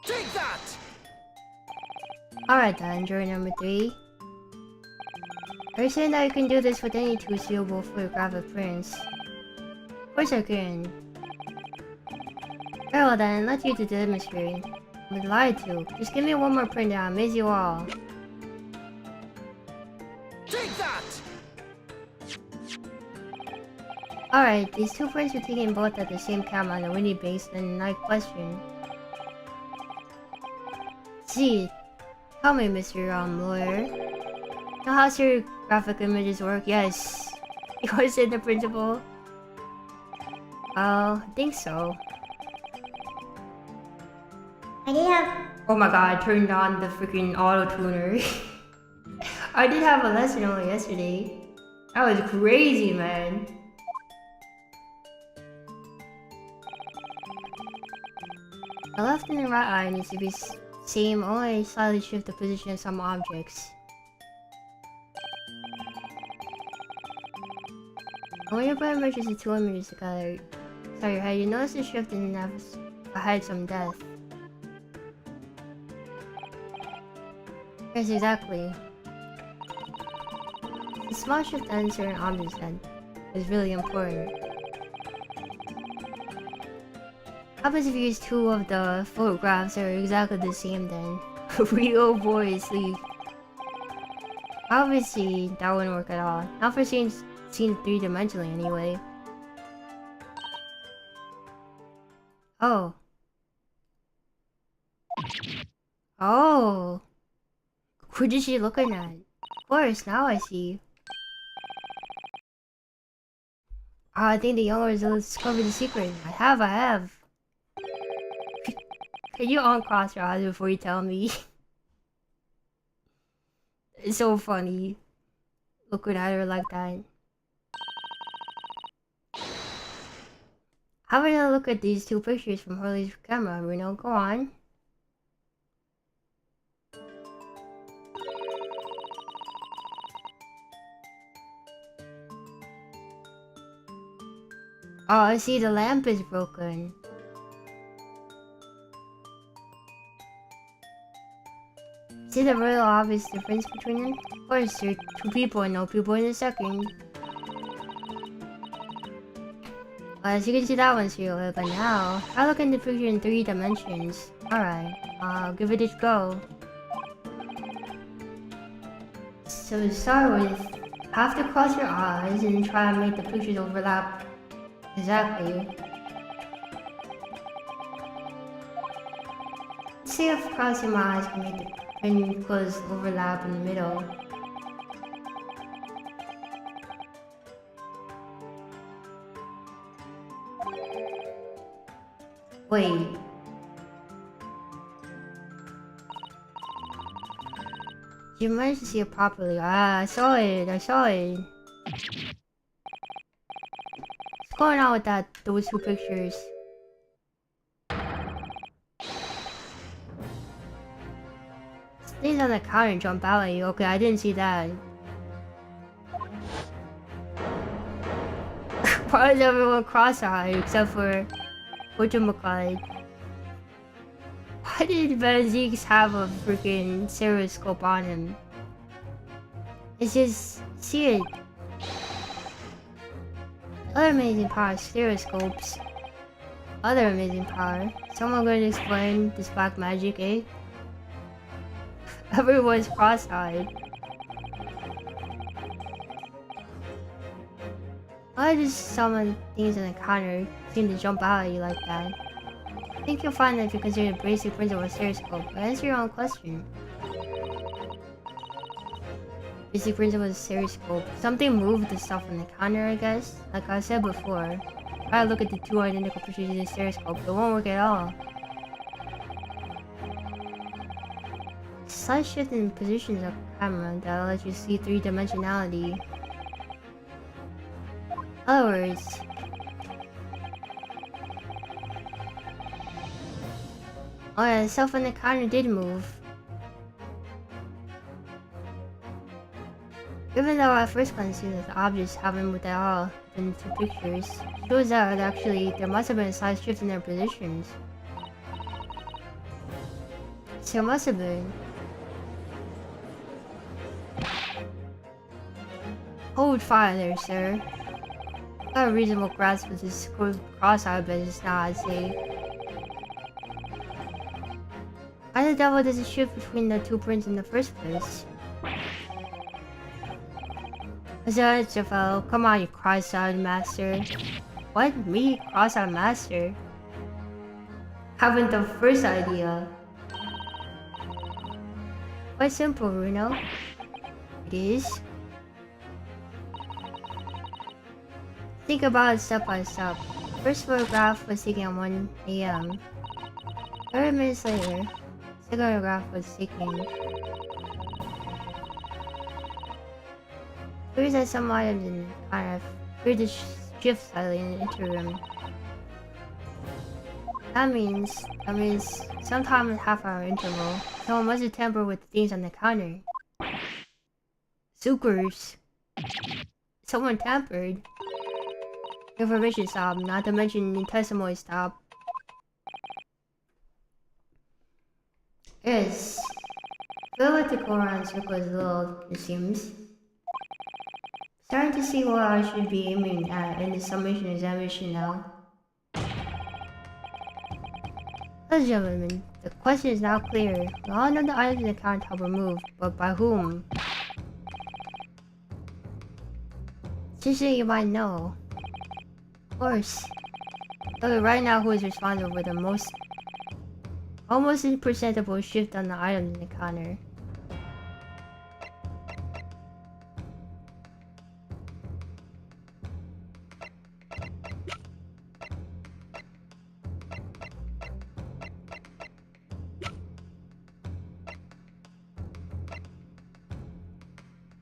S2: Take that!
S1: Alright then, jury number 3. Are you saying that you can do this with any 2 sealable photographic prints? Of course I can. Very well then, let's use it to demonstrate. I'm lied to. Just give me one more print and I'll amaze you all.
S2: Take that!
S1: Alright, these 2 prints were taken both at the same camera on the windy base and night question. See, tell me, Mr. Lawyer. Know how graphic images work? Yes. You said the principal? I think so. I did have. Oh my god, I turned on the freaking auto tuner. I did have a lesson only yesterday. That was crazy, man. The left and the right eye needs to be same, only slightly shift the position of some objects. When you put images of 2 images together, inside your head, you notice the shift in the ahead some depth. Yes, exactly. The small shift in certain objects then is really important. How about if you use 2 of the photographs that are exactly the same then? Real boys leave. Obviously, that wouldn't work at all. Not for seen 3-dimensionally anyway. Oh. Oh. Who did she looking at? Of course, now I see. Oh, I think the younger results discovered the secret. I have. Can you uncross your eyes before you tell me? It's so funny. Looking at her like that. Have a look at these 2 pictures from Hurley's camera, Reno. Go on. Oh, I see the lamp is broken. See the real obvious difference between them? Of course, there are 2 people and no people in the second. As you can see, that one's real, but now I look in the picture in 3 dimensions. Alright, I'll give it a go. So to start with, you have to cross your eyes and try and make the pictures overlap exactly. Let's see if crossing my eyes can make the wrinkles overlap in the middle. Wait. You managed to see it properly. Ah, I saw it. What's going on with those 2 pictures? Things on the counter jump out at you. Okay, I didn't see that. Why is everyone cross-eyed except for whatchamacallit? Why did Benziques have a freaking stereoscope on him? It's just... see it. Other amazing power, stereoscopes. Other amazing power. Someone going to explain this black magic, eh? Everyone's cross-eyed. Why does someone things on the counter seem to jump out at you like that? I think you'll find that if you consider the basic principle of stereoscope, but answer your own question. Basic principle of stereoscope. Something moved the stuff on the counter, I guess? Like I said before, try to look at the 2 identical pictures in the stereoscope, it won't work at all. Slight shift in positions of the camera that'll let you see 3-dimensionality. In other words, oh yeah, the stuff on the counter did move. Even though at first glance it seems that the objects haven't moved at all in the 2 pictures, shows that actually there must have been a slight shift in their positions. So there must have been. Hold fire there, sir. Got a reasonable grasp of this cross-eye business now, I'd say. Why the devil does it shift between the 2 prints in the first place? Fellow, come on, you cross-eyed master. What? Me? Cross-eyed master? Haven't the first idea. Quite simple, Bruno. It is. Think about it step by step. First photograph was taken at 1 AM. 30 minutes later, second photograph was taken. Appears that some items in the counter appear to shift slightly in the interim. That means sometime in a half-hour interval, someone must have tampered with the things on the counter. Zuckers. Someone tampered. Information stop, not to mention testimony stop. Yes. I feel like the go around circle is a little, it seems. Starting to see what I should be aiming at in the summation examination now. Ladies and gentlemen, the question is now clear. We all know the items in the counter have been removed, but by whom? Just so you might know. Of course. Look at right now who is responsible for the almost imperceptible shift on the items in the counter.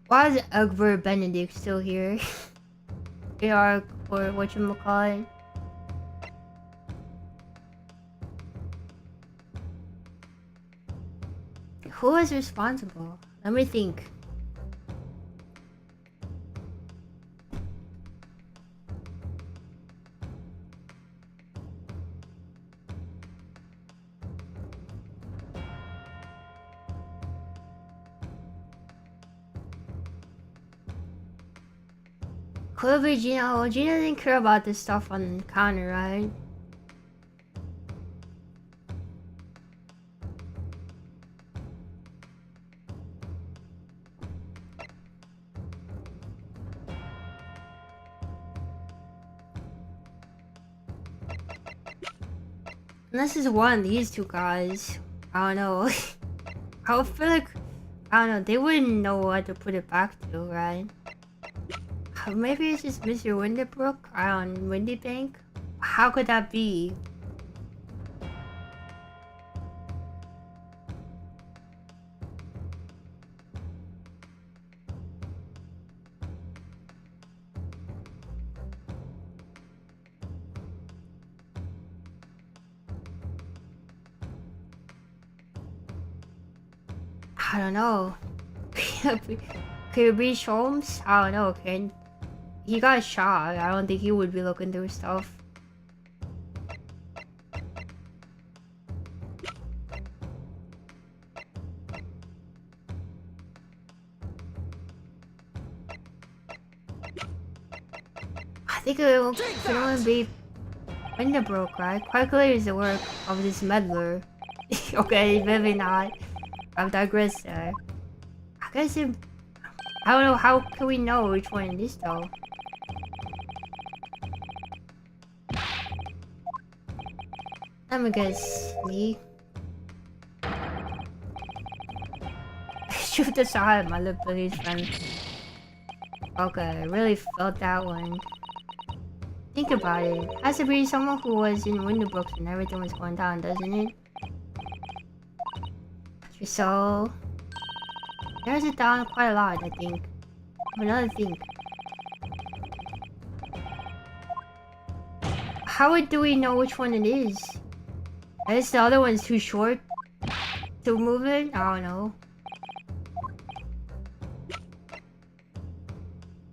S1: Why is Egbert Benedict still here? AR or whatchamacallit? Who is responsible? Let me think. Could be Gina. Well, Gina didn't care about this stuff on the counter, right? Unless it's one of these two guys. I don't know. I feel like, I don't know, they wouldn't know what to put it back to, right? Maybe it's just Mr. Windybrook on Windybank? How could that be? I don't know. Could it be Holmes? I don't know, Ken. He got shot. I don't think he would be looking through stuff. I think it could only be Windybrook, right? Calculator is the work of this meddler. Okay, maybe not. I've digressed there. I guess it... I don't know, how can we know which one it is though? Let me guess, me. Shoot the shot, my little police friend. Okay, I really felt that one. Think about it. Has to be someone who was in Windybrooks when everything was going down, doesn't it? So... there's it down quite a lot, I think. Another thing. How do we know which one it is? I guess the other one's too short to move it? I don't know.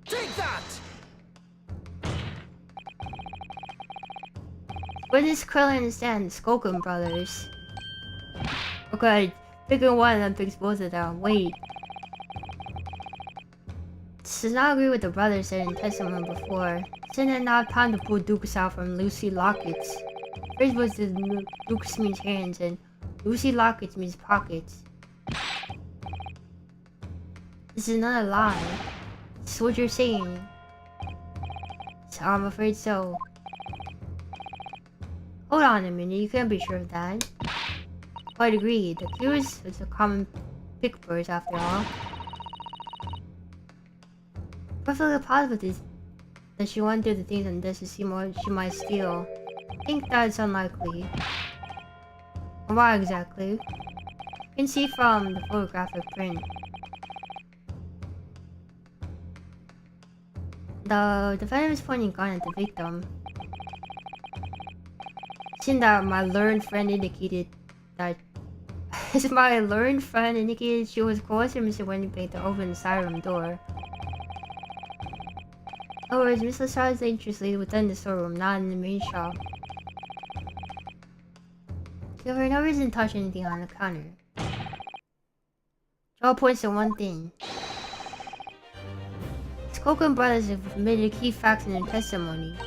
S2: Take that!
S1: What does Krillin understand? Skoken brothers. Okay, picking one of them picks both of them. Wait. This does not agree with the brothers said in testimony before. Isn't it now time to pull Dukes out from Lucy Lockets? First was the Dukes means hands and Lucy Lockets means pockets. This is not a lie. This is what you're saying. So I'm afraid so. Hold on a minute, you can't be sure of that. Quite agree. The accused was a common pickpurse after all. Perfectly positive is that she went through the things on this to see what she might steal. I think that's unlikely. Why exactly? You can see from the photographic print. The defendant is pointing a gun at the victim. Seeing that my learned friend indicated that my learned friend indicated she was closer to Mr. Windybank to open the side room door. In other words, Miss LaSalle is dangerously within the storeroom, not in the main shop. There were no reason to touch anything on the counter. Joel points to one thing. Skoken brothers have admitted key facts in their testimony.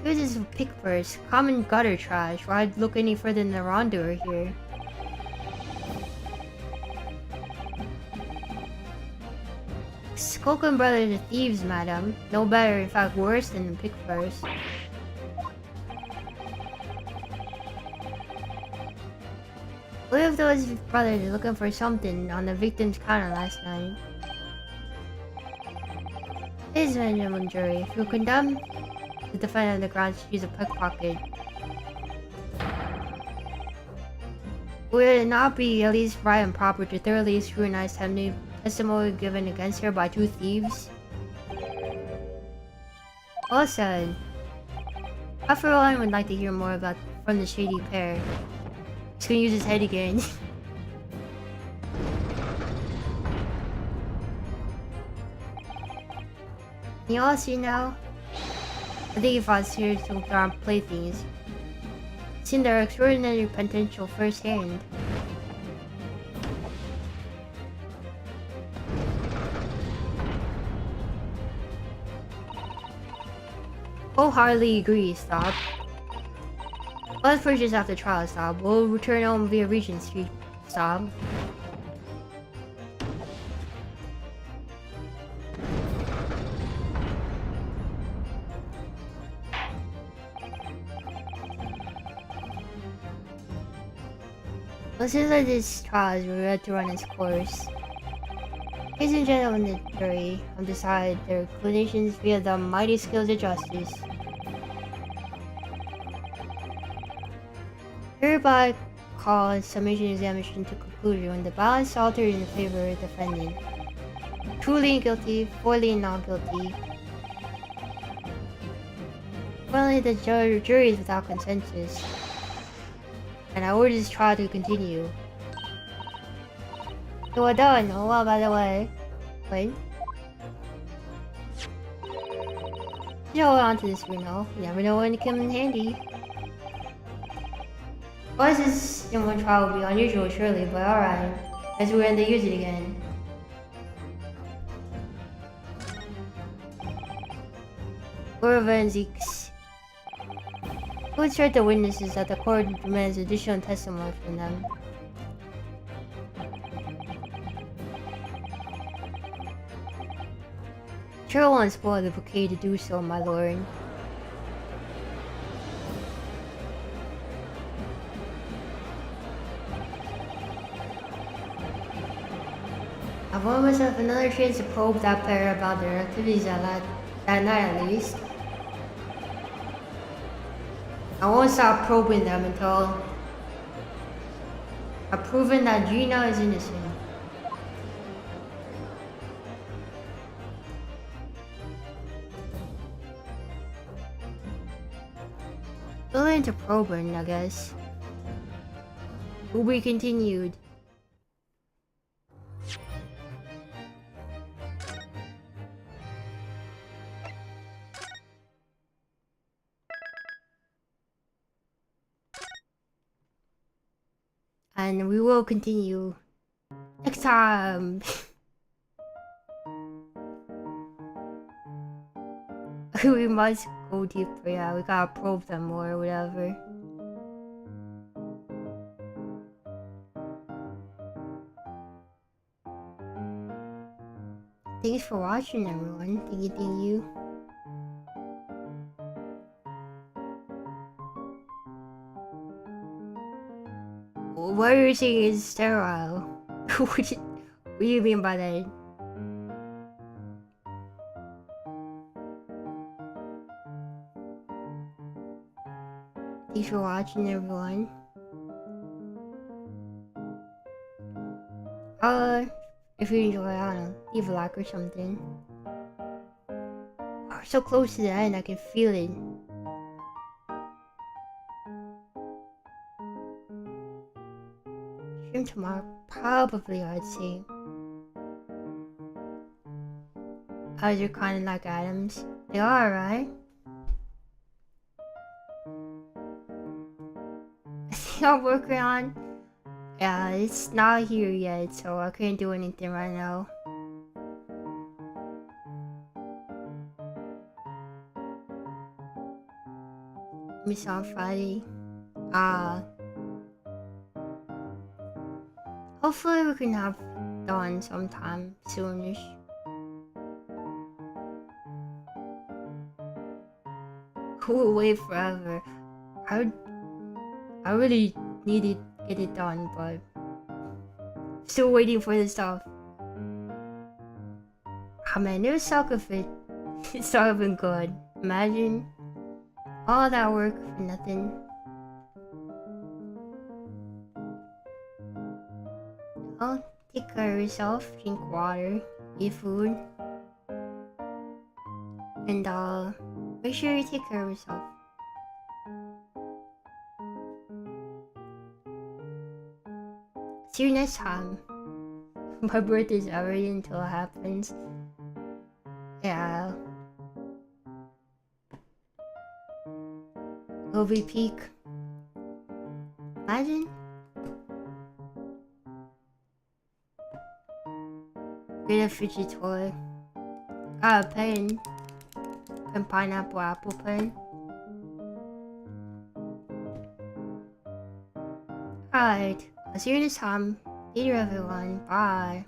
S1: Here's this pickpurse, common gutter trash. Why'd look any further than the wrongdoer here? Skoken brothers are thieves, madam. No better, in fact worse than the pickpurse. What if those brothers are looking for something on the victim's counter last night? Ladies and gentlemen, jury, if you condemn the defendant on the grounds to use a pickpocket, would it not be at least right and proper to thoroughly scrutinize testimony given against her by two thieves? Well said. I for one would like to hear more about from the shady pair. He's gonna use his head again. Can you all see now? I think if I was here to look around playthings, seen their extraordinary potential firsthand. Wholeheartedly agree, stop. Let's purchase after trial, stop. We'll return home via Regent Street, stop. Let's just let this trial is ready to run its course. Ladies and gentlemen, the jury have decided their inclinations via the mighty skills of justice. Hereby call summation examination to conclusion when the balance altered in favor of the defendant. Truly guilty, fully not guilty. Finally, the jury is without consensus, and I order this trial to continue. So we're done. Oh well, by the way. Wait. You hold on to this, Bruno. You never know when it comes in handy. Well, this in one trial would be unusual, surely, but alright. Guess we're going to use it again. Forensics. Who insert the witnesses that the court demands additional testimony from them? Sure won't spoil the bouquet to do so, my lord. I've won myself another chance to probe that pair about their activities that night at least. I won't stop probing them until I've proven that Gina is innocent. Still into probing, I guess. Will be continued. And we will continue next time. We must go deeper, yeah, we gotta probe them more or whatever. Thanks for watching, everyone. Thank you. What you're saying is sterile. What do you mean by that? Thanks for watching, everyone. If you enjoy, I don't know, leave a like or something. We're so close to the end, I can feel it. Stream tomorrow, probably, I'd say. Eyes are kind of like atoms. They are, right? I think I'm working on. Yeah, it's not here yet, so I can't do anything right now. Miss on Friday. Hopefully we can have done sometime soonish. We'll wait forever. I really need to get it done, but still waiting for the stuff. Oh man, it would suck if it started been good. Imagine all that work for nothing. Oh, take care of yourself, drink water, eat food, and make sure you take care of yourself. See you next time. My birthday's already until it happens. Yeah. Will be peak. Imagine. Get a fidget toy. Got a pen. And pineapple apple pen. Alright, I'll see you next time. Later everyone, bye.